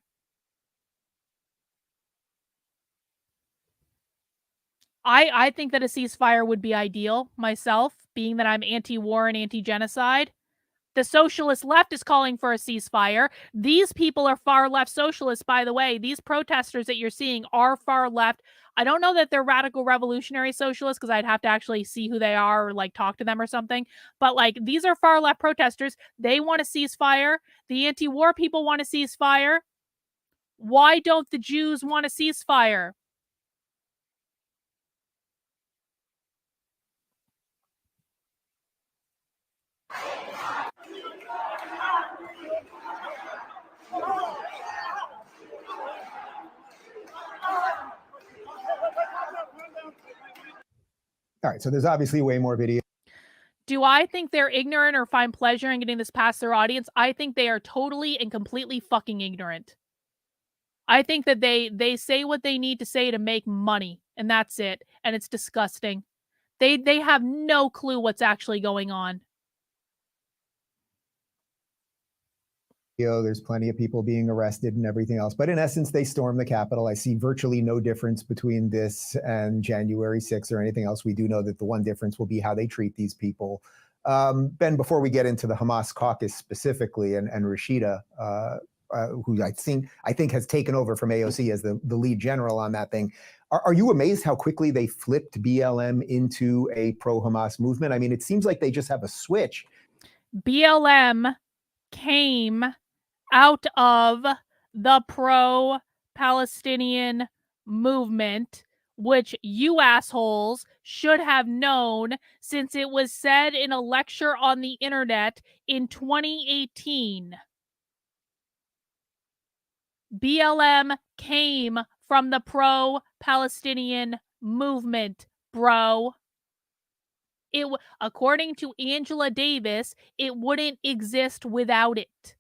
A: I think that a ceasefire would be ideal myself, being that I'm anti-war and anti-genocide. The socialist left is calling for a ceasefire. These people are far left socialists, by the way. These protesters that you're seeing are far left. I don't know that they're radical revolutionary socialists because I'd have to actually see who they are or like talk to them or something. But like these are far left protesters. They want a ceasefire. The anti-war people want a ceasefire. Why don't the Jews want a ceasefire?
E: All right, so there's obviously way more video.
A: Do I think they're ignorant or find pleasure in getting this past their audience? I think they are totally and completely fucking ignorant. I think that they say what they need to say to make money, and that's it. And it's disgusting. They have no clue what's actually going on.
E: There's plenty of people being arrested and everything else. But in essence, they stormed the Capitol. I see virtually no difference between this and January 6th or anything else. We do know that the one difference will be how they treat these people. Ben, before we get into the Hamas caucus specifically and Rashida, who I think has taken over from AOC as the lead general on that thing, are you amazed how quickly they flipped BLM into a pro-Hamas movement? I mean, it seems like they just have a switch.
A: BLM came out of the pro-Palestinian movement, which you assholes should have known since it was said in a lecture on the internet in 2018. BLM came from the pro-Palestinian movement, bro. According to Angela Davis, it wouldn't exist without it.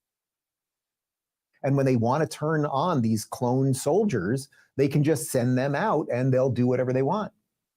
E: And when they want to turn on these clone soldiers, they can just send them out and they'll do whatever they want.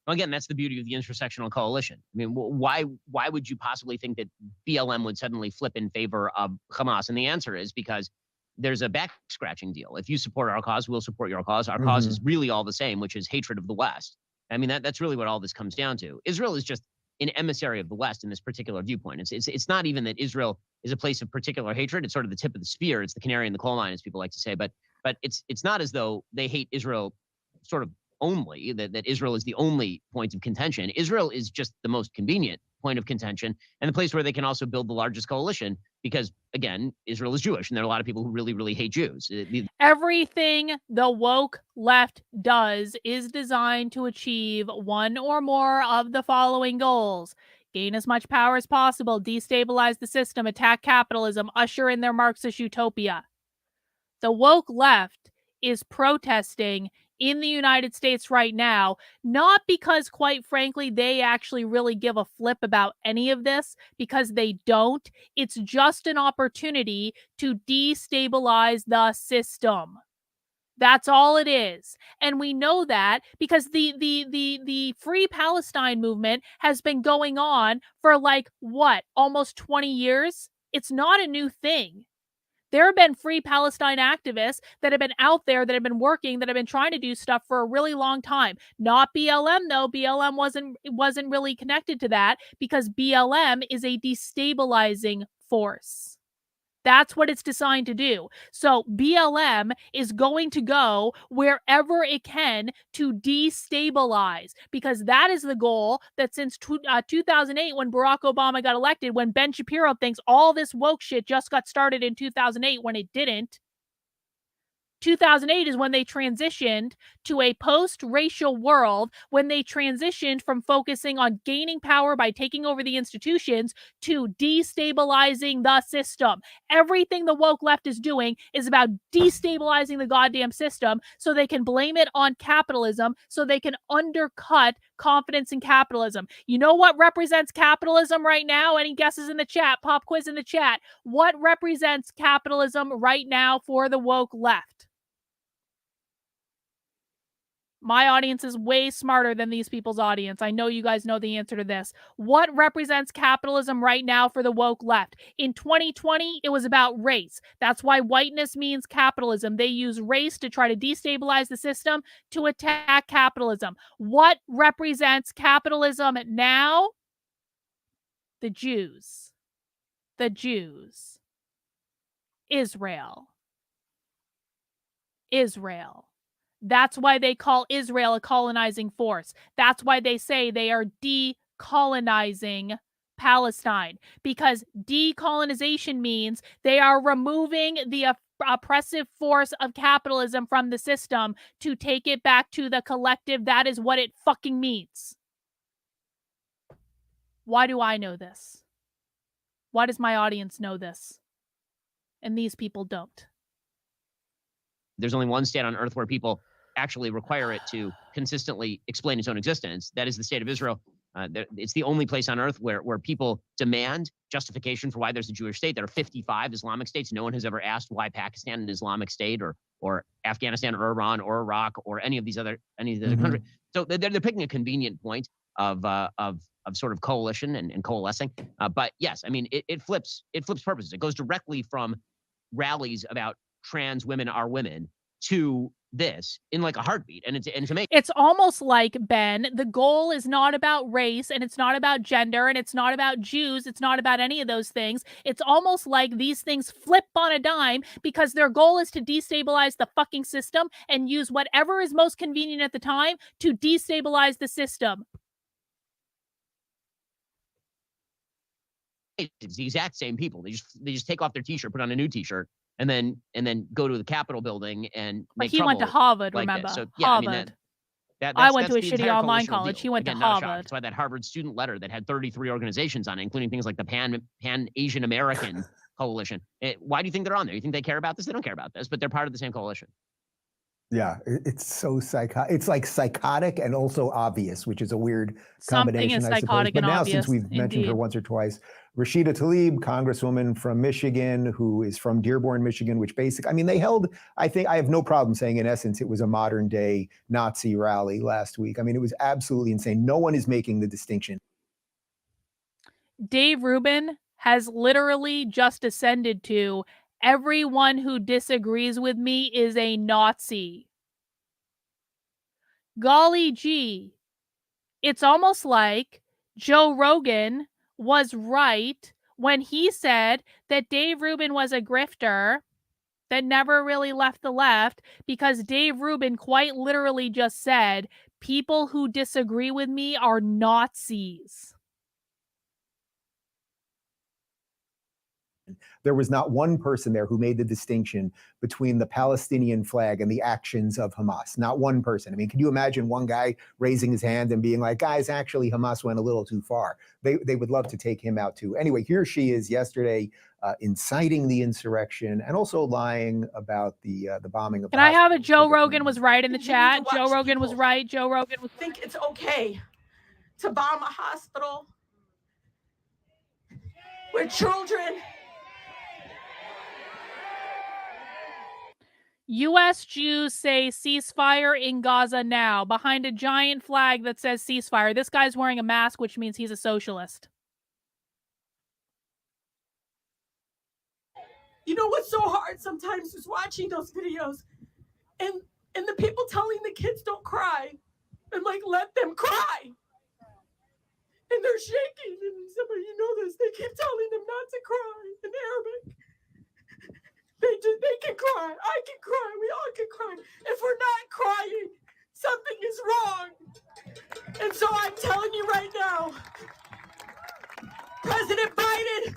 B: Well, again, that's the beauty of the intersectional coalition. I mean, why would you possibly think that BLM would suddenly flip in favor of Hamas? And the answer is because there's a back scratching deal. If you support our cause, we'll support your cause. Our cause is really all the same, which is hatred of the West. I mean, that's really what all this comes down to. Israel is just an emissary of the West in this particular viewpoint. It's not even that Israel is a place of particular hatred. It's sort of the tip of the spear. It's the canary in the coal mine, as people like to say. But it's not as though they hate Israel sort of only, that Israel is the only point of contention. Israel is just the most convenient point of contention and the place where they can also build the largest coalition because, again, Israel is Jewish and there are a lot of people who really, really hate Jews.
A: Everything the woke left does is designed to achieve one or more of the following goals: gain as much power as possible, destabilize the system, attack capitalism, usher in their Marxist utopia. The woke left is protesting in the United States right now, not because, quite frankly, they actually really give a flip about any of this, because they don't. It's just an opportunity to destabilize the system. That's all it is. And we know that because the Free Palestine movement has been going on for almost 20 years? It's not a new thing. There have been Free Palestine activists that have been out there, that have been working, that have been trying to do stuff for a really long time. Not BLM, though. BLM wasn't really connected to that because BLM is a destabilizing force. That's what it's designed to do. So BLM is going to go wherever it can to destabilize, because that is the goal that since 2008, when Barack Obama got elected, when Ben Shapiro thinks all this woke shit just got started in 2008 when it didn't. 2008 is when they transitioned to a post-racial world, when they transitioned from focusing on gaining power by taking over the institutions to destabilizing the system. Everything the woke left is doing is about destabilizing the goddamn system so they can blame it on capitalism, so they can undercut confidence in capitalism. You know what represents capitalism right now? Any guesses in the chat? Pop quiz in the chat. What represents capitalism right now for the woke left? My audience is way smarter than these people's audience. I know you guys know the answer to this. What represents capitalism right now for the woke left? In 2020, it was about race. That's why whiteness means capitalism. They use race to try to destabilize the system, to attack capitalism. What represents capitalism now? The Jews. The Jews. Israel. Israel. That's why they call Israel a colonizing force. That's why they say they are decolonizing Palestine, because decolonization means they are removing the oppressive force of capitalism from the system to take it back to the collective. That is what it fucking means. Why do I know this? Why does my audience know this? And these people don't.
B: There's only one state on earth where people actually require it to consistently explain its own existence. That is the state of Israel. It's the only place on earth where people demand justification for why there's a Jewish state. There are 55 Islamic states. No one has ever asked why Pakistan an Islamic state, or Afghanistan or Iran or Iraq or any of these other countries. So they're picking a convenient point of sort of coalition and coalescing. But yes, I mean, it flips purposes. It goes directly from rallies about trans women are women to this in like a heartbeat, and it's amazing.
A: It's almost like, Ben, the goal is not about race, and it's not about gender, and it's not about Jews, it's not about any of those things. It's almost like these things flip on a dime because their goal is to destabilize the fucking system and use whatever is most convenient at the time to destabilize the system.
B: It's the exact same people. They just take off their t-shirt, put on a new t-shirt, and then go to the Capitol building and make
A: he went to Harvard,
B: like
A: remember?
B: So, yeah,
A: Harvard. I went to a shitty online college. He went to Harvard.
B: That's why that Harvard student letter that had 33 organizations on it, including things like the Pan Asian American coalition. Why do you think they're on there? You think they care about this? They don't care about this, but they're part of the same coalition.
E: Yeah, it's so psychotic. It's like psychotic and also obvious, which is a weird
A: Something
E: combination,
A: is
E: I suppose.
A: psychotic
E: But
A: and
E: now,
A: obvious,
E: since we've mentioned her
A: indeed.
E: once or twice, Rashida Tlaib, Congresswoman from Michigan, who is from Dearborn, Michigan, which basically, I mean, they held, I think, I have no problem saying, in essence, it was a modern day Nazi rally last week. I mean, it was absolutely insane. No one is making the distinction.
A: Dave Rubin has literally just ascended to everyone who disagrees with me is a Nazi. Golly gee. It's almost like Joe Rogan was right when he said that Dave Rubin was a grifter that never really left the left, because Dave Rubin quite literally just said, people who disagree with me are Nazis.
E: There was not one person there who made the distinction between the Palestinian flag and the actions of Hamas. Not one person. I mean, can you imagine one guy raising his hand and being like, guys, actually, Hamas went a little too far. They would love to take him out too. Anyway, here she is yesterday inciting the insurrection and also lying about the bombing of
A: Can I have a Joe Rogan was right in the chat? Joe Rogan was right. Joe Rogan was
F: think it's okay to bomb a hospital where children.
A: U.S. Jews say ceasefire in Gaza now, behind a giant flag that says ceasefire. This guy's wearing a mask, which means he's a socialist.
F: You know what's so hard sometimes is watching those videos and the people telling the kids don't cry and like, let them cry. And they're shaking, and somebody, you know this, they keep telling them not to cry in Arabic. They can cry. I can cry. We all can cry. If we're not crying, something is wrong. And so I'm telling you right now, President Biden,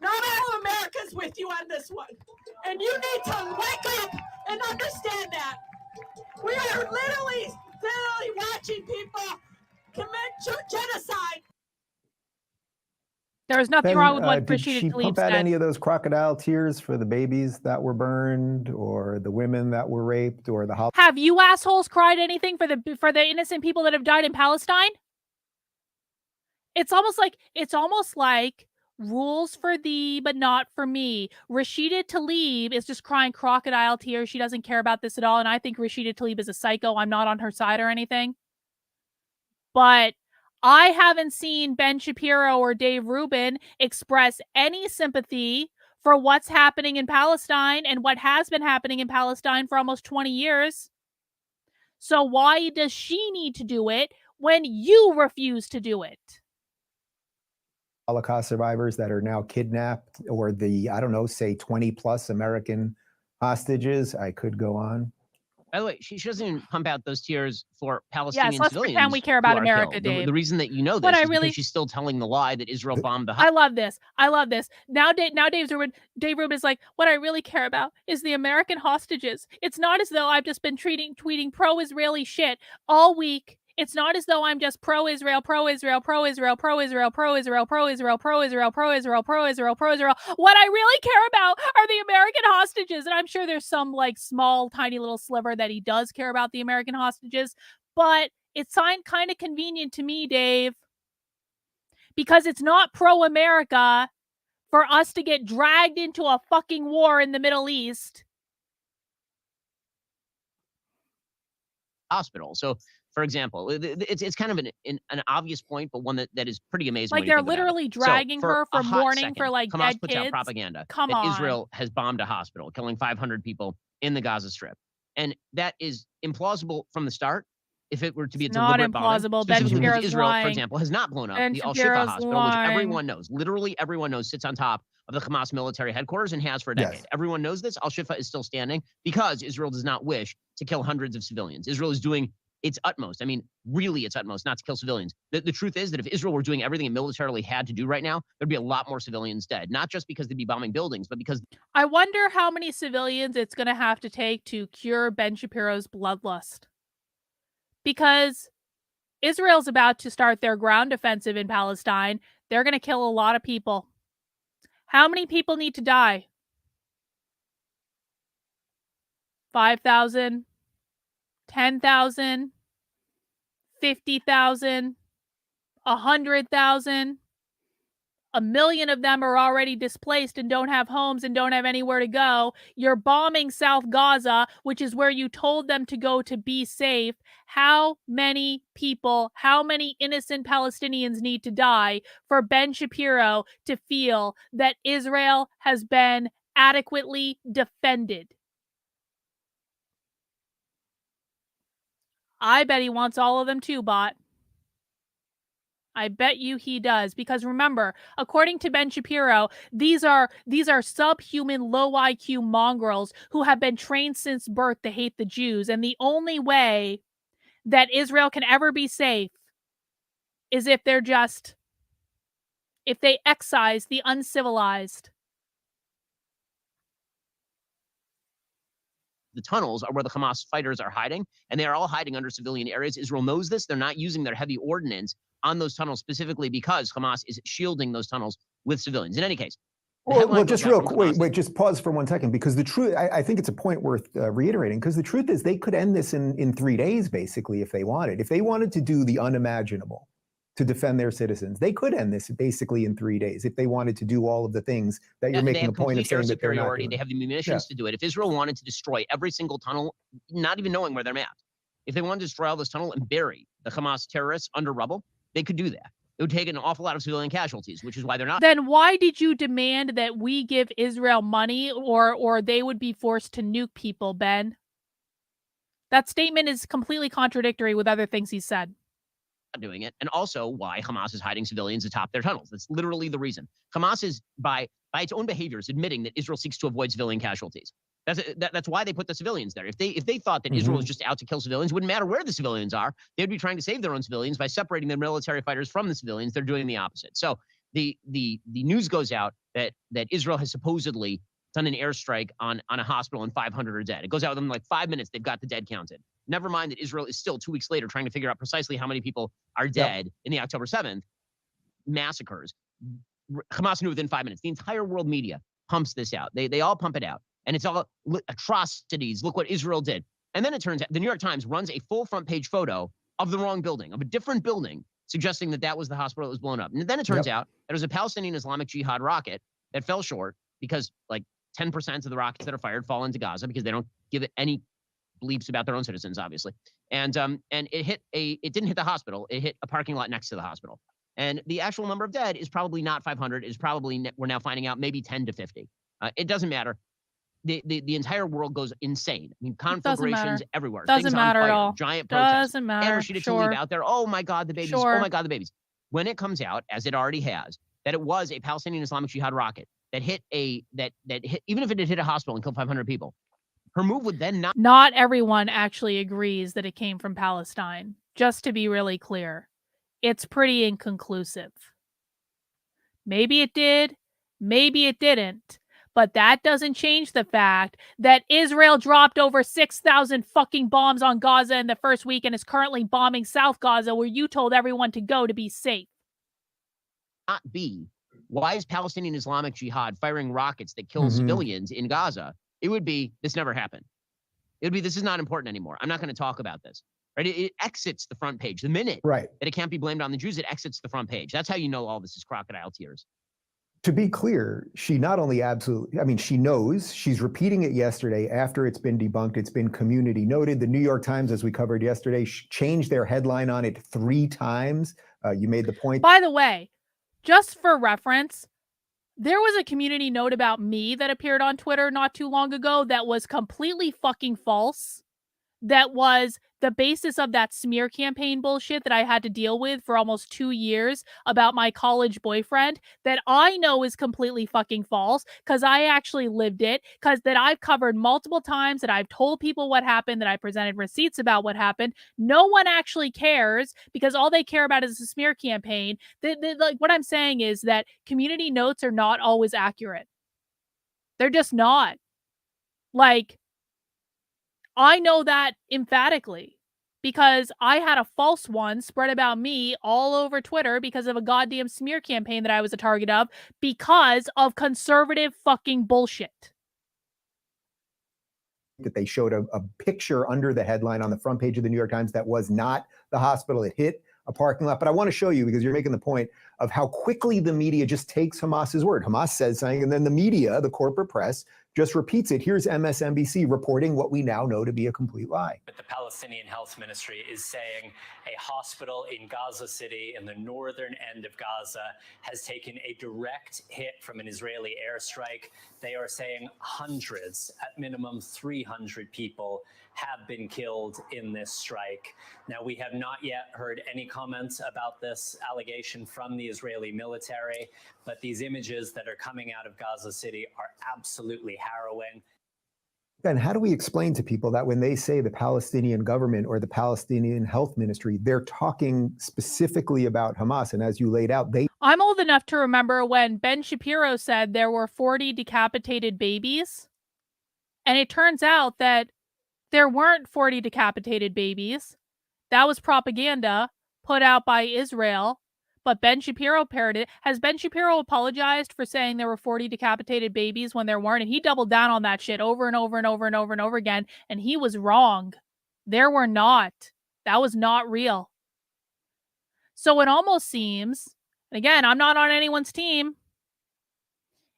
F: not all America's with you on this one. And you need to wake up and understand that. We are literally watching people commit genocide.
A: There's nothing wrong with what
E: did
A: Rashida
E: she
A: Tlaib
E: pump out
A: said.
E: any of those crocodile tears for the babies that were burned, or the women that were raped, or the
A: Have you assholes cried anything for the innocent people that have died in Palestine? It's almost like rules for thee, but not for me. Rashida Tlaib is just crying crocodile tears. She doesn't care about this at all. And I think Rashida Tlaib is a psycho. I'm not on her side or anything. But I haven't seen Ben Shapiro or Dave Rubin express any sympathy for what's happening in Palestine and what has been happening in Palestine for almost 20 years. So why does she need to do it when you refuse to do it?
E: Holocaust survivors that are now kidnapped, or the, I don't know, say 20 plus American hostages? I could go on.
B: By the way, she doesn't even pump out those tears for Palestinian
A: Yes, let's
B: civilians.
A: pretend we care about
B: who are
A: America,
B: killed.
A: Dave.
B: The reason that you know
A: What
B: this
A: I
B: is
A: really-
B: because she's still telling the lie that Israel bombed the
A: I love this. I love this. Now Dave Rubin is like, what I really care about is the American hostages. It's not as though I've just been tweeting pro-Israeli shit all week. It's not as though I'm just pro-Israel, pro-Israel, pro-Israel, pro-Israel, pro-Israel, pro-Israel, pro-Israel, pro-Israel, pro-Israel, pro-Israel. What I really care about are the American hostages. And I'm sure there's some like small, tiny little sliver that he does care about the American hostages. But it's kind of convenient to me, Dave, because it's not pro-America for us to get dragged into a fucking war in the Middle East.
B: Hospital. So, for example, it's kind of an obvious point, but one that is pretty amazing.
A: Like they're literally dragging her for mourning for like
B: Hamas
A: dead
B: puts
A: kids.
B: out propaganda
A: Come
B: that
A: on.
B: Israel has bombed a hospital, killing 500 people in the Gaza Strip, and that is implausible from the start. If it were to be a
A: Not
B: deliberate bombing,
A: implausible. Ben
B: specifically because
A: Shapiro's
B: Israel,
A: lying.
B: for example, has not blown up
A: Ben
B: the Al-Shifa
A: Shapiro's
B: hospital, which
A: lying.
B: everyone knows, literally everyone knows, sits on top of the Hamas military headquarters and has for a decade.
E: Yes.
B: Everyone knows this. Al-Shifa is still standing because Israel does not wish to kill hundreds of civilians. Israel is doing its utmost. I mean, really its utmost, not to kill civilians. The truth is that if Israel were doing everything it militarily had to do right now, there'd be a lot more civilians dead. Not just because they'd be bombing buildings, but because
A: I wonder how many civilians it's going to have to take to cure Ben Shapiro's bloodlust. Because Israel's about to start their ground offensive in Palestine. They're going to kill a lot of people. How many people need to die? 5,000, 10,000, 50,000, 100,000. 1,000,000 of them are already displaced and don't have homes and don't have anywhere to go. You're bombing South Gaza, which is where you told them to go to be safe. How many people, how many innocent Palestinians need to die for Ben Shapiro to feel that Israel has been adequately defended? I bet he wants all of them too, Bot. I bet you he does, because remember, according to Ben Shapiro, these are subhuman, low IQ mongrels who have been trained since birth to hate the Jews, and the only way that Israel can ever be safe is if they excise the uncivilized.
B: The tunnels are where the Hamas fighters are hiding, and they are all hiding under civilian areas. Israel knows this. They're not using their heavy ordnance on those tunnels specifically because Hamas is shielding those tunnels with civilians. In any case,
E: well, just real quick, wait, just pause for 1 second, because the truth, I think it's a point worth reiterating, because the truth is they could end this in 3 days, basically, if they wanted. If they wanted to do the unimaginable to defend their citizens, they could end this basically in 3 days if they wanted to do all of the things that you're making a point of saying that they're not doing.
B: They have the munitions to do it. If Israel wanted to destroy every single tunnel, not even knowing where they're mapped, if they wanted to destroy all those tunnels and bury the Hamas terrorists under rubble, they could do that. It would take an awful lot of civilian casualties, which is why they're not.
A: Then why did you demand that we give Israel money or they would be forced to nuke people, Ben? That statement is completely contradictory with other things he said.
B: Doing it, and also why Hamas is hiding civilians atop their tunnels. That's literally the reason. Hamas is, by its own behaviors, admitting that Israel seeks to avoid civilian casualties. That's why they put the civilians there. If they thought that Israel was just out to kill civilians, it wouldn't matter where the civilians are. They'd be trying to save their own civilians by separating their military fighters from the civilians. They're doing the opposite. So the news goes out that Israel has supposedly done an airstrike on a hospital and 500 are dead. It goes out within like 5 minutes. They've got the dead counted. Never mind that Israel is still 2 weeks later trying to figure out precisely how many people are dead in the October 7th massacres. Hamas knew within 5 minutes. The entire world media pumps this out. They all pump it out. And it's all atrocities. Look what Israel did. And then it turns out the New York Times runs a full front page photo of the wrong building, of a different building, suggesting that was the hospital that was blown up. And then it turns out that it was a Palestinian Islamic Jihad rocket that fell short because like 10% of the rockets that are fired fall into Gaza because they don't give it any bleeps about their own citizens, obviously. And it didn't hit the hospital. It hit a parking lot next to the hospital. And the actual number of dead is probably not 500. Is probably, we're now finding out, maybe 10 to 50. It doesn't matter. The entire world goes insane. I mean, conflagrations everywhere.
A: Doesn't matter at all.
B: Giant protests.
A: Doesn't matter.
B: And Rashida Tlaib out there. Oh my God, the babies. Oh my God, the babies. When it comes out, as it already has, that it was a Palestinian Islamic Jihad rocket that hit even if it had hit a hospital and killed 500 people, her move would then not.
A: Not everyone actually agrees that it came from Palestine. Just to be really clear, it's pretty inconclusive. Maybe it did, maybe it didn't. But that doesn't change the fact that Israel dropped over 6,000 fucking bombs on Gaza in the first week and is currently bombing South Gaza, where you told everyone to go to be safe.
B: Not be. Why is Palestinian Islamic Jihad firing rockets that kill civilians in Gaza? It would be, this never happened. It would be, this is not important anymore. I'm not going to talk about this. Right? It exits the front page. The minute that it can't be blamed on the Jews, it exits the front page. That's how you know all this is crocodile tears.
E: To be clear, she not only she knows, she's repeating it yesterday after it's been debunked, it's been community noted. The New York Times, as we covered yesterday, changed their headline on it 3 times. You made the point.
A: By the way, just for reference, there was a community note about me that appeared on Twitter not too long ago that was completely fucking false. That was the basis of that smear campaign bullshit that I had to deal with for almost 2 years about my college boyfriend, that I know is completely fucking false because I actually lived it, because that I've covered multiple times, that I've told people what happened, that I presented receipts about what happened. No one actually cares because all they care about is the smear campaign. Like what I'm saying is that community notes are not always accurate. They're just not. Like, I know that emphatically. because I had a false one spread about me all over Twitter because of a goddamn smear campaign that I was a target of because of conservative fucking bullshit.
E: That they showed a picture under the headline on the front page of the New York Times that was not the hospital. It hit a parking lot. But I want to show you, because you're making the point of how quickly the media just takes Hamas's word. Hamas says something, and then the media, the corporate press, just repeats it. Here's MSNBC reporting what we now know to be a complete lie.
G: But the Palestinian Health Ministry is saying a hospital in Gaza City, in the northern end of Gaza, has taken a direct hit from an Israeli airstrike. They are saying hundreds, at minimum 300 people have been killed in this strike. Now, we have not yet heard any comments about this allegation from the Israeli military, but these images that are coming out of Gaza City are absolutely harrowing.
E: And how do we explain to people that when they say the Palestinian government or the Palestinian Health Ministry, they're talking specifically about Hamas? And as you laid out,
A: I'm old enough to remember when Ben Shapiro said there were 40 decapitated babies. And it turns out that there weren't 40 decapitated babies. That was propaganda put out by Israel. But Ben Shapiro parroted it. Has Ben Shapiro apologized for saying there were 40 decapitated babies when there weren't? And he doubled down on that shit over and over and over and over and over again. And he was wrong. There were not. That was not real. So it almost seems, and again, I'm not on anyone's team.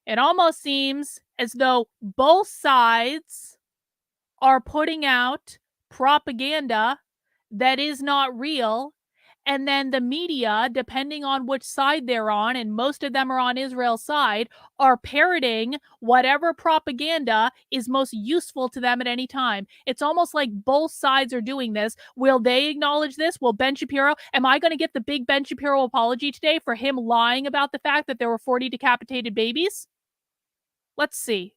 A: It almost seems as though both sides are putting out propaganda that is not real. And then the media, depending on which side they're on, and most of them are on Israel's side, are parroting whatever propaganda is most useful to them at any time. It's almost like both sides are doing this. Will they acknowledge this? Will Ben Shapiro? Am I going to get the big Ben Shapiro apology today for him lying about the fact that there were 40 decapitated babies? Let's see.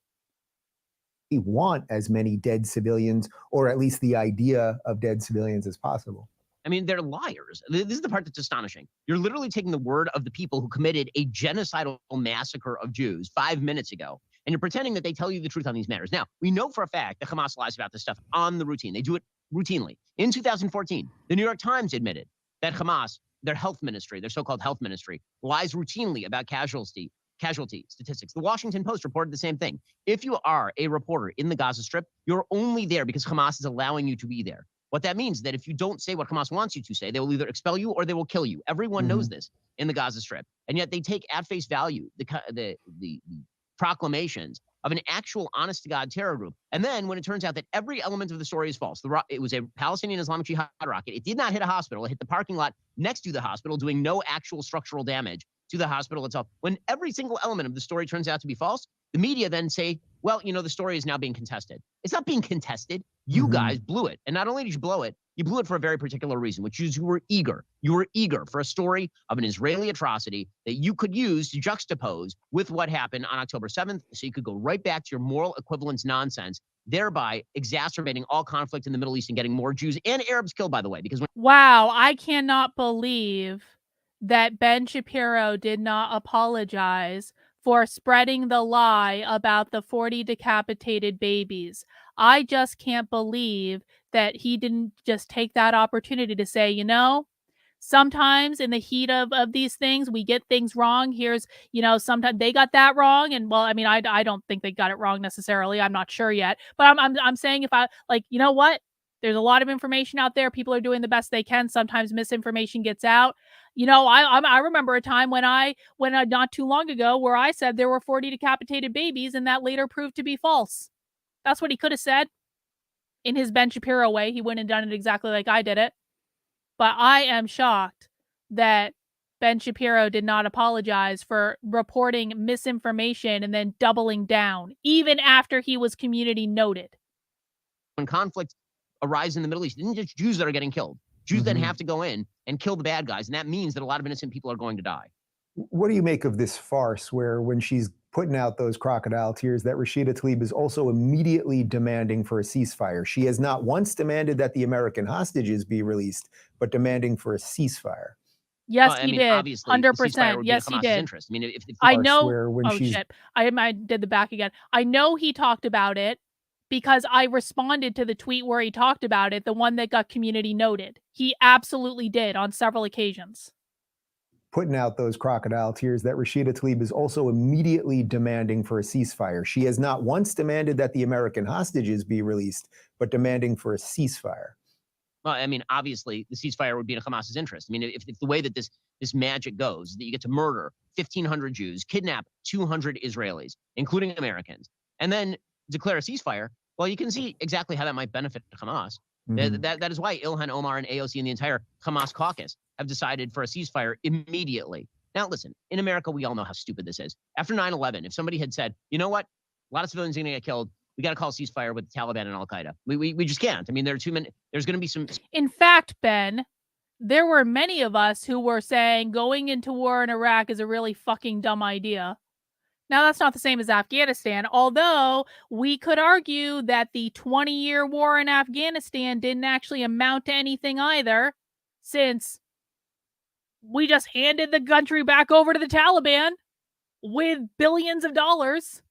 E: Want as many dead civilians, or at least the idea of dead civilians, as possible.
B: I mean, they're liars. This is the part that's astonishing. You're literally taking the word of the people who committed a genocidal massacre of Jews 5 minutes ago, and you're pretending that they tell you the truth on these matters. Now, we know for a fact that Hamas lies about this stuff on the routine. They do it routinely. In 2014, the New York Times admitted that Hamas, their health ministry, their so-called health ministry, lies routinely about casualty statistics. The Washington Post reported the same thing. If you are a reporter in the Gaza Strip, you're only there because Hamas is allowing you to be there. What that means is that if you don't say what Hamas wants you to say, they will either expel you or they will kill you. Everyone knows this in the Gaza Strip. And yet they take at face value the proclamations of an actual honest-to-God terror group. And then when it turns out that every element of the story is false, it was a Palestinian Islamic Jihad rocket. It did not hit a hospital. It hit the parking lot next to the hospital, doing no actual structural damage to the hospital itself. When every single element of the story turns out to be false, the media then say, well, the story is now being contested. It's not being contested. You guys blew it. And not only did you blow it, you blew it for a very particular reason, which is you were eager. You were eager for a story of an Israeli atrocity that you could use to juxtapose with what happened on October 7th, so you could go right back to your moral equivalence nonsense, thereby exacerbating all conflict in the Middle East and getting more Jews and Arabs killed, by the way. Because
A: wow, I cannot believe that Ben Shapiro did not apologize for spreading the lie about the 40 decapitated babies. I just can't believe that he didn't just take that opportunity to say, sometimes in the heat of these things, we get things wrong. Here's, sometimes they got that wrong. And well, I mean, I don't think they got it wrong necessarily. I'm not sure yet. But I'm saying, if I, like, you know what? There's a lot of information out there. People are doing the best they can. Sometimes misinformation gets out. I remember a time when not too long ago, where I said there were 40 decapitated babies, and that later proved to be false. That's what he could have said in his Ben Shapiro way. He wouldn't have done it exactly like I did it. But I am shocked that Ben Shapiro did not apologize for reporting misinformation and then doubling down, even after he was community noted.
B: When conflict arises in the Middle East, it's not just Jews that are getting killed. Jews then have to go in and kill the bad guys. And that means that a lot of innocent people are going to die.
E: What do you make of this farce where, when she's putting out those crocodile tears, that Rashida Tlaib is also immediately demanding for a ceasefire? She has not once demanded that the American hostages be released, but demanding for a ceasefire.
A: Yes, he did. 100%. Yes, he did.
B: Interest. I mean, if
A: I know.
E: Where when
A: oh, shit. I did the back again. I know he talked about it because I responded to the tweet where he talked about it, the one that got community noted. He absolutely did on several occasions.
E: Putting out those crocodile tears that Rashida Tlaib is also immediately demanding for a ceasefire. She has not once demanded that the American hostages be released, but demanding for a ceasefire.
B: Well, I mean, obviously, the ceasefire would be in Hamas's interest. I mean, if the way that this magic goes, that you get to murder 1,500 Jews, kidnap 200 Israelis, including Americans, and then declare a ceasefire, well, you can see exactly how that might benefit Hamas. Mm-hmm. That is why Ilhan Omar and AOC and the entire Hamas caucus have decided for a ceasefire immediately. Now, listen, in America, we all know how stupid this is. After 9/11, if somebody had said, you know what, a lot of civilians are going to get killed, we got to call a ceasefire with the Taliban and Al-Qaeda. We just can't. I mean, there are too many. There's going to be some.
A: In fact, Ben, there were many of us who were saying going into war in Iraq is a really fucking dumb idea. Now, that's not the same as Afghanistan, although we could argue that the 20-year war in Afghanistan didn't actually amount to anything either, since we just handed the country back over to the Taliban with billions of dollars.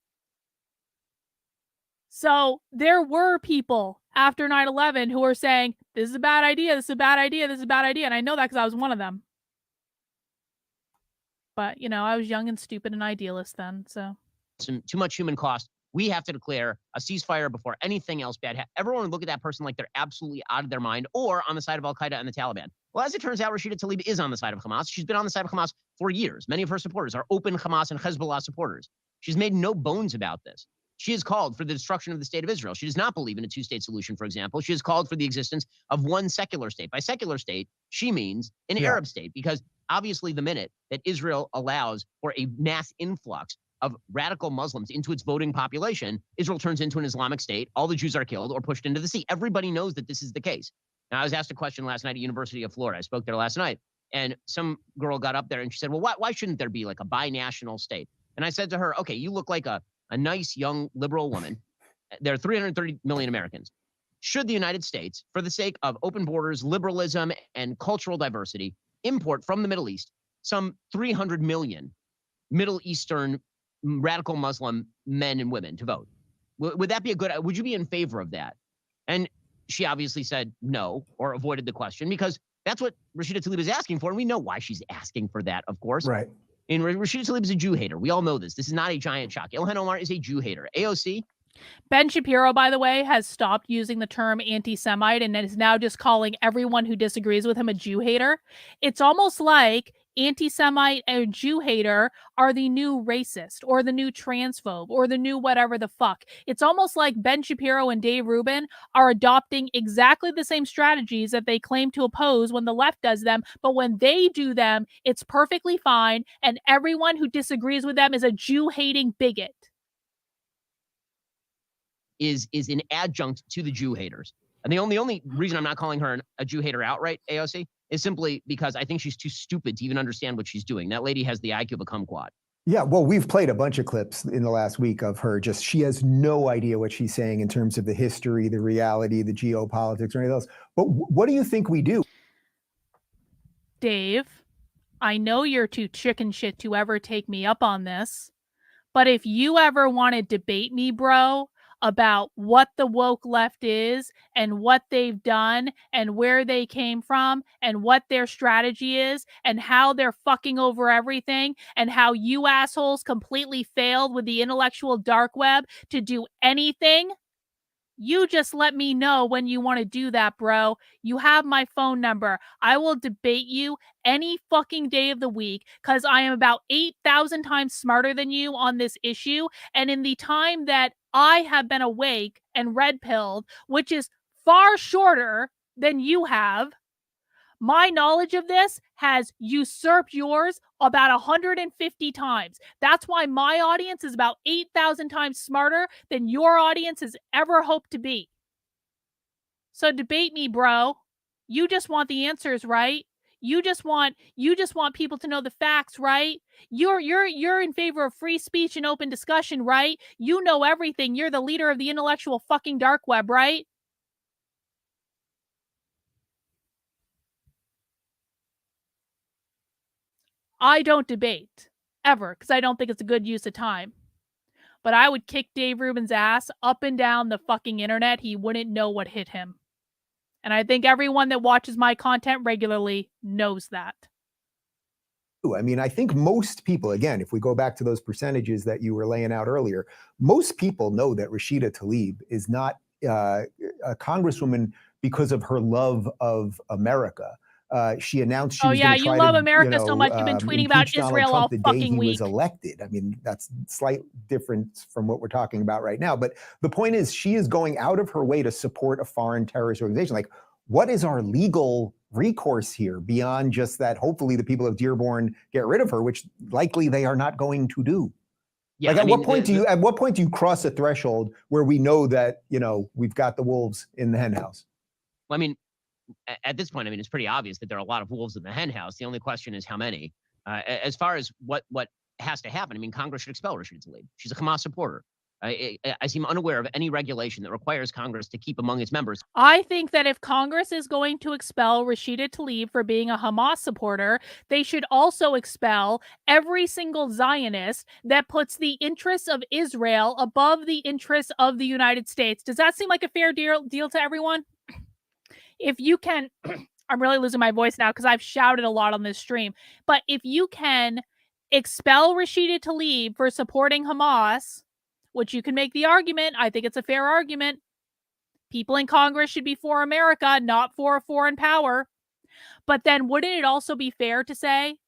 A: So there were people after 9/11 who were saying, this is a bad idea, this is a bad idea, this is a bad idea. And I know that because I was one of them. But, you know, I was young and stupid and idealist then, so.
B: Too much human cost. We have to declare a ceasefire before anything else bad. Everyone would look at that person like they're absolutely out of their mind or on the side of Al-Qaeda and the Taliban. Well, as it turns out, Rashida Tlaib is on the side of Hamas. She's been on the side of Hamas for years. Many of her supporters are open Hamas and Hezbollah supporters. She's made no bones about this. She has called for the destruction of the state of Israel. She does not believe in a two-state solution, for example. She has called for the existence of one secular state. By secular state, she means an Arab state, because obviously the minute that Israel allows for a mass influx of radical Muslims into its voting population, Israel turns into an Islamic state. All the Jews are killed or pushed into the sea. Everybody knows that this is the case. Now, I was asked a question last night at University of Florida. I spoke there last night, and some girl got up there and she said, well, why shouldn't there be like a binational state? And I said to her, okay, you look like a nice young liberal woman. There are 330 million Americans. Should the United States, for the sake of open borders, liberalism, and cultural diversity, import from the Middle East some 300 million Middle Eastern radical Muslim men and women to vote? Would that be would you be in favor of that? And she obviously said no, or avoided the question, because that's what Rashida Tlaib is asking for. And we know why she's asking for that, of course.
E: Right.
B: And Rashida Tlaib is a Jew hater. We all know this. This is not a giant shock. Ilhan Omar is a Jew hater. AOC.
A: Ben Shapiro, by the way, has stopped using the term anti-Semite and is now just calling everyone who disagrees with him a Jew hater. It's almost like anti-Semite and Jew hater are the new racist or the new transphobe or the new whatever the fuck. It's almost like Ben Shapiro and Dave Rubin are adopting exactly the same strategies that they claim to oppose when the left does them, but when they do them, it's perfectly fine, and everyone who disagrees with them is a Jew-hating bigot.
B: Is an adjunct to the Jew haters. And the only reason I'm not calling her a Jew hater outright, AOC, is simply because I think she's too stupid to even understand what she's doing. That lady has the IQ of a kumquat.
E: Yeah, well, we've played a bunch of clips in the last week of her. Just, she has no idea what she's saying in terms of the history, the reality, the geopolitics, or anything else. But what do you think we do?
A: Dave, I know you're too chicken shit to ever take me up on this, but if you ever want to debate me, bro, about what the woke left is and what they've done and where they came from and what their strategy is and how they're fucking over everything and how you assholes completely failed with the intellectual dark web to do anything, you just let me know when you want to do that, bro. You have my phone number. I will debate you any fucking day of the week because I am about 8,000 times smarter than you on this issue. And in the time that I have been awake and red-pilled, which is far shorter than you have, my knowledge of this has usurped yours about 150 times. That's why my audience is about 8,000 times smarter than your audience has ever hoped to be. So debate me, bro. You just want the answers, right? You just want people to know the facts, right? You're in favor of free speech and open discussion, right? You know everything. You're the leader of the intellectual fucking dark web, right? I don't debate, ever, because I don't think it's a good use of time. but I would kick Dave Rubin's ass up and down the fucking internet. He wouldn't know what hit him. And I think everyone that watches my content regularly knows that.
E: I mean, I think most people, again, if we go back to those percentages that you were laying out earlier, most people know that Rashida Tlaib is not a congresswoman because of her love of America. She announced she was going to try
A: love
E: to,
A: America so much. You've been tweeting about
E: impeach Donald
A: Israel
E: Trump
A: all
E: the day
A: fucking
E: he
A: week.
E: was elected. I mean, that's slight difference from what we're talking about right now. But the point is, she is going out of her way to support a foreign terrorist organization. Like, what is our legal recourse here beyond just that? Hopefully, the people of Dearborn get rid of her, which likely they are not going to do.
B: Yeah,
E: like, at what point do you cross a threshold where we know that, you know, we've got the wolves in the hen house?
B: Well, I mean, at this point, I mean, it's pretty obvious that there are a lot of wolves in the hen house. The only question is how many. As far as what has to happen, I mean, Congress should expel Rashida Tlaib. She's a Hamas supporter. I seem unaware of any regulation that requires Congress to keep among its members.
A: I think that if Congress is going to expel Rashida Tlaib for being a Hamas supporter, they should also expel every single Zionist that puts the interests of Israel above the interests of the United States. Does that seem like a fair deal to everyone? If you can, I'm really losing my voice now because I've shouted a lot on this stream, but if you can expel Rashida Tlaib for supporting Hamas, which you can make the argument, I think it's a fair argument, people in Congress should be for America, not for a foreign power. But then wouldn't it also be fair to say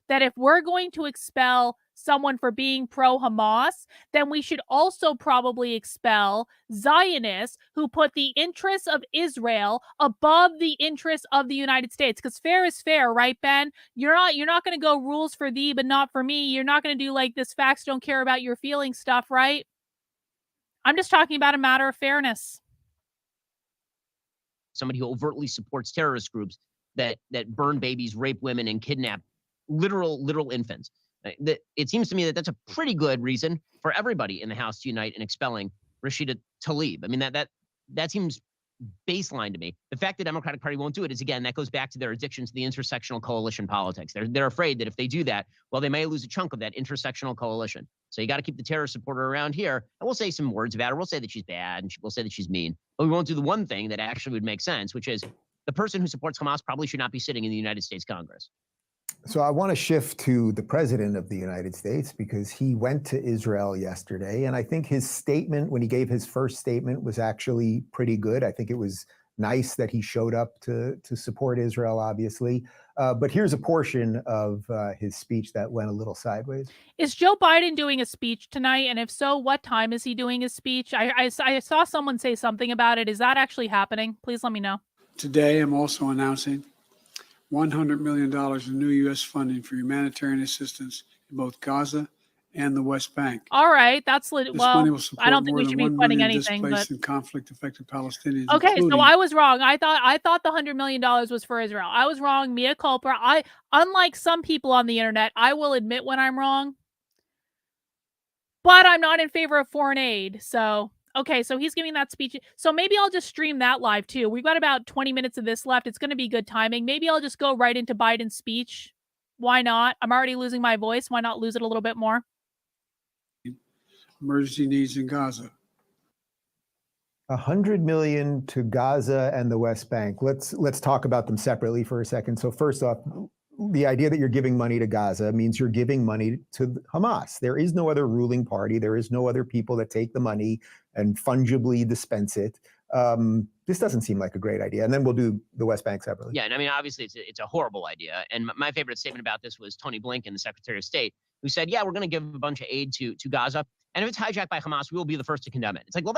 A: that if we're going to expel someone for being pro-Hamas, then we should also probably expel Zionists who put the interests of Israel above the interests of the United States? Because fair is fair, right, Ben? You're not going to go rules for thee, but not for me. You're not going to do like this facts don't care about your feelings stuff, right? I'm just talking about a matter of fairness.
B: Somebody who overtly supports terrorist groups that burn babies, rape women, and kidnap literal infants. It seems to me that that's a pretty good reason for everybody in the House to unite in expelling Rashida Tlaib. I mean, that seems baseline to me. The fact the Democratic Party won't do it is, again, that goes back to their addiction to the intersectional coalition politics. They're afraid that if they do that, well, they may lose a chunk of that intersectional coalition. So you got to keep the terrorist supporter around here, and we'll say some words about her. We'll say that she's bad, and we'll say that she's mean, but we won't do the one thing that actually would make sense, which is the person who supports Hamas probably should not be sitting in the United States Congress.
E: So I want to shift to the president of the United States because he went to Israel yesterday. And I think his statement, when he gave his first statement, was actually pretty good. I think it was nice that he showed up to support Israel, obviously. But here's a portion of his speech that went a little sideways.
A: Is Joe Biden doing a speech tonight? And if so, what time is he doing his speech? I saw someone say something about it. Is that actually happening? Please let me know.
H: Today, I'm also announcing $100 million in new U.S. funding for humanitarian assistance in both Gaza and the West Bank.
A: All right, that's well. I don't think we should be funding anything,
H: but
A: in
H: conflict-affected Palestinians.
A: Okay, so I was wrong. I thought the $100 million was for Israel. I was wrong. Mea culpa. Unlike some people on the internet, I will admit when I'm wrong. But I'm not in favor of foreign aid. So okay, so he's giving that speech. So maybe I'll just stream that live too. We've got about 20 minutes of this left. It's going to be good timing. Maybe I'll just go right into Biden's speech. Why not? I'm already losing my voice. Why not lose it a little bit more?
H: Emergency needs in Gaza.
E: $100 million to Gaza and the West Bank. Let's talk about them separately for a second. So first off, the idea that you're giving money to Gaza means you're giving money to Hamas. There is no other ruling party. There is no other people that take the money and fungibly dispense it. This doesn't seem like a great idea. And then we'll do the West Bank separately.
B: Yeah, and I mean, obviously, it's a horrible idea. And my favorite statement about this was Tony Blinken, the Secretary of State, who said, yeah, we're going to give a bunch of aid to Gaza. And if it's hijacked by Hamas, we will be the first to condemn it. It's like, well,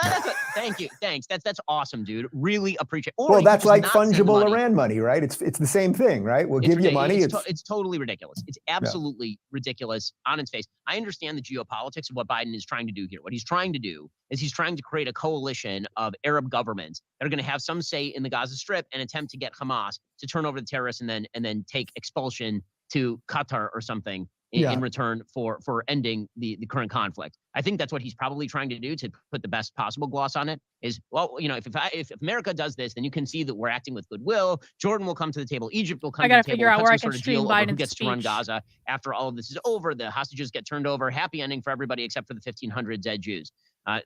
B: thank you. Thanks. That's awesome, dude. Really appreciate it.
E: Well, that's like fungible Iran money, right? It's the same thing, right? We'll give you money.
B: It's totally ridiculous. It's absolutely ridiculous on its face. I understand the geopolitics of what Biden is trying to do here. What he's trying to do is he's trying to create a coalition of Arab governments that are going to have some say in the Gaza Strip and attempt to get Hamas to turn over the terrorists and then take expulsion to Qatar or something in return for ending the current conflict. I think that's what he's probably trying to do, to put the best possible gloss on it. Is, well, if America does this, then you can see that we're acting with goodwill. Jordan will come to the table. Egypt will come to the table.
A: Figure out where I can
B: sort of
A: stream
B: deal over who
A: Biden's
B: gets to run
A: speech.
B: Gaza after all of this is over. The hostages get turned over. Happy ending for everybody except for the 1,500 dead Jews.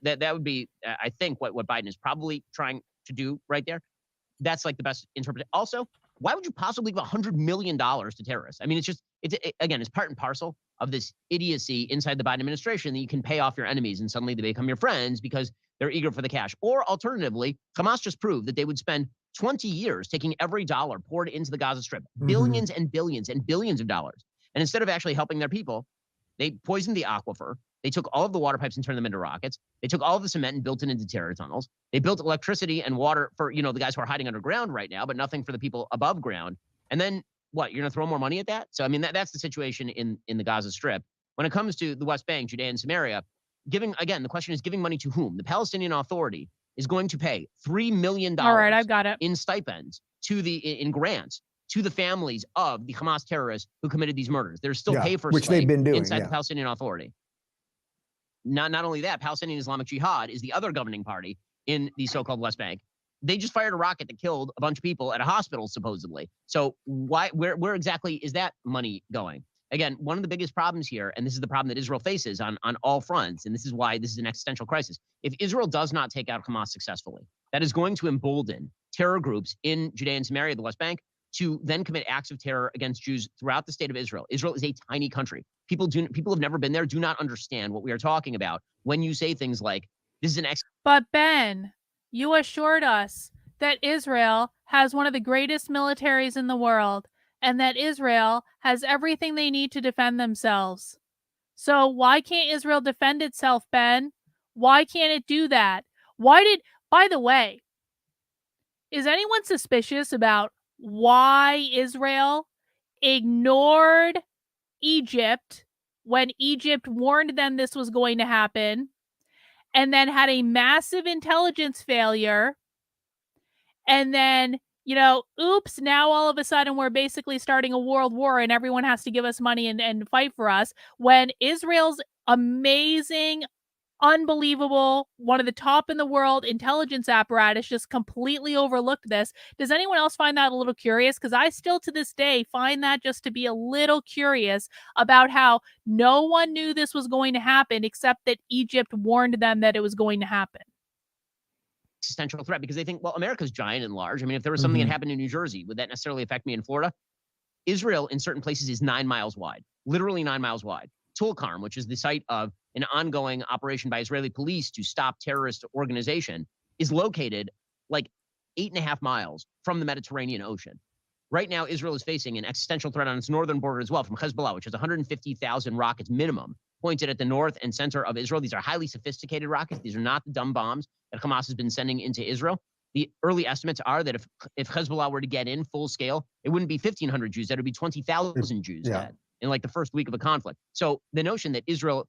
B: That would be, I think, what Biden is probably trying to do right there. That's like the best interpretation. Also, why would you possibly give $100 million to terrorists? I mean, it's part and parcel of this idiocy inside the Biden administration that you can pay off your enemies and suddenly they become your friends because they're eager for the cash. Or alternatively, Hamas just proved that they would spend 20 years taking every dollar poured into the Gaza Strip, billions and billions and billions of dollars. And instead of actually helping their people, they poisoned the aquifer. They took all of the water pipes and turned them into rockets. They took all of the cement and built it into terror tunnels. They built electricity and water for, the guys who are hiding underground right now, but nothing for the people above ground. And then what? You're going to throw more money at that? So, I mean, that's the situation in the Gaza Strip. When it comes to the West Bank, Judea and Samaria, the question is giving money to whom? The Palestinian Authority is going to pay $3 million
A: All right, I've got it.
B: in stipends in grants to the families of the Hamas terrorists who committed these murders. There's still pay for
E: which they've been doing
B: inside the Palestinian Authority. Not only that, Palestinian Islamic Jihad is the other governing party in the so-called West Bank. They just fired a rocket that killed a bunch of people at a hospital, supposedly. So where exactly is that money going? Again, one of the biggest problems here, and this is the problem that Israel faces on all fronts, and this is why this is an existential crisis. If Israel does not take out Hamas successfully, that is going to embolden terror groups in Judea and Samaria, the West Bank, to then commit acts of terror against Jews throughout the state of Israel. Israel is a tiny country. People have never been there, do not understand what we are talking about when you say things like, this is an
A: But Ben, you assured us that Israel has one of the greatest militaries in the world and that Israel has everything they need to defend themselves. So why can't Israel defend itself, Ben? Why can't it do that? By the way, is anyone suspicious about why Israel ignored Egypt when Egypt warned them this was going to happen, and then had a massive intelligence failure, and then, oops, now all of a sudden we're basically starting a world war and everyone has to give us money and fight for us, when Israel's amazing, unbelievable, one of the top in the world intelligence apparatus just completely overlooked this. Does anyone else find that a little curious? Because I still to this day find that just to be a little curious about how no one knew this was going to happen except that Egypt warned them that it was going to happen.
B: existential threat, because they think, well, America's giant and large. I mean, if there was something that happened in New Jersey, would that necessarily affect me in Florida? Israel in certain places is 9 miles wide, literally 9 miles wide. Tulkarm, which is the site of an ongoing operation by Israeli police to stop terrorist organization, is located like 8.5 miles from the Mediterranean Ocean. Right now, Israel is facing an existential threat on its northern border as well from Hezbollah, which has 150,000 rockets minimum pointed at the north and center of Israel. These are highly sophisticated rockets. These are not the dumb bombs that Hamas has been sending into Israel. The early estimates are that if Hezbollah were to get in full scale, it wouldn't be 1,500 Jews. That would be 20,000 Jews dead in like the first week of a conflict. So the notion that Israel,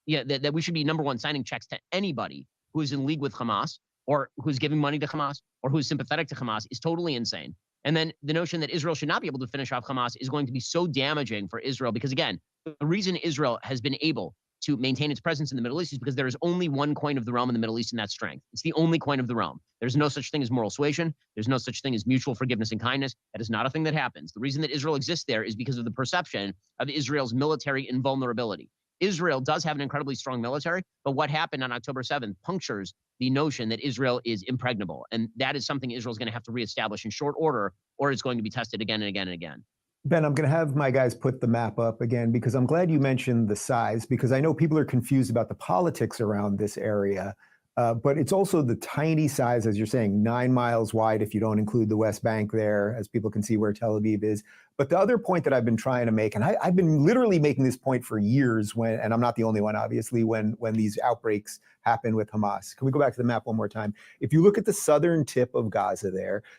B: that we should be number one signing checks to anybody who is in league with Hamas or who's giving money to Hamas or who's sympathetic to Hamas is totally insane. And then the notion that Israel should not be able to finish off Hamas is going to be so damaging for Israel because, again, the reason Israel has been able to maintain its presence in the Middle East is because there is only one coin of the realm in the Middle East, and that's strength. It's the only coin of the realm. There's no such thing as moral suasion. There's no such thing as mutual forgiveness and kindness. That is not a thing that happens. The reason that Israel exists there is because of the perception of Israel's military invulnerability. Israel does have an incredibly strong military, but what happened on October 7th punctures the notion that Israel is impregnable. And that is something Israel is going to have to reestablish in short order, or it's going to be tested again and again and again.
E: Ben, I'm going to have my guys put the map up again because I'm glad you mentioned the size, because I know people are confused about the politics around this area, but it's also the tiny size, as you're saying, 9 miles wide if you don't include the West Bank there, as people can see where Tel Aviv is. But the other point that I've been trying to make, and I've been literally making this point for years and I'm not the only one, obviously, when these outbreaks happen with Hamas. Can we go back to the map one more time? If you look at the southern tip of Gaza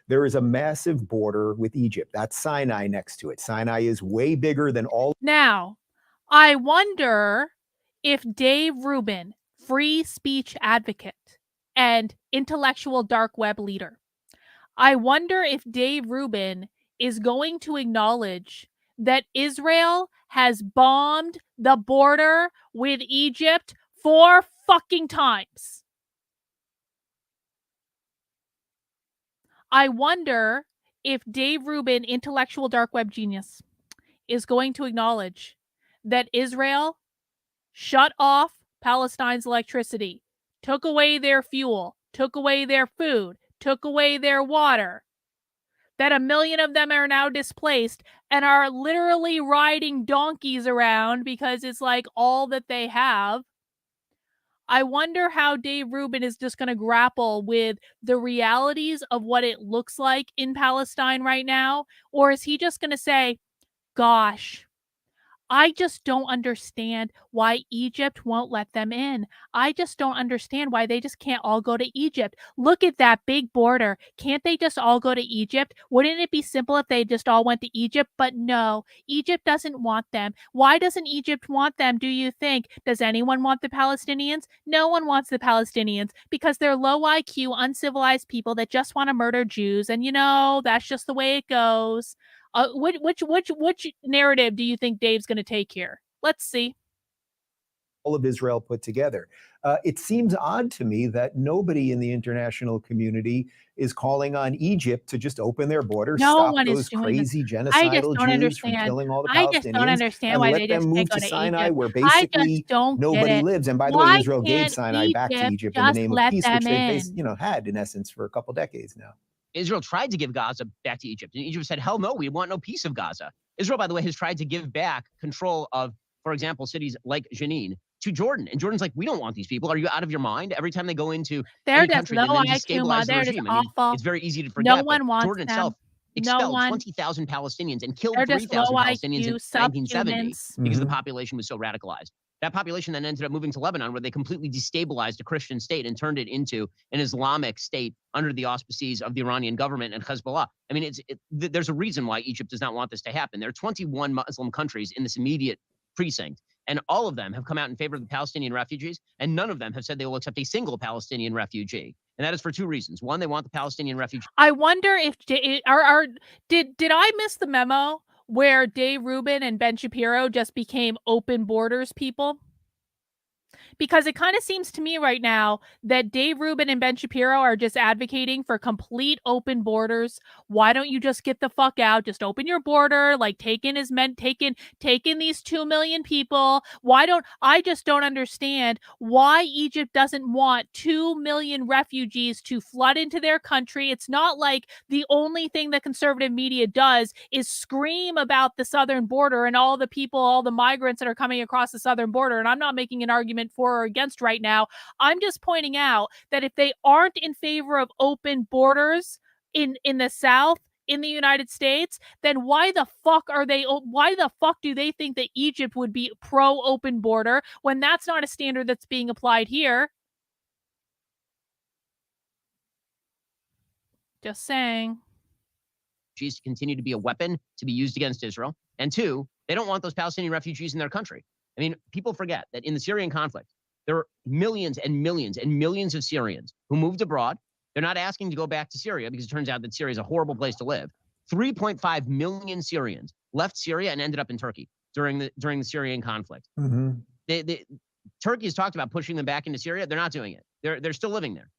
E: there is a massive border with Egypt. That's Sinai next to it. Sinai is way bigger than all.
A: Now, I wonder if Dave Rubin, free speech advocate and intellectual dark web leader, I wonder if Dave Rubin is going to acknowledge that Israel has bombed the border with Egypt 4 fucking times. I wonder if Dave Rubin, intellectual dark web genius, is going to acknowledge that Israel shut off Palestine's electricity, took away their fuel, took away their food, took away their water, that 1 million of them are now displaced and are literally riding donkeys around because it's like all that they have. I wonder how Dave Rubin is just going to grapple with the realities of what it looks like in Palestine right now. Or is he just going to say, gosh, I just don't understand why Egypt won't let them in. I just don't understand why they just can't all go to Egypt. Look at that big border. Can't they just all go to Egypt? Wouldn't it be simple if they just all went to Egypt? But no, Egypt doesn't want them. Why doesn't Egypt want them, do you think? Does anyone want the Palestinians? No one wants the Palestinians because they're low IQ, uncivilized people that just want to murder Jews. And that's just the way it goes. Which narrative do you think Dave's going to take here? Let's see.
E: All of Israel put together. It seems odd to me that nobody in the international community is calling on Egypt to just open their borders, stop those crazy genocidal Jews from killing all the Palestinians,
A: I just don't understand
E: and
A: why
E: let
A: they
E: them
A: just
E: move
A: can't go
E: to
A: to
E: Sinai,
A: Egypt.
E: where basically nobody lives. And by the way,
A: Why
E: Israel gave
A: can't
E: Sinai back to Egypt in the name of peace, which they've had in essence for a couple decades now.
B: Israel tried to give Gaza back to Egypt, and Egypt said, hell no, we want no piece of Gaza. Israel, by the way, has tried to give back control of, for example, cities like Jenin to Jordan. And Jordan's like, we don't want these people. Are you out of your mind? Every time they go into any country, they then destabilize the regime. I mean, it's very easy to forget, but Jordan itself expelled 20,000 Palestinians and killed 3,000 Palestinians in 1970 because the population was so radicalized. That population then ended up moving to Lebanon, where they completely destabilized a Christian state and turned it into an Islamic state under the auspices of the Iranian government and Hezbollah. I mean, there's a reason why Egypt does not want this to happen. There are 21 Muslim countries in this immediate precinct, and all of them have come out in favor of the Palestinian refugees, and none of them have said they will accept a single Palestinian refugee. And that is for 2 reasons. One, they want the Palestinian refugees.
A: I wonder if did I miss the memo where Dave Rubin and Ben Shapiro just became open borders people? Because it kind of seems to me right now that Dave Rubin and Ben Shapiro are just advocating for complete open borders. Why don't you just get the fuck out? Just open your border, like take in these 2 million people. I just don't understand why Egypt doesn't want 2 million refugees to flood into their country. It's not like the only thing that conservative media does is scream about the southern border and all the migrants that are coming across the southern border. And I'm not making an argument for or against right now. I'm just pointing out that if they aren't in favor of open borders in the South, in the United States, then why the fuck do they think that Egypt would be pro open border when that's not a standard that's being applied here? Just saying.
B: To continue to be a weapon to be used against Israel. And 2, they don't want those Palestinian refugees in their country. I mean, people forget that in the Syrian conflict, there are millions and millions and millions of Syrians who moved abroad. They're not asking to go back to Syria because it turns out that Syria is a horrible place to live. 3.5 million Syrians left Syria and ended up in Turkey during the Syrian conflict. Turkey has talked about pushing them back into Syria. They're not doing it. They're still living there.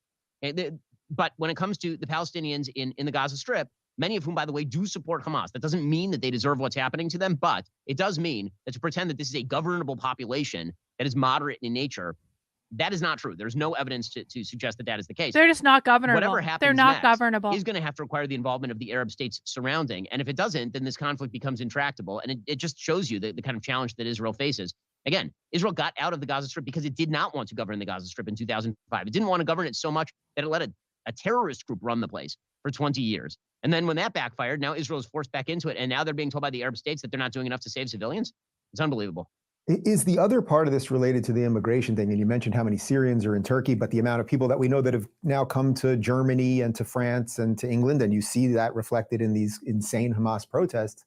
B: But when it comes to the Palestinians in the Gaza Strip, many of whom, by the way, do support Hamas. That doesn't mean that they deserve what's happening to them, but it does mean that to pretend that this is a governable population that is moderate in nature, that is not true. There's no evidence to suggest that that is the case.
A: They're just not governable.
B: Whatever happens
A: They're not
B: next
A: governable.
B: is going to have to require the involvement of the Arab states surrounding. And if it doesn't, then this conflict becomes intractable. And it just shows you the kind of challenge that Israel faces. Again, Israel got out of the Gaza Strip because it did not want to govern the Gaza Strip in 2005. It didn't want to govern it so much that it let a terrorist group run the place for 20 years. And then when that backfired, now Israel is forced back into it. And now they're being told by the Arab states that they're not doing enough to save civilians. It's unbelievable.
E: Is the other part of this related to the immigration thing? And you mentioned how many Syrians are in Turkey, but the amount of people that we know that have now come to Germany and to France and to England, and you see that reflected in these insane Hamas protests.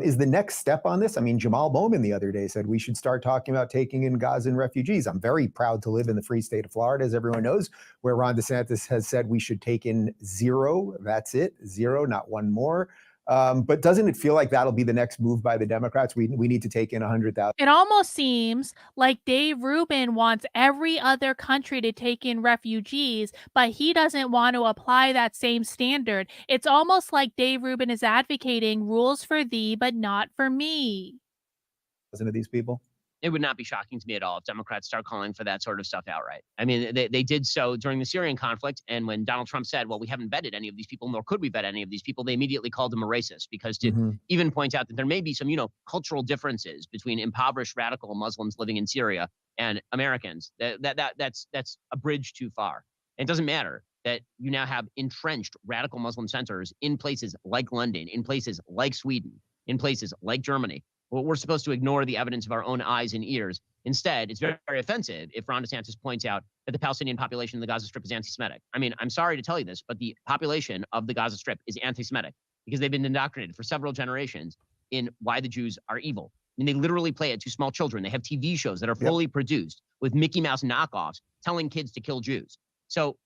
E: Is the next step on this? I mean, Jamal Bowman the other day said we should start talking about taking in Gazan refugees. I'm very proud to live in the free state of Florida, as everyone knows, where Ron DeSantis has said we should take in 0. That's it, 0, not one more. But doesn't it feel like that'll be the next move by the Democrats? We need to take in 100,000.
A: It almost seems like Dave Rubin wants every other country to take in refugees, but he doesn't want to apply that same standard. It's almost like Dave Rubin is advocating rules for thee, but not for me.
E: Of these people?
B: It would not be shocking to me at all if Democrats start calling for that sort of stuff outright. I mean, they did so during the Syrian conflict. And when Donald Trump said, well, we haven't vetted any of these people, nor could we vet any of these people, they immediately called him a racist, because to even point out that there may be some, cultural differences between impoverished radical Muslims living in Syria and Americans, that's a bridge too far. And it doesn't matter that you now have entrenched radical Muslim centers in places like London, in places like Sweden, in places like Germany. We're supposed to ignore the evidence of our own eyes and ears. Instead, it's very, very offensive if Ron DeSantis points out that the Palestinian population in the Gaza Strip is anti-Semitic. I mean, I'm sorry to tell you this, but the population of the Gaza Strip is anti-Semitic because they've been indoctrinated for several generations in why the Jews are evil. And they literally play it to small children. They have TV shows that are fully produced with Mickey Mouse knockoffs telling kids to kill Jews. So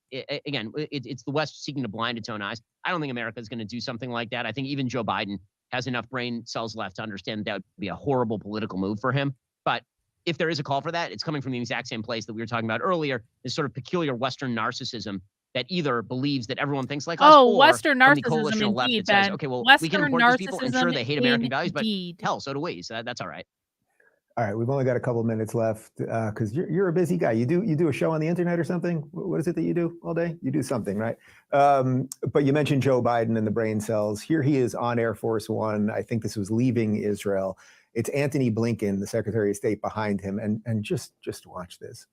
B: again, it's the West seeking to blind its own eyes. I don't think America is going to do something like that. I think even Joe Biden has enough brain cells left to understand that would be a horrible political move for him. But if there is a call for that, it's coming from the exact same place that we were talking about earlier, this sort of peculiar Western narcissism that either believes that everyone thinks like us, or
A: Western
B: from the
A: narcissism
B: coalitional left
A: indeed,
B: that says,
A: Ben.
B: okay, well, we can
A: Western
B: import these people and sure they hate American
A: narcissism
B: values, but
A: indeed.
B: hell, so do we. So that's all right.
E: All right, we've only got a couple of minutes left because you're a busy guy. You do a show on the internet or something? What is it that you do all day? You do something, right? But you mentioned Joe Biden and the brain cells. Here he is on Air Force One. I think this was leaving Israel. It's Anthony Blinken, the Secretary of State, behind him, and just watch this.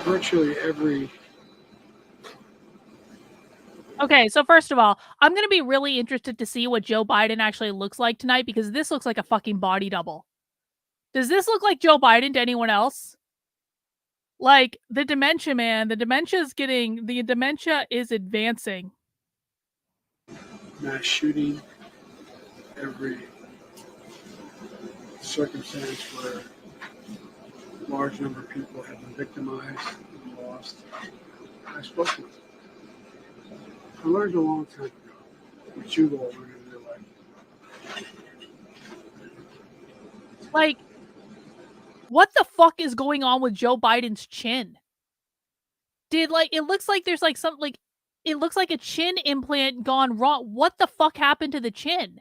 H: Virtually every
A: Okay, so first of all, I'm going to be really interested to see what Joe Biden actually looks like tonight, because this looks like a fucking body double. Does this look like Joe Biden to anyone else? Like, the dementia, man, the dementia is advancing.
H: mass shooting, every circumstance where a large number of people have been victimized and lost. I've spoken with them. I learned a long time ago, which you've all learned in your life.
A: Like, what the fuck is going on with Joe Biden's chin? It looks like there's like some, like, it looks like a chin implant gone wrong. What the fuck happened to the chin?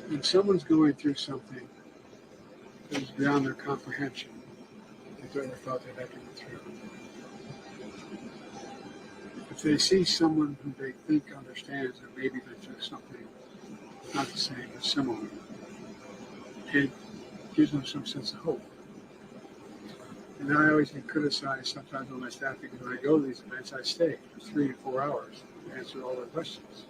H: When someone's going through something that is beyond their comprehension, they've ever thought they'd have to go through. If they see someone who they think understands and maybe been through something not the same but similar, it gives them some sense of hope. And I always get criticized sometimes on my staff because when I go to these events, I stay for 3 to 4 hours to answer all their questions.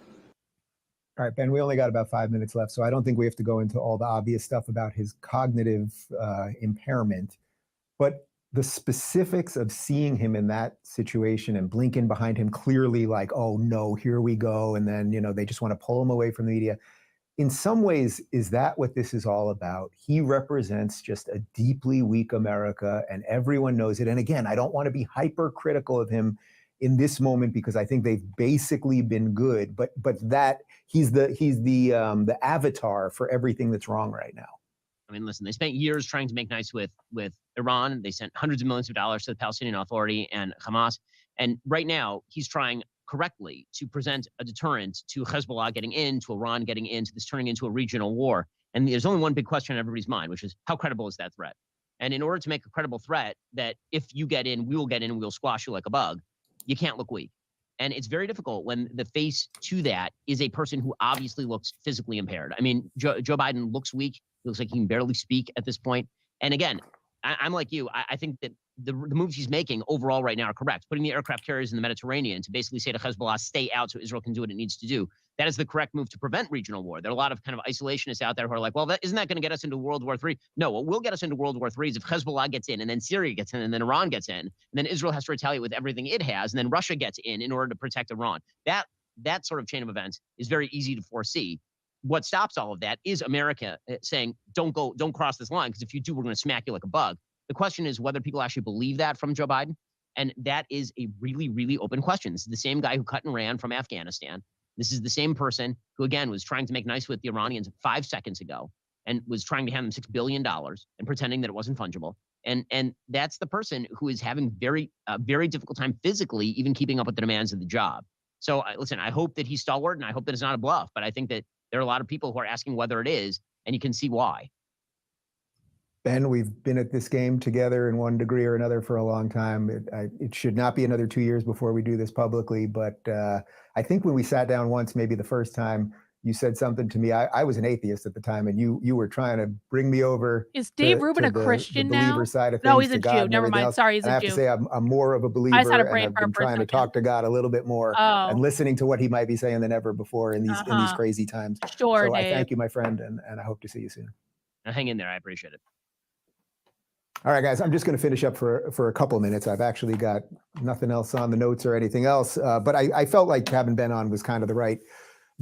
E: All right, Ben, we only got about 5 minutes left, so I don't think we have to go into all the obvious stuff about his cognitive impairment. But the specifics of seeing him in that situation and Blinken behind him clearly like, oh no, here we go. And then, they just want to pull him away from the media. In some ways, is that what this is all about? He represents just a deeply weak America, and everyone knows it. And again, I don't want to be hypercritical of him in this moment because I think they've basically been good, but that he's the avatar for everything that's wrong right now.
B: I mean, listen, they spent years trying to make nice with Iran. They sent hundreds of millions of dollars to the Palestinian Authority and Hamas. And right now, he's trying correctly to present a deterrent to Hezbollah getting in, to Iran getting into this turning into a regional war. And there's only one big question on everybody's mind, which is how credible is that threat? And in order to make a credible threat that if you get in, we will get in and we'll squash you like a bug, you can't look weak. And it's very difficult when the face to that is a person who obviously looks physically impaired. I mean, Joe Biden looks weak. He looks like he can barely speak at this point. And again, I'm like you. I think that the moves he's making overall right now are correct. Putting the aircraft carriers in the Mediterranean to basically say to Hezbollah, stay out so Israel can do what it needs to do. That is the correct move to prevent regional war. There are a lot of kind of isolationists out there who are like, well, isn't that going to get us into World War III? No, what will get us into World War III is if Hezbollah gets in and then Syria gets in and then Iran gets in and then Israel has to retaliate with everything it has and then Russia gets in order to protect Iran. That sort of chain of events is very easy to foresee. What stops all of that is America saying, don't cross this line, because if you do, we're going to smack you like a bug. The question is whether people actually believe that from Joe Biden. And that is a really, really open question. This is the same guy who cut and ran from Afghanistan. This is the same person who, again, was trying to make nice with the Iranians 5 seconds ago and was trying to hand them $6 billion and pretending that it wasn't fungible. And that's the person who is having very difficult time physically even keeping up with the demands of the job. So listen, I hope that he's stalwart, and I hope that it's not a bluff, but I think that there are a lot of people who are asking whether it is, and you can see why.
E: Ben, we've been at this game together in one degree or another for a long time. It should not be another 2 years before we do this publicly, but I think when we sat down once, maybe the first time, you said something to me. I was an atheist at the time, and you were trying to bring me over.
A: Is Dave Rubin a Christian
E: the believer
A: now?
E: side of things,
A: No, he's a
E: to God
A: Jew.
E: and
A: Never
E: everything
A: mind.
E: else.
A: Sorry, he's
E: And I
A: a
E: have
A: Jew.
E: to say, I'm more of a believer,
A: I just had a
E: and
A: brain
E: I've
A: fart
E: been
A: for a
E: trying to
A: second.
E: talk to God a little bit more
A: Oh.
E: and listening to what he might be saying than ever before in these crazy times.
A: Sure,
E: so I
A: Dave.
E: thank you, my friend, and I hope to see you soon.
B: Now, hang in there. I appreciate it.
E: All right, guys, I'm just going to finish up for a couple minutes. I've actually got nothing else on the notes or anything else, but I felt like having Ben on was kind of the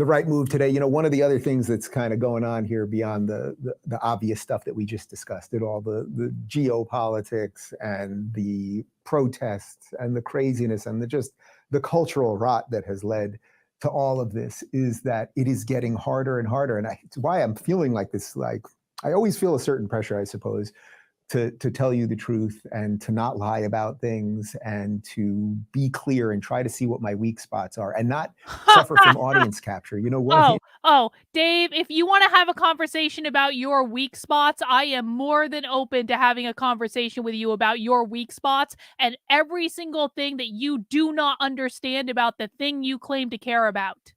E: right move today. You know, one of the other things that's kind of going on here beyond the obvious stuff that we just discussed, it all the geopolitics and the protests and the craziness and the cultural rot that has led to all of this, is that it is getting harder and harder. And it's why I'm feeling like this. Like, I always feel a certain pressure, I suppose, to tell you the truth and to not lie about things and to be clear and try to see what my weak spots are and not suffer from audience capture. You know,
A: Dave, if you want to have a conversation about your weak spots, I am more than open to having a conversation with you about your weak spots and every single thing that you do not understand about the thing you claim to care about.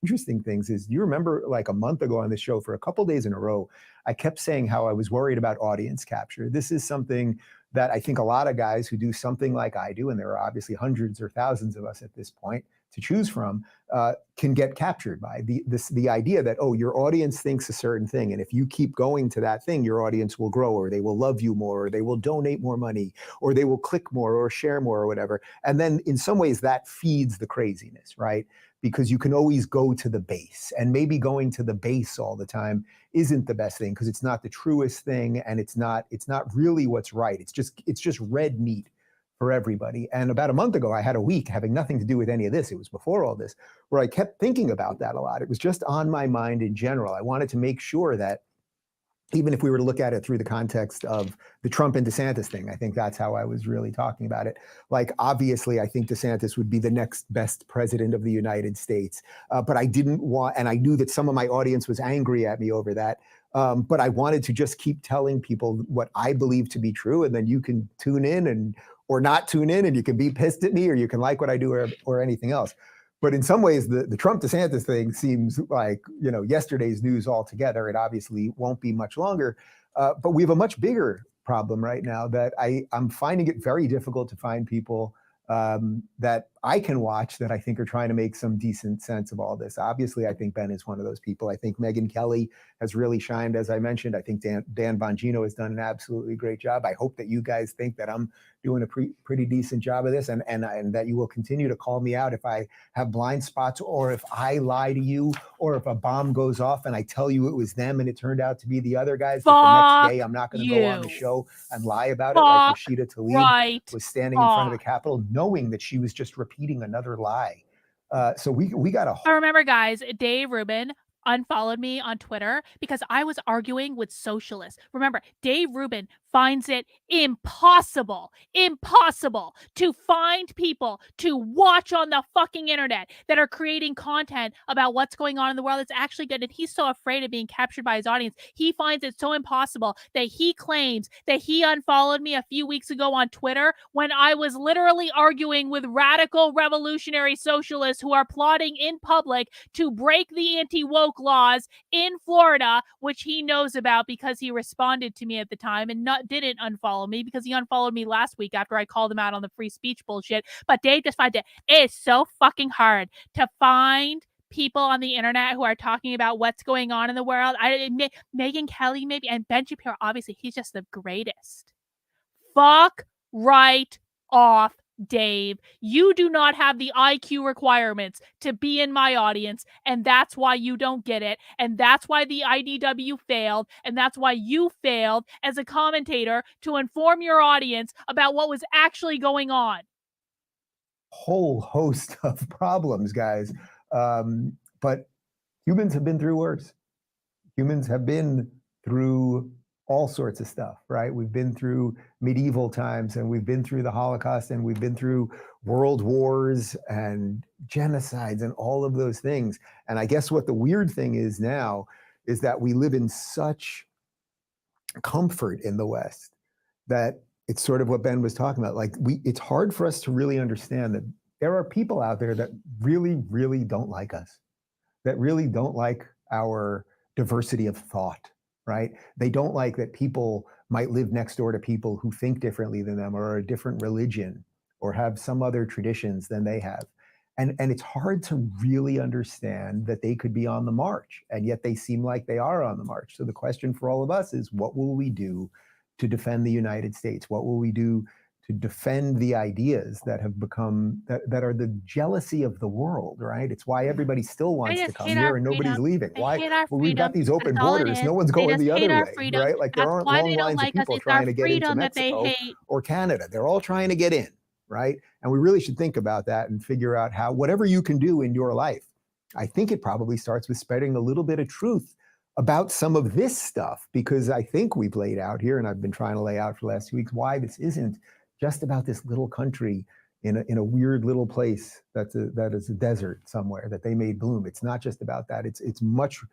E: Interesting things is, you remember like a month ago on this show, for a couple days in a row, I kept saying how I was worried about audience capture. This is something that I think a lot of guys who do something like I do, and there are obviously hundreds or thousands of us at this point to choose from, can get captured by the idea that, oh, your audience thinks a certain thing, and if you keep going to that thing, your audience will grow, or they will love you more, or they will donate more money, or they will click more or share more or whatever. And then in some ways that feeds the craziness, right? Because you can always go to the base, and maybe going to the base all the time isn't the best thing, because it's not the truest thing, and it's not really what's right. It's just red meat for everybody. And about a month ago, I had a week having nothing to do with any of this. It was before all this, where I kept thinking about that a lot. It was just on my mind in general. I wanted to make sure that, even if we were to look at it through the context of the Trump and DeSantis thing, I think that's how I was really talking about it. Like, obviously, I think DeSantis would be the next best president of the United States. But I didn't want, and I knew that some of my audience was angry at me over that. But I wanted to just keep telling people what I believe to be true. And then you can tune in or not tune in, and you can be pissed at me, or you can like what I do, or anything else. But in some ways, the Trump DeSantis thing seems like, yesterday's news altogether. It obviously won't be much longer. But we have a much bigger problem right now that I'm finding it very difficult to find people that I can watch that I think are trying to make some decent sense of all this. Obviously, I think Ben is one of those people. I think Megyn Kelly has really shined, as I mentioned. I think Dan Bongino has done an absolutely great job. I hope that you guys think that I'm doing a pretty decent job of this, and that you will continue to call me out if I have blind spots, or if I lie to you, or if a bomb goes off and I tell you it was them and it turned out to be the other guys. But the next day, I'm not going to go on the show and lie about it, like Rashida Tlaib was standing in front of the Capitol knowing that she was just repeating another lie. So we got a.
A: I remember, guys, Dave Rubin unfollowed me on Twitter because I was arguing with socialists. Remember, Dave Rubin finds it impossible to find people to watch on the fucking internet that are creating content about what's going on in the world that's actually good. And he's so afraid of being captured by his audience. He finds it so impossible that he claims that he unfollowed me a few weeks ago on Twitter when I was literally arguing with radical revolutionary socialists who are plotting in public to break the anti-woke laws in Florida, which he knows about because he responded to me at the time and didn't unfollow me, because he unfollowed me last week after I called him out on the free speech bullshit. But Dave just finds it is so fucking hard to find people on the internet who are talking about what's going on in the world. Megyn Kelly, maybe, and Ben Shapiro, obviously, he's just the greatest. Fuck right off, Dave, you do not have the IQ requirements to be in my audience, and that's why you don't get it, and that's why the IDW failed, and that's why you failed as a commentator to inform your audience about what was actually going on.
E: Whole host of problems, guys. But humans have been through worse. Humans have been through all sorts of stuff, right? We've been through medieval times, and we've been through the Holocaust, and we've been through world wars and genocides and all of those things. And I guess what the weird thing is now is that we live in such comfort in the West that it's sort of what Ben was talking about. Like, it's hard for us to really understand that there are people out there that really, really don't like us, that really don't like our diversity of thought, right? They don't like that people might live next door to people who think differently than them, or are a different religion, or have some other traditions than they have. And it's hard to really understand that they could be on the march, and yet they seem like they are on the march. So the question for all of us is, what will we do to defend the United States? What will we do to defend the ideas that have become, that are the jealousy of the world, right? It's why everybody still wants to come here and nobody's leaving. Why? Well, we've got these open borders. No one's going the other way, right? Like, there aren't long lines of people trying to get into Mexico or Canada. They're all trying to get in, right? And we really should think about that and figure out how, whatever you can do in your life, I think it probably starts with spreading a little bit of truth about some of this stuff, because I think we've laid out here, and I've been trying to lay out for the last 2 weeks, why this isn't just about this little country in a weird little place that is a desert somewhere that they made bloom. It's not just about that. It's much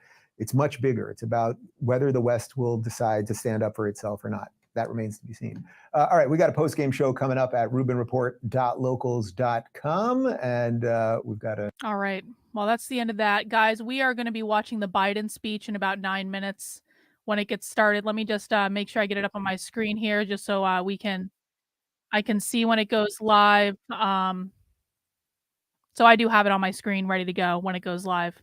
E: bigger. It's about whether the West will decide to stand up for itself or not. That remains to be seen. All right, we got a post-game show coming up at rubinreport.locals.com, and we've got a...
A: All right. Well, that's the end of that. Guys, we are going to be watching the Biden speech in about 9 minutes when it gets started. Let me just make sure I get it up on my screen here, just so I can see when it goes live. So I do have it on my screen ready to go when it goes live.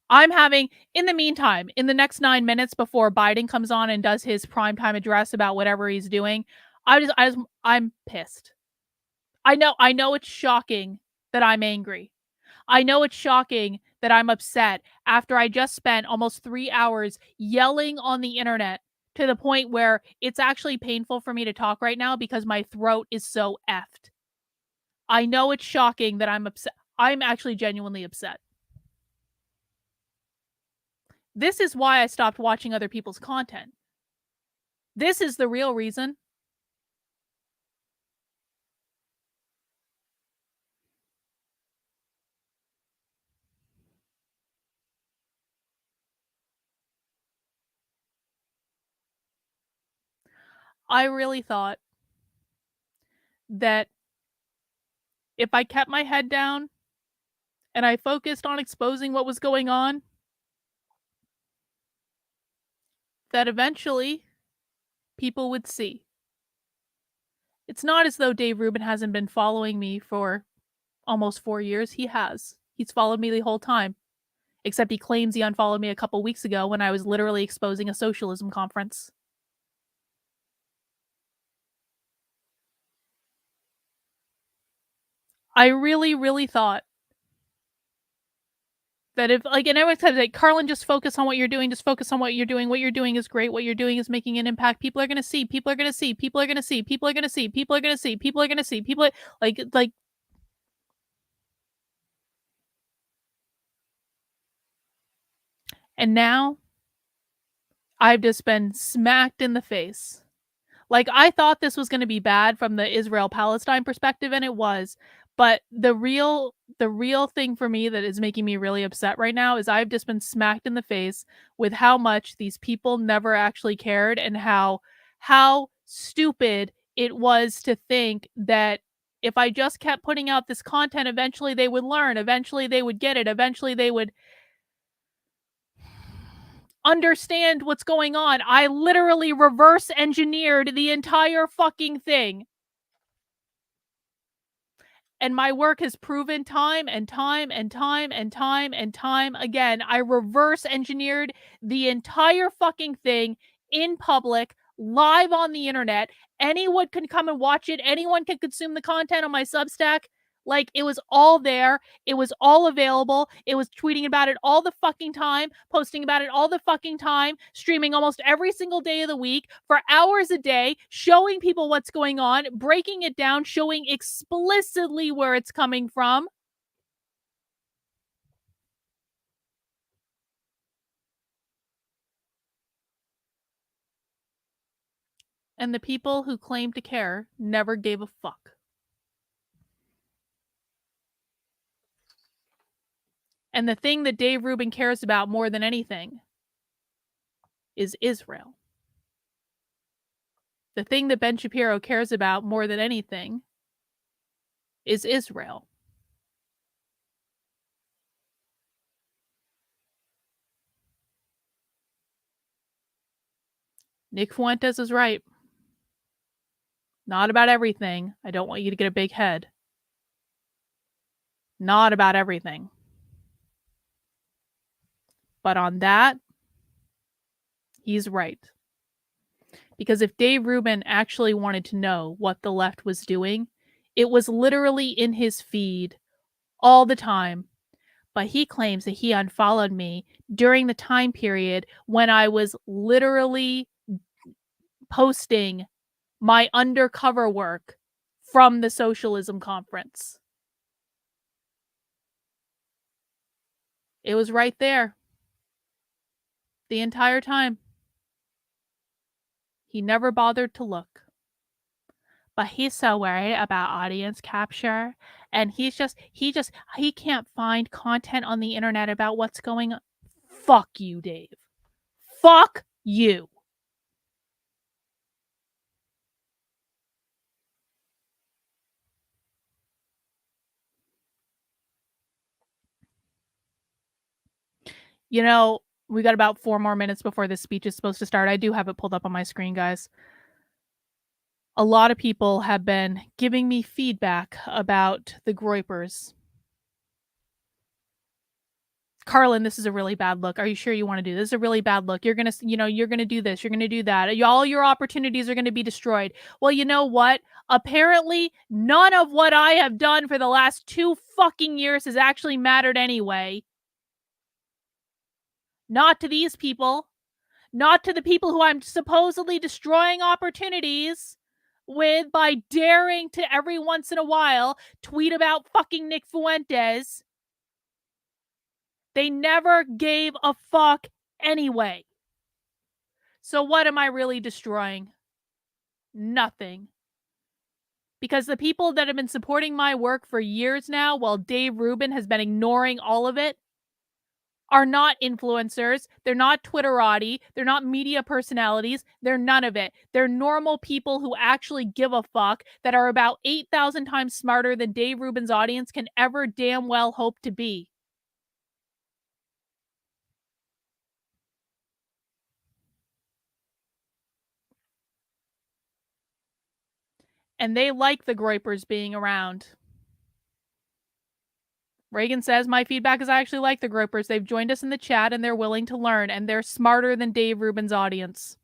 A: I'm having, in the meantime, in the next 9 minutes before Biden comes on and does his primetime address about whatever he's doing, I'm pissed. I know it's shocking that I'm angry. I know it's shocking that I'm upset after I just spent almost 3 hours yelling on the internet to the point where it's actually painful for me to talk right now because my throat is so effed. I know it's shocking that I'm upset. I'm actually genuinely upset. This is why I stopped watching other people's content. This is the real reason. I really thought that if I kept my head down and I focused on exposing what was going on, that eventually people would see. It's not as though Dave Rubin hasn't been following me for almost 4 years. He has. He's followed me the whole time. Except he claims he unfollowed me a couple weeks ago when I was literally exposing a socialism conference. I really, really thought that if, like, and everyone says, like, Carlin, just focus on what you're doing. Just focus on what you're doing. What you're doing is great. What you're doing is making an impact. People are going to see. People are going to see. People are going to see. People are going to see. People are going to see. People are going to see. People are, like. And now I've just been smacked in the face. Like, I thought this was going to be bad from the Israel-Palestine perspective, and it was. But the real thing for me that is making me really upset right now is I've just been smacked in the face with how much these people never actually cared, and how stupid it was to think that if I just kept putting out this content, eventually they would learn, eventually they would get it, eventually they would understand what's going on. I literally reverse engineered the entire fucking thing. And my work has proven time and time and time and time and time again, I reverse engineered the entire fucking thing in public, live on the internet, Anyone can come and watch it. Anyone can consume the content on my Substack. Like, it was all there. It was all available. It was tweeting about it all the fucking time, posting about it all the fucking time, streaming almost every single day of the week for hours a day, showing people what's going on, breaking it down, showing explicitly where it's coming from. And the people who claim to care never gave a fuck. And the thing that Dave Rubin cares about more than anything is Israel. The thing that Ben Shapiro cares about more than anything is Israel. Nick Fuentes is right. Not about everything. I don't want you to get a big head. Not about everything. But on that, he's right. Because if Dave Rubin actually wanted to know what the left was doing, it was literally in his feed all the time. But he claims that he unfollowed me during the time period when I was literally posting my undercover work from the socialism conference. It was right there the entire time. He never bothered to look. But he's so worried about audience capture, and he can't find content on the internet about what's going on. Fuck you, Dave. Fuck you. You know, we got about 4 more minutes before this speech is supposed to start. I do have it pulled up on my screen, guys. A lot of people have been giving me feedback about the Groypers. Carlin, this is a really bad look. Are you sure you want to do this? This is a really bad look. You're going to do this. You're going to do that. All your opportunities are going to be destroyed. Well, you know what? Apparently, none of what I have done for the last 2 fucking years has actually mattered anyway. Not to these people. Not to the people who I'm supposedly destroying opportunities with by daring to every once in a while tweet about fucking Nick Fuentes. They never gave a fuck anyway. So what am I really destroying? Nothing. Because the people that have been supporting my work for years now, while Dave Rubin has been ignoring all of it, are not influencers. They're not Twitterati. They're not media personalities. They're none of it. They're normal people who actually give a fuck, that are about 8,000 times smarter than Dave Rubin's audience can ever damn well hope to be. And they like the Groypers being around. Reagan says, my feedback is I actually like the Groypers. They've joined us in the chat and they're willing to learn, and they're smarter than Dave Rubin's audience.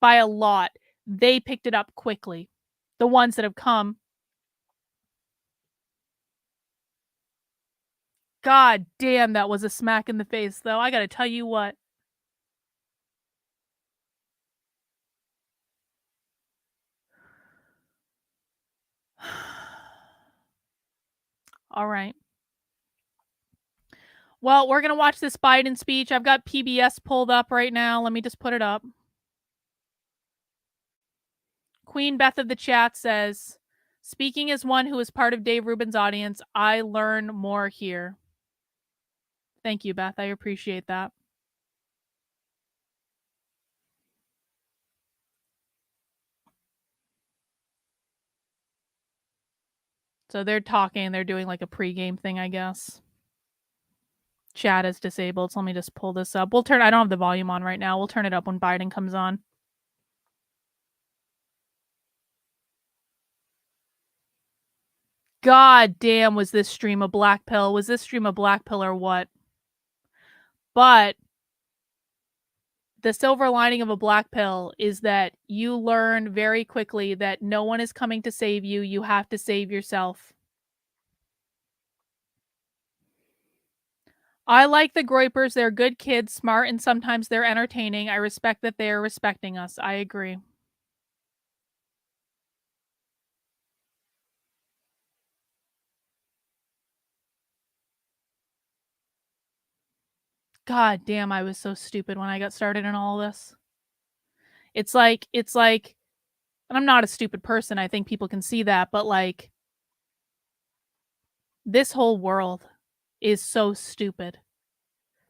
A: By a lot. They picked it up quickly. The ones that have come. God damn, that was a smack in the face, though. I gotta tell you what. All right. Well, we're going to watch this Biden speech. I've got PBS pulled up right now. Let me just put it up. Queen Beth of the chat says, speaking as one who is part of Dave Rubin's audience, I learn more here. Thank you, Beth. I appreciate that. So they're talking. They're doing like a pregame thing, I guess. Chat is disabled. So let me just pull this up. I don't have the volume on right now. We'll turn it up when Biden comes on. God damn, was this stream a black pill? Was this stream a black pill or what? But the silver lining of a black pill is that you learn very quickly that no one is coming to save you. You have to save yourself. I like the Groypers. They're good kids, smart, and sometimes they're entertaining. I respect that they are respecting us. I agree. God damn, I was so stupid when I got started in all this. It's like, and I'm not a stupid person. I think people can see that, but like, this whole world is so stupid.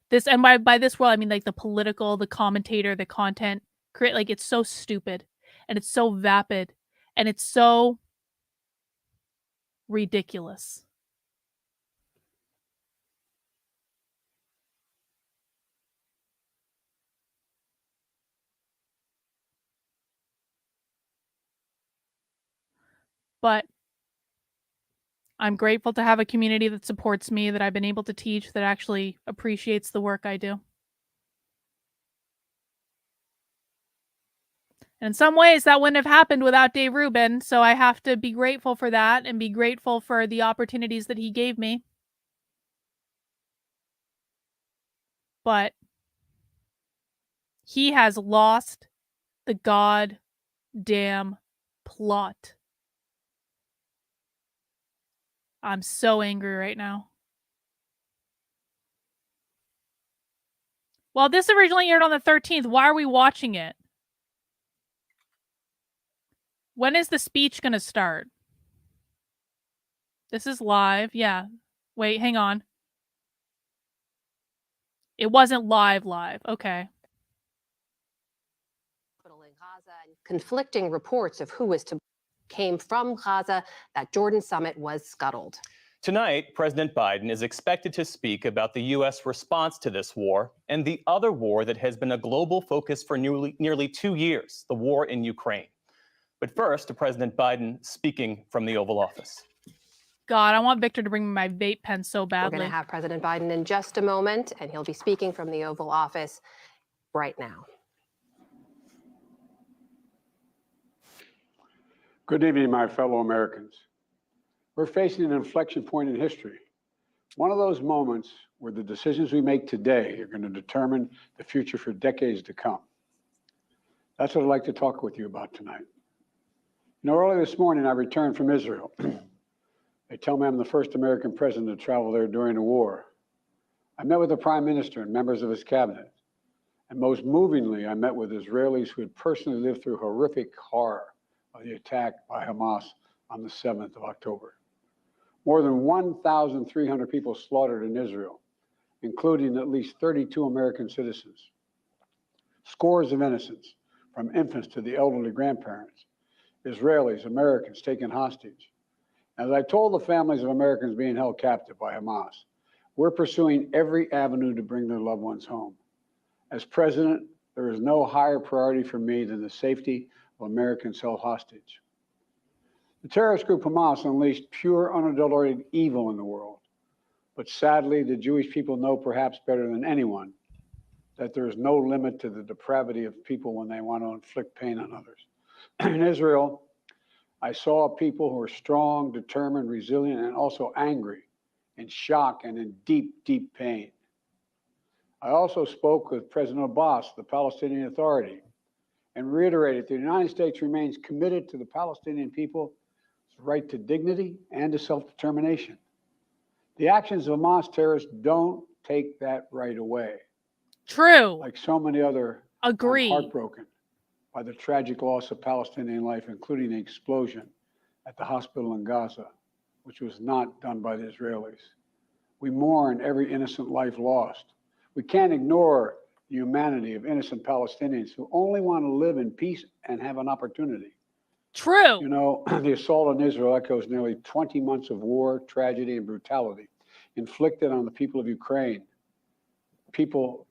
A: This, and by this world, I mean like the political, the commentator, the content create, like it's so stupid and it's so vapid and it's so ridiculous. But I'm grateful to have a community that supports me, that I've been able to teach, that actually appreciates the work I do. And in some ways, that wouldn't have happened without Dave Rubin, so I have to be grateful for that and be grateful for the opportunities that he gave me. But he has lost the goddamn plot. I'm so angry right now. Well, this originally aired on the 13th. Why are we watching it? When is the speech going to start? This is live. Yeah. Wait, hang on. It wasn't live. Okay.
I: In Gaza, and conflicting reports of who was to came from Gaza. That Jordan summit was scuttled.
J: Tonight, President Biden is expected to speak about the U.S. response to this war and the other war that has been a global focus for nearly 2 years, the war in Ukraine. But first, to President Biden speaking from the Oval Office.
A: God, I want Victor to bring me my vape pen so badly.
I: We're going to have President Biden in just a moment, and he'll be speaking from the Oval Office right now.
H: Good evening, my fellow Americans. We're facing an inflection point in history. One of those moments where the decisions we make today are going to determine the future for decades to come. That's what I'd like to talk with you about tonight. You know, early this morning, I returned from Israel. They tell me I'm the first American president to travel there during the war. I met with the Prime Minister and members of his cabinet. And most movingly, I met with Israelis who had personally lived through horrific horror of the attack by Hamas on the 7th of October. More than 1,300 people slaughtered in Israel, including at least 32 American citizens. Scores of innocents, from infants to the elderly grandparents. Israelis, Americans taken hostage. As I told the families of Americans being held captive by Hamas, we're pursuing every avenue to bring their loved ones home. As president, there is no higher priority for me than the safety of Americans held hostage. The terrorist group Hamas unleashed pure, unadulterated evil in the world. But sadly, the Jewish people know perhaps better than anyone that there is no limit to the depravity of people when they want to inflict pain on others. In Israel, I saw people who are strong, determined, resilient, and also angry, in shock and in deep, deep pain. I also spoke with President Abbas, the Palestinian Authority, and reiterated the United States remains committed to the Palestinian people's right to dignity and to self-determination. The actions of Hamas terrorists don't take that right away.
A: True.
H: Like so many other,
A: Agree.
H: I'm heartbroken by the tragic loss of Palestinian life, including the explosion at the hospital in Gaza, which was not done by the Israelis. We mourn every innocent life lost. We can't ignore the humanity of innocent Palestinians who only want to live in peace and have an opportunity.
A: True.
H: You know, the assault on Israel echoes nearly 20 months of war, tragedy, and brutality inflicted on the people of Ukraine, people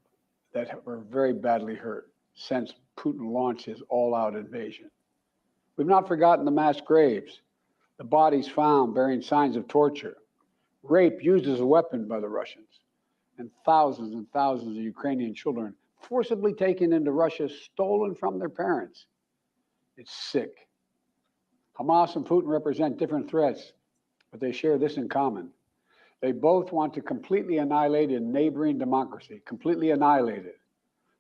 H: that were very badly hurt since Putin launched his all-out invasion. We've not forgotten the mass graves, the bodies found bearing signs of torture, rape used as a weapon by the Russians, and thousands of Ukrainian children forcibly taken into Russia, stolen from their parents. It's sick. Hamas and Putin represent different threats, but they share this in common. They both want to completely annihilate a neighboring democracy, completely annihilate it.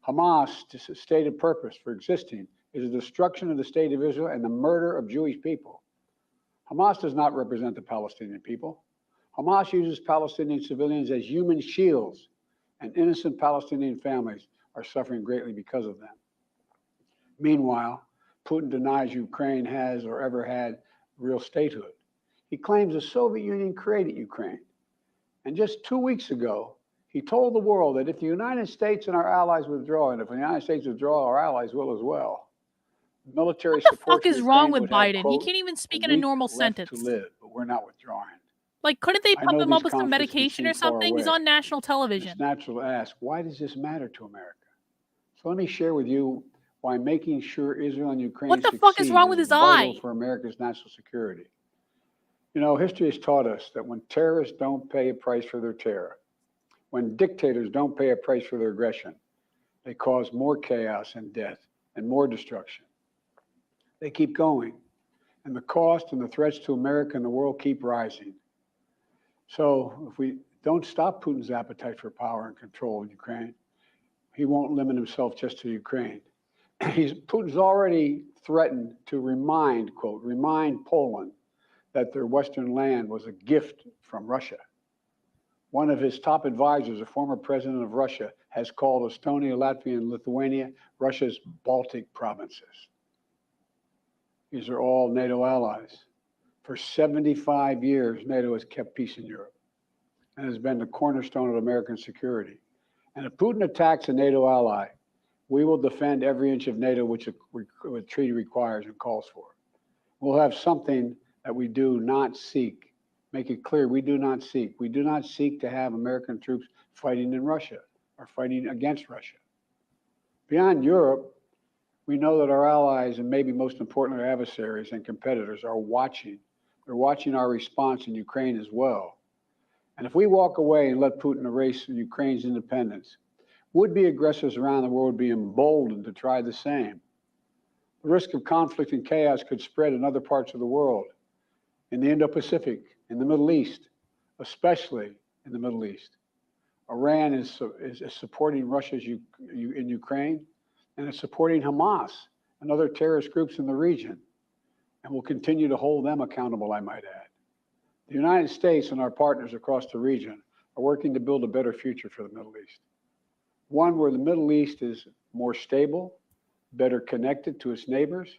H: Hamas' stated purpose for existing is the destruction of the state of Israel and the murder of Jewish people. Hamas does not represent the Palestinian people. Hamas uses Palestinian civilians as human shields, and innocent Palestinian families are suffering greatly because of them. Meanwhile, Putin denies Ukraine has or ever had real statehood. He claims the Soviet Union created Ukraine. And just 2 weeks ago, he told the world that if the United States and our allies withdraw, and if the United States withdraw, our allies will as well, military
A: What the
H: support
A: fuck
H: for
A: is wrong
H: Ukraine
A: with
H: would have,
A: Biden? He
H: quote,
A: can't even speak
H: a
A: in a
H: week
A: normal
H: left
A: sentence.
H: to live, but we're not withdrawing.
A: Like, couldn't they
H: I
A: pump
H: know
A: him up
H: these
A: with some
H: conflicts can
A: medication or
H: seem far
A: something? He's
H: away,
A: on national
H: and
A: television.
H: it's natural to ask, why does this matter to America? So let me share with you why making sure Israel and Ukraine
A: What the fuck is
H: succeed
A: wrong with his
H: vital
A: eye?
H: for America's national security. You know, history has taught us that when terrorists don't pay a price for their terror, when dictators don't pay a price for their aggression, they cause more chaos and death and more destruction. They keep going, and the cost and the threats to America and the world keep rising. So if we don't stop Putin's appetite for power and control in Ukraine, he won't limit himself just to Ukraine. Putin's already threatened to remind Poland that their Western land was a gift from Russia. One of his top advisors, a former president of Russia, has called Estonia, Latvia, and Lithuania Russia's Baltic provinces. These are all NATO allies. For 75 years, NATO has kept peace in Europe and has been the cornerstone of American security. And if Putin attacks a NATO ally, we will defend every inch of NATO which the treaty requires and calls for. We'll have something that we do not seek. Make it clear, we do not seek. We do not seek to have American troops fighting in Russia or fighting against Russia. Beyond Europe, we know that our allies, and maybe most importantly, our adversaries and competitors, are watching. They're watching our response in Ukraine as well. And if we walk away and let Putin erase Ukraine's independence, would-be aggressors around the world would be emboldened to try the same. The risk of conflict and chaos could spread in other parts of the world, in the Indo-Pacific, in the Middle East, especially in the Middle East. Iran is supporting Russia in Ukraine, and it's supporting Hamas and other terrorist groups in the region, and will continue to hold them accountable, I might add. The United States and our partners across the region are working to build a better future for the Middle East. One where the Middle East is more stable, better connected to its neighbors,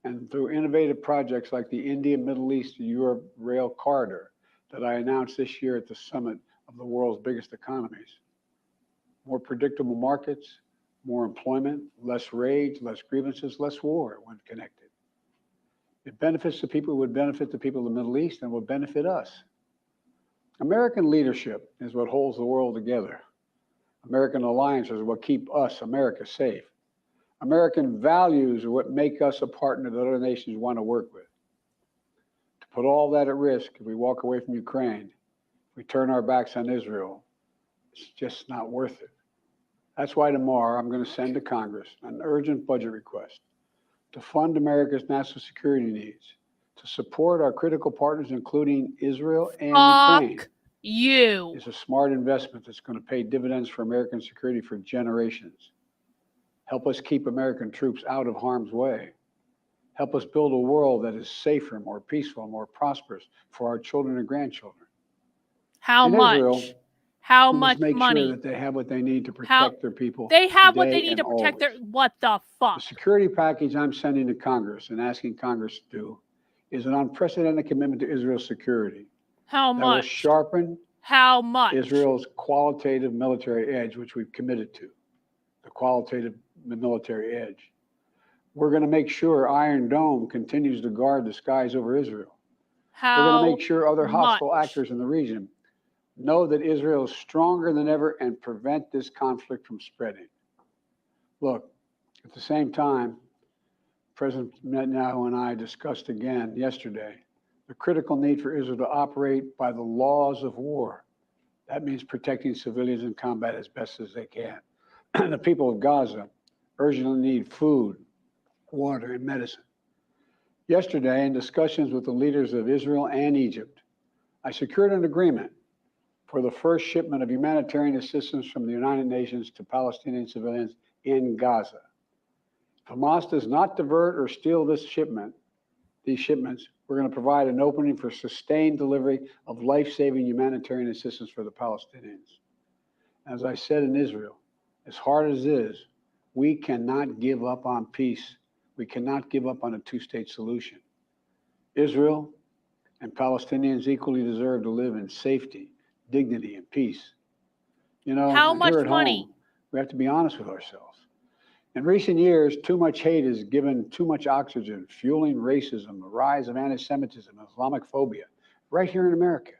H: and through innovative projects like the India-Middle East-Europe Rail Corridor that I announced this year at the summit of the world's biggest economies. More predictable markets, more employment, less rage, less grievances, less war when connected. It benefits the people who would benefit the people of the Middle East and would benefit us. American leadership is what holds the world together. American alliances are what keep us, America, safe. American values are what make us a partner that other nations want to work with. To put all that at risk, if we walk away from Ukraine, if we turn our backs on Israel, it's just not worth it. That's why tomorrow I'm going to send to Congress an urgent budget request to fund America's national security needs, to support our critical partners, including Israel and Ukraine.
A: You.
H: It's a smart investment that's going to pay dividends for American security for generations. Help us keep American troops out of harm's way. Help us build a world that is safer, more peaceful, more prosperous for our children and grandchildren.
A: How much?
H: Israel,
A: How
H: we
A: much
H: must make
A: money?
H: sure that they have what they need to protect their people.
A: They have what they
H: today
A: need to
H: and
A: protect their.
H: always.
A: What the fuck?
H: The security package I'm sending to Congress and asking Congress to do is an unprecedented commitment to Israel's security.
A: How
H: that will
A: much?
H: sharpen
A: How much?
H: Israel's qualitative military edge, which we've committed to. The qualitative military edge. We're going to make sure Iron Dome continues to guard the skies over Israel.
A: How
H: We're going to make sure other hostile
A: much?
H: actors in the region know that Israel is stronger than ever and prevent this conflict from spreading. Look, at the same time, President Netanyahu and I discussed again yesterday the critical need for Israel to operate by the laws of war. That means protecting civilians in combat as best as they can. The people of Gaza urgently need food, water, and medicine. Yesterday, in discussions with the leaders of Israel and Egypt, I secured an agreement for the first shipment of humanitarian assistance from the United Nations to Palestinian civilians in Gaza. If Hamas does not divert or steal these shipments, we're going to provide an opening for sustained delivery of life-saving humanitarian assistance for the Palestinians. As I said in Israel, as hard as it is, we cannot give up on peace. We cannot give up on a two-state solution. Israel and Palestinians equally deserve to live in safety, dignity, and peace. You know,
A: How much
H: here at
A: money?
H: home, we have to be honest with ourselves. In recent years, too much hate has given too much oxygen, fueling racism, the rise of anti-Semitism, Islamophobia, right here in America.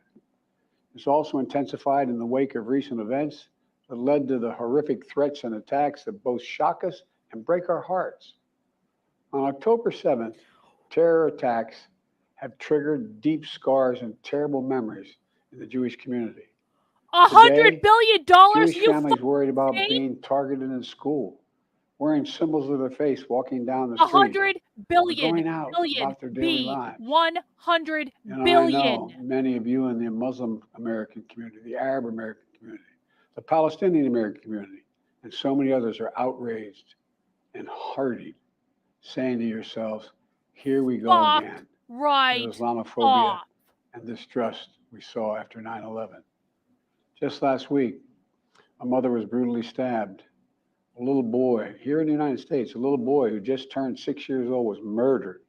H: It's also intensified in the wake of recent events that led to the horrific threats and attacks that both shock us and break our hearts. On October 7th, terror attacks have triggered deep scars and terrible memories in the Jewish community.
A: $100 billion?
H: Jewish
A: You
H: families worried about
A: say?
H: being targeted in school, wearing symbols of their face, walking down the street,
A: 100 billion.
H: going out about their daily lives.
A: 100
H: You know,
A: billion.
H: I know many of you in the Muslim American community, the Arab American community, the Palestinian American community, and so many others are outraged and hearty, saying to yourselves, here we go
A: Fuck
H: again.
A: right
H: The Islamophobia
A: off.
H: and distrust we saw after 9/11. Just last week, a mother was brutally stabbed. A little boy here in the United States, a little boy who just turned 6 years old was murdered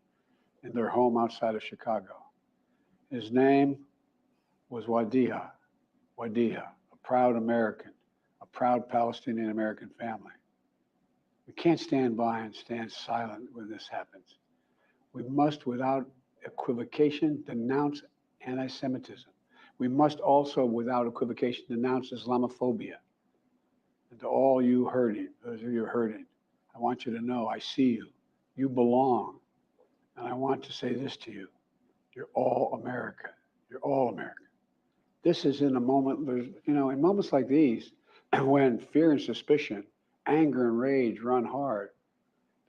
H: in their home outside of Chicago. His name was Wadiha, a proud American, a proud Palestinian American family. We can't stand by and stand silent when this happens. We must, without equivocation, denounce anti-Semitism. We must also, without equivocation, denounce Islamophobia. And to all you hurting, those of you hurting, I want you to know I see you. You belong. And I want to say this to you. You're all America. You're all America. This is in a moment, you know, in moments like these, when fear and suspicion, anger and rage run hard,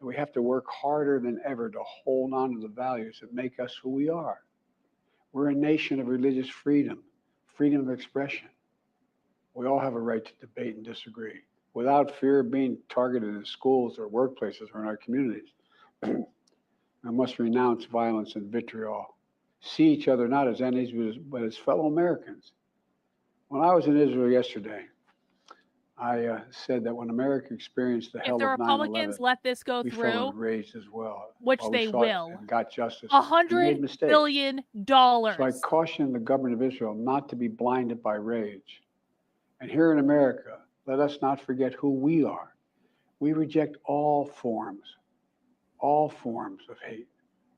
H: we have to work harder than ever to hold on to the values that make us who we are. We're a nation of religious freedom, freedom of expression. We all have a right to debate and disagree without fear of being targeted in schools or workplaces or in our communities. We must renounce violence and vitriol, see each other not as enemies, but as fellow Americans. When I was in Israel yesterday, I said that when America experienced the hell
A: If the
H: of 9/11,
A: Republicans let this go
H: we felt
A: through,
H: enraged as well.
A: which
H: while we
A: they
H: sought
A: will,
H: and got justice. We made
A: $100
H: mistakes.
A: billion.
H: So I caution the government of Israel not to be blinded by rage. And here in America, let us not forget who we are. We reject all forms of hate,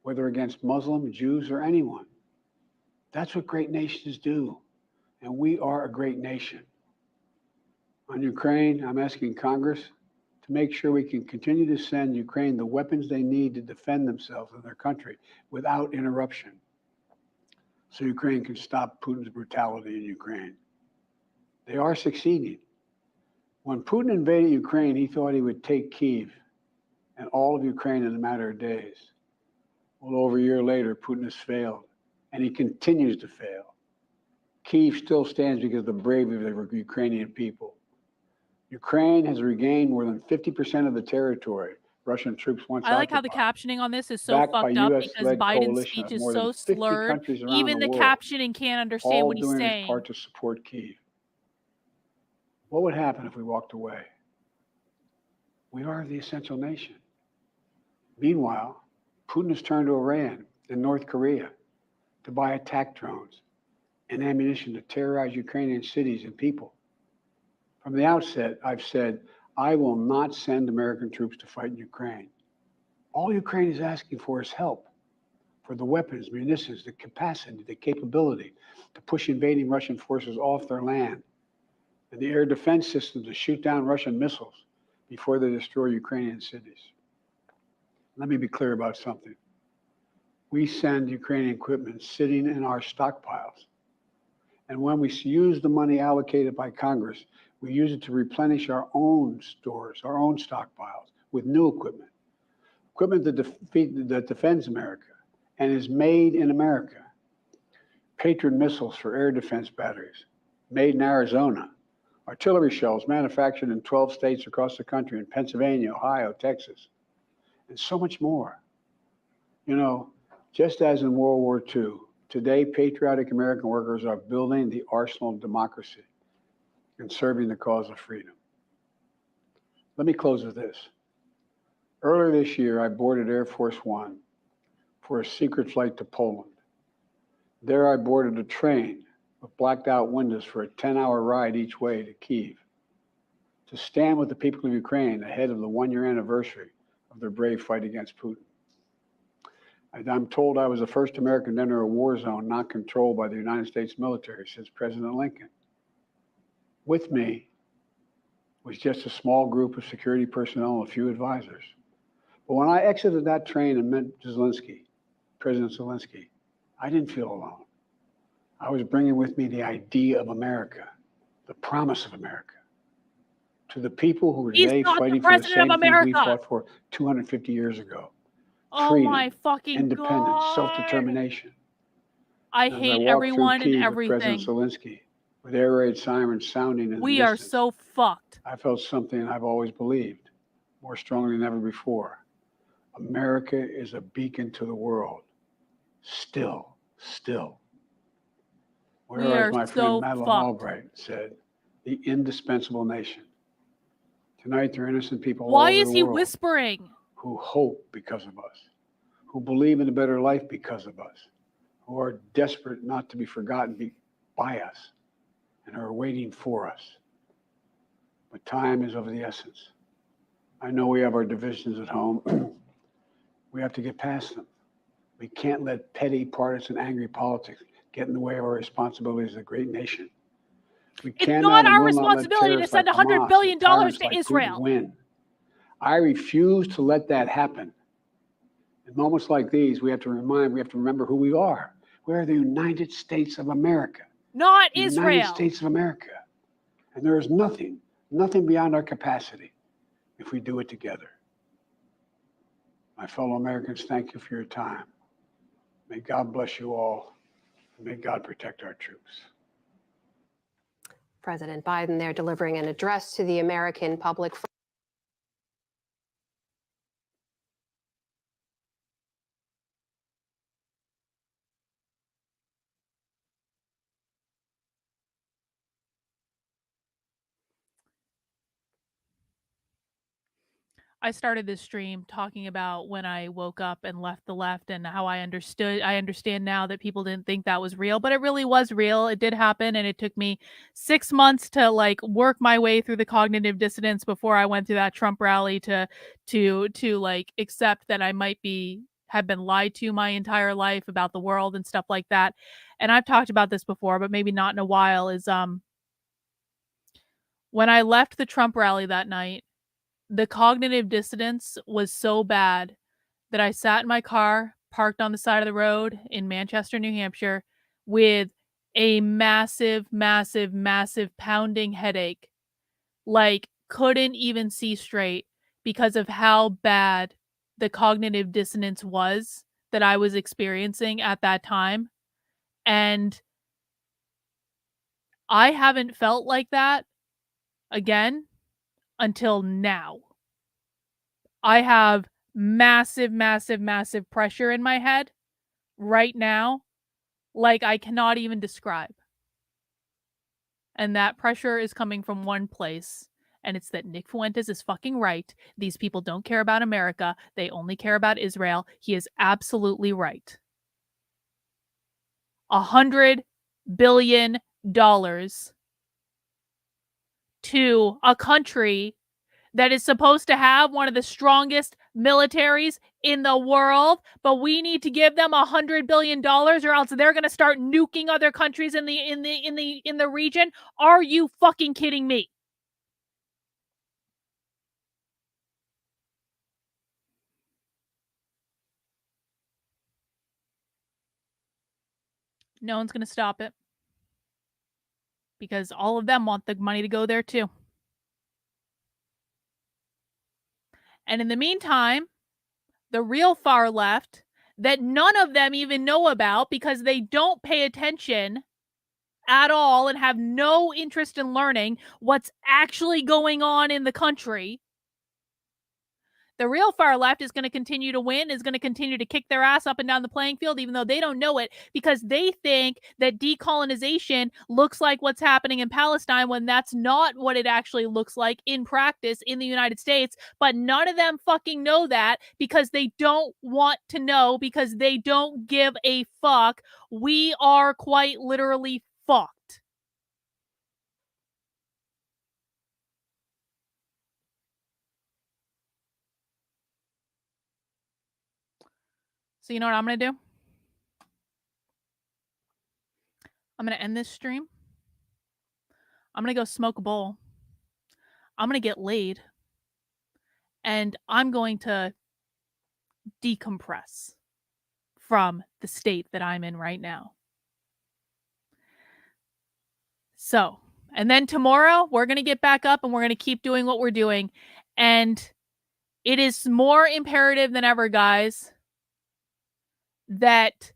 H: whether against Muslims, Jews, or anyone. That's what great nations do. And we are a great nation. On Ukraine, I'm asking Congress to make sure we can continue to send Ukraine the weapons they need to defend themselves and their country without interruption, so Ukraine can stop Putin's brutality in Ukraine. They are succeeding. When Putin invaded Ukraine, he thought he would take Kyiv and all of Ukraine in a matter of days. Well, over a year later, Putin has failed, and he continues to fail. Kyiv still stands because of the bravery of the Ukrainian people. Ukraine has regained more than 50% of the territory Russian troops once
A: I like how the
H: occupied,
A: captioning on this is so
H: backed by
A: fucked up because
H: US-led
A: Biden's
H: coalition
A: speech
H: of
A: is
H: more
A: so
H: than 50
A: slurred.
H: countries around
A: Even
H: the
A: the
H: world,
A: captioning can't understand
H: all
A: what he's
H: doing its
A: saying.
H: part to support Kyiv. What would happen if we walked away? We are the essential nation. Meanwhile, Putin has turned to Iran and North Korea to buy attack drones and ammunition to terrorize Ukrainian cities and people. From the outset, I've said, I will not send American troops to fight in Ukraine. All Ukraine is asking for is help for the weapons, munitions, the capacity, the capability to push invading Russian forces off their land, and the air defense system to shoot down Russian missiles before they destroy Ukrainian cities. Let me be clear about something. We send Ukrainian equipment sitting in our stockpiles. And when we use the money allocated by Congress, We use it to replenish our own stores, our own stockpiles with new equipment. Equipment that defends America and is made in America. Patriot missiles for air defense batteries, made in Arizona. Artillery shells manufactured in 12 states across the country, in Pennsylvania, Ohio, Texas, and so much more. You know, just as in World War II, today patriotic American workers are building the arsenal of democracy and serving the cause of freedom. Let me close with this. Earlier this year, I boarded Air Force One for a secret flight to Poland. There I boarded a train with blacked out windows for a 10-hour ride each way to Kyiv, to stand with the people of Ukraine ahead of the one-year anniversary of their brave fight against Putin. I'm told I was the first American to enter a war zone not controlled by the United States military since President Lincoln. With me was just a small group of security personnel and a few advisors. But when I exited that train and met President Zelensky, I didn't feel alone. I was bringing with me the idea of America, the promise of America, to the people who were today fighting for the same things we fought for 250 years ago.
A: Oh
H: Freedom,
A: my fucking
H: independence,
A: God.
H: self-determination.
A: I
H: As
A: hate
H: walked
A: everyone
H: through
A: and
H: Kyiv with President
A: everything.
H: Zelensky, with air raid sirens sounding in the
A: We are
H: distance,
A: so fucked.
H: I felt something I've always believed, more strongly than ever before. America is a beacon to the world. Still.
A: We
H: Or
A: are
H: as my friend
A: so
H: Madeleine
A: fucked.
H: Albright said, the indispensable nation. Tonight, there are innocent people all
A: Why
H: over
A: is
H: the
A: he
H: world
A: whispering?
H: who hope because of us, who believe in a better life because of us, who are desperate not to be forgotten by us, and are waiting for us. But time is of the essence. I know we have our divisions at home. We have to get past them. We can't let petty, partisan, angry politics get in the way of our responsibility as a great nation. We
A: It's
H: cannot
A: not
H: and
A: our
H: will not let
A: responsibility to
H: terrorists
A: send
H: like
A: $100
H: Hamas
A: billion
H: and tyrants
A: to
H: like Putin
A: Israel.
H: win. I refuse to let that happen. In moments like these, we have to remember who we are. We are the United States of America.
A: Not
H: The
A: Israel.
H: United States of America. And there is nothing beyond our capacity if we do it together. My fellow Americans, thank you for your time. May God bless you all. And may God protect our troops.
I: President Biden there delivering an address to the American public.
A: I started this stream talking about when I woke up and left the left and how I understand now that people didn't think that was real, but it really was real. It did happen, and it took me 6 months to like work my way through the cognitive dissonance before I went to that Trump rally to like accept that I might have been lied to my entire life about the world and stuff like that. And I've talked about this before, but maybe not in a while, is when I left the Trump rally that night, the cognitive dissonance was so bad that I sat in my car, parked on the side of the road in Manchester, New Hampshire, with a massive, massive, massive pounding headache. Like, couldn't even see straight because of how bad the cognitive dissonance was that I was experiencing at that time. And I haven't felt like that again until now. I have massive, massive, massive pressure in my head right now, like I cannot even describe. And that pressure is coming from one place, and it's that Nick Fuentes is fucking right. These people don't care about America. They only care about Israel. He is absolutely right. $100 billion to a country that is supposed to have one of the strongest militaries in the world, but we need to give them $100 billion or else they're going to start nuking other countries in the region. Are you fucking kidding me? No one's going to stop it. because all of them want the money to go there too. And in the meantime, the real far left that none of them even know about because they don't pay attention at all and have no interest in learning what's actually going on in the country. The real far left is going to continue to win, is going to continue to kick their ass up and down the playing field, even though they don't know it, because they think that decolonization looks like what's happening in Palestine when that's not what it actually looks like in practice in the United States. But none of them fucking know that because they don't want to know, because they don't give a fuck. We are quite literally fucked. So you know what I'm going to do? I'm going to end this stream. I'm going to go smoke a bowl. I'm going to get laid. And I'm going to decompress from the state that I'm in right now. So, and then tomorrow we're going to get back up and we're going to keep doing what we're doing. And it is more imperative than ever, guys, that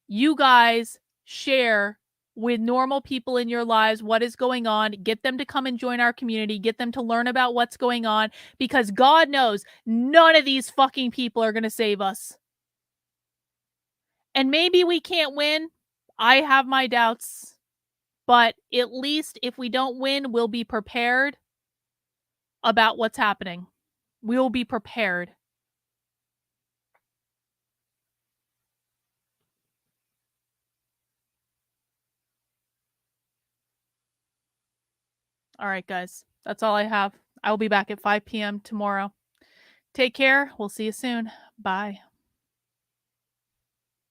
A: you guys share with normal people in your lives what is going on. Get them to come and join our community. Get them to learn about what's going on, because God knows none of these fucking people are going to save us. And maybe we can't win. I have my doubts. But at least if we don't win, we'll be prepared about what's happening. We'll be prepared. All right, guys. That's all I have. I will be back at 5 p.m. tomorrow. Take care. We'll see you soon. Bye.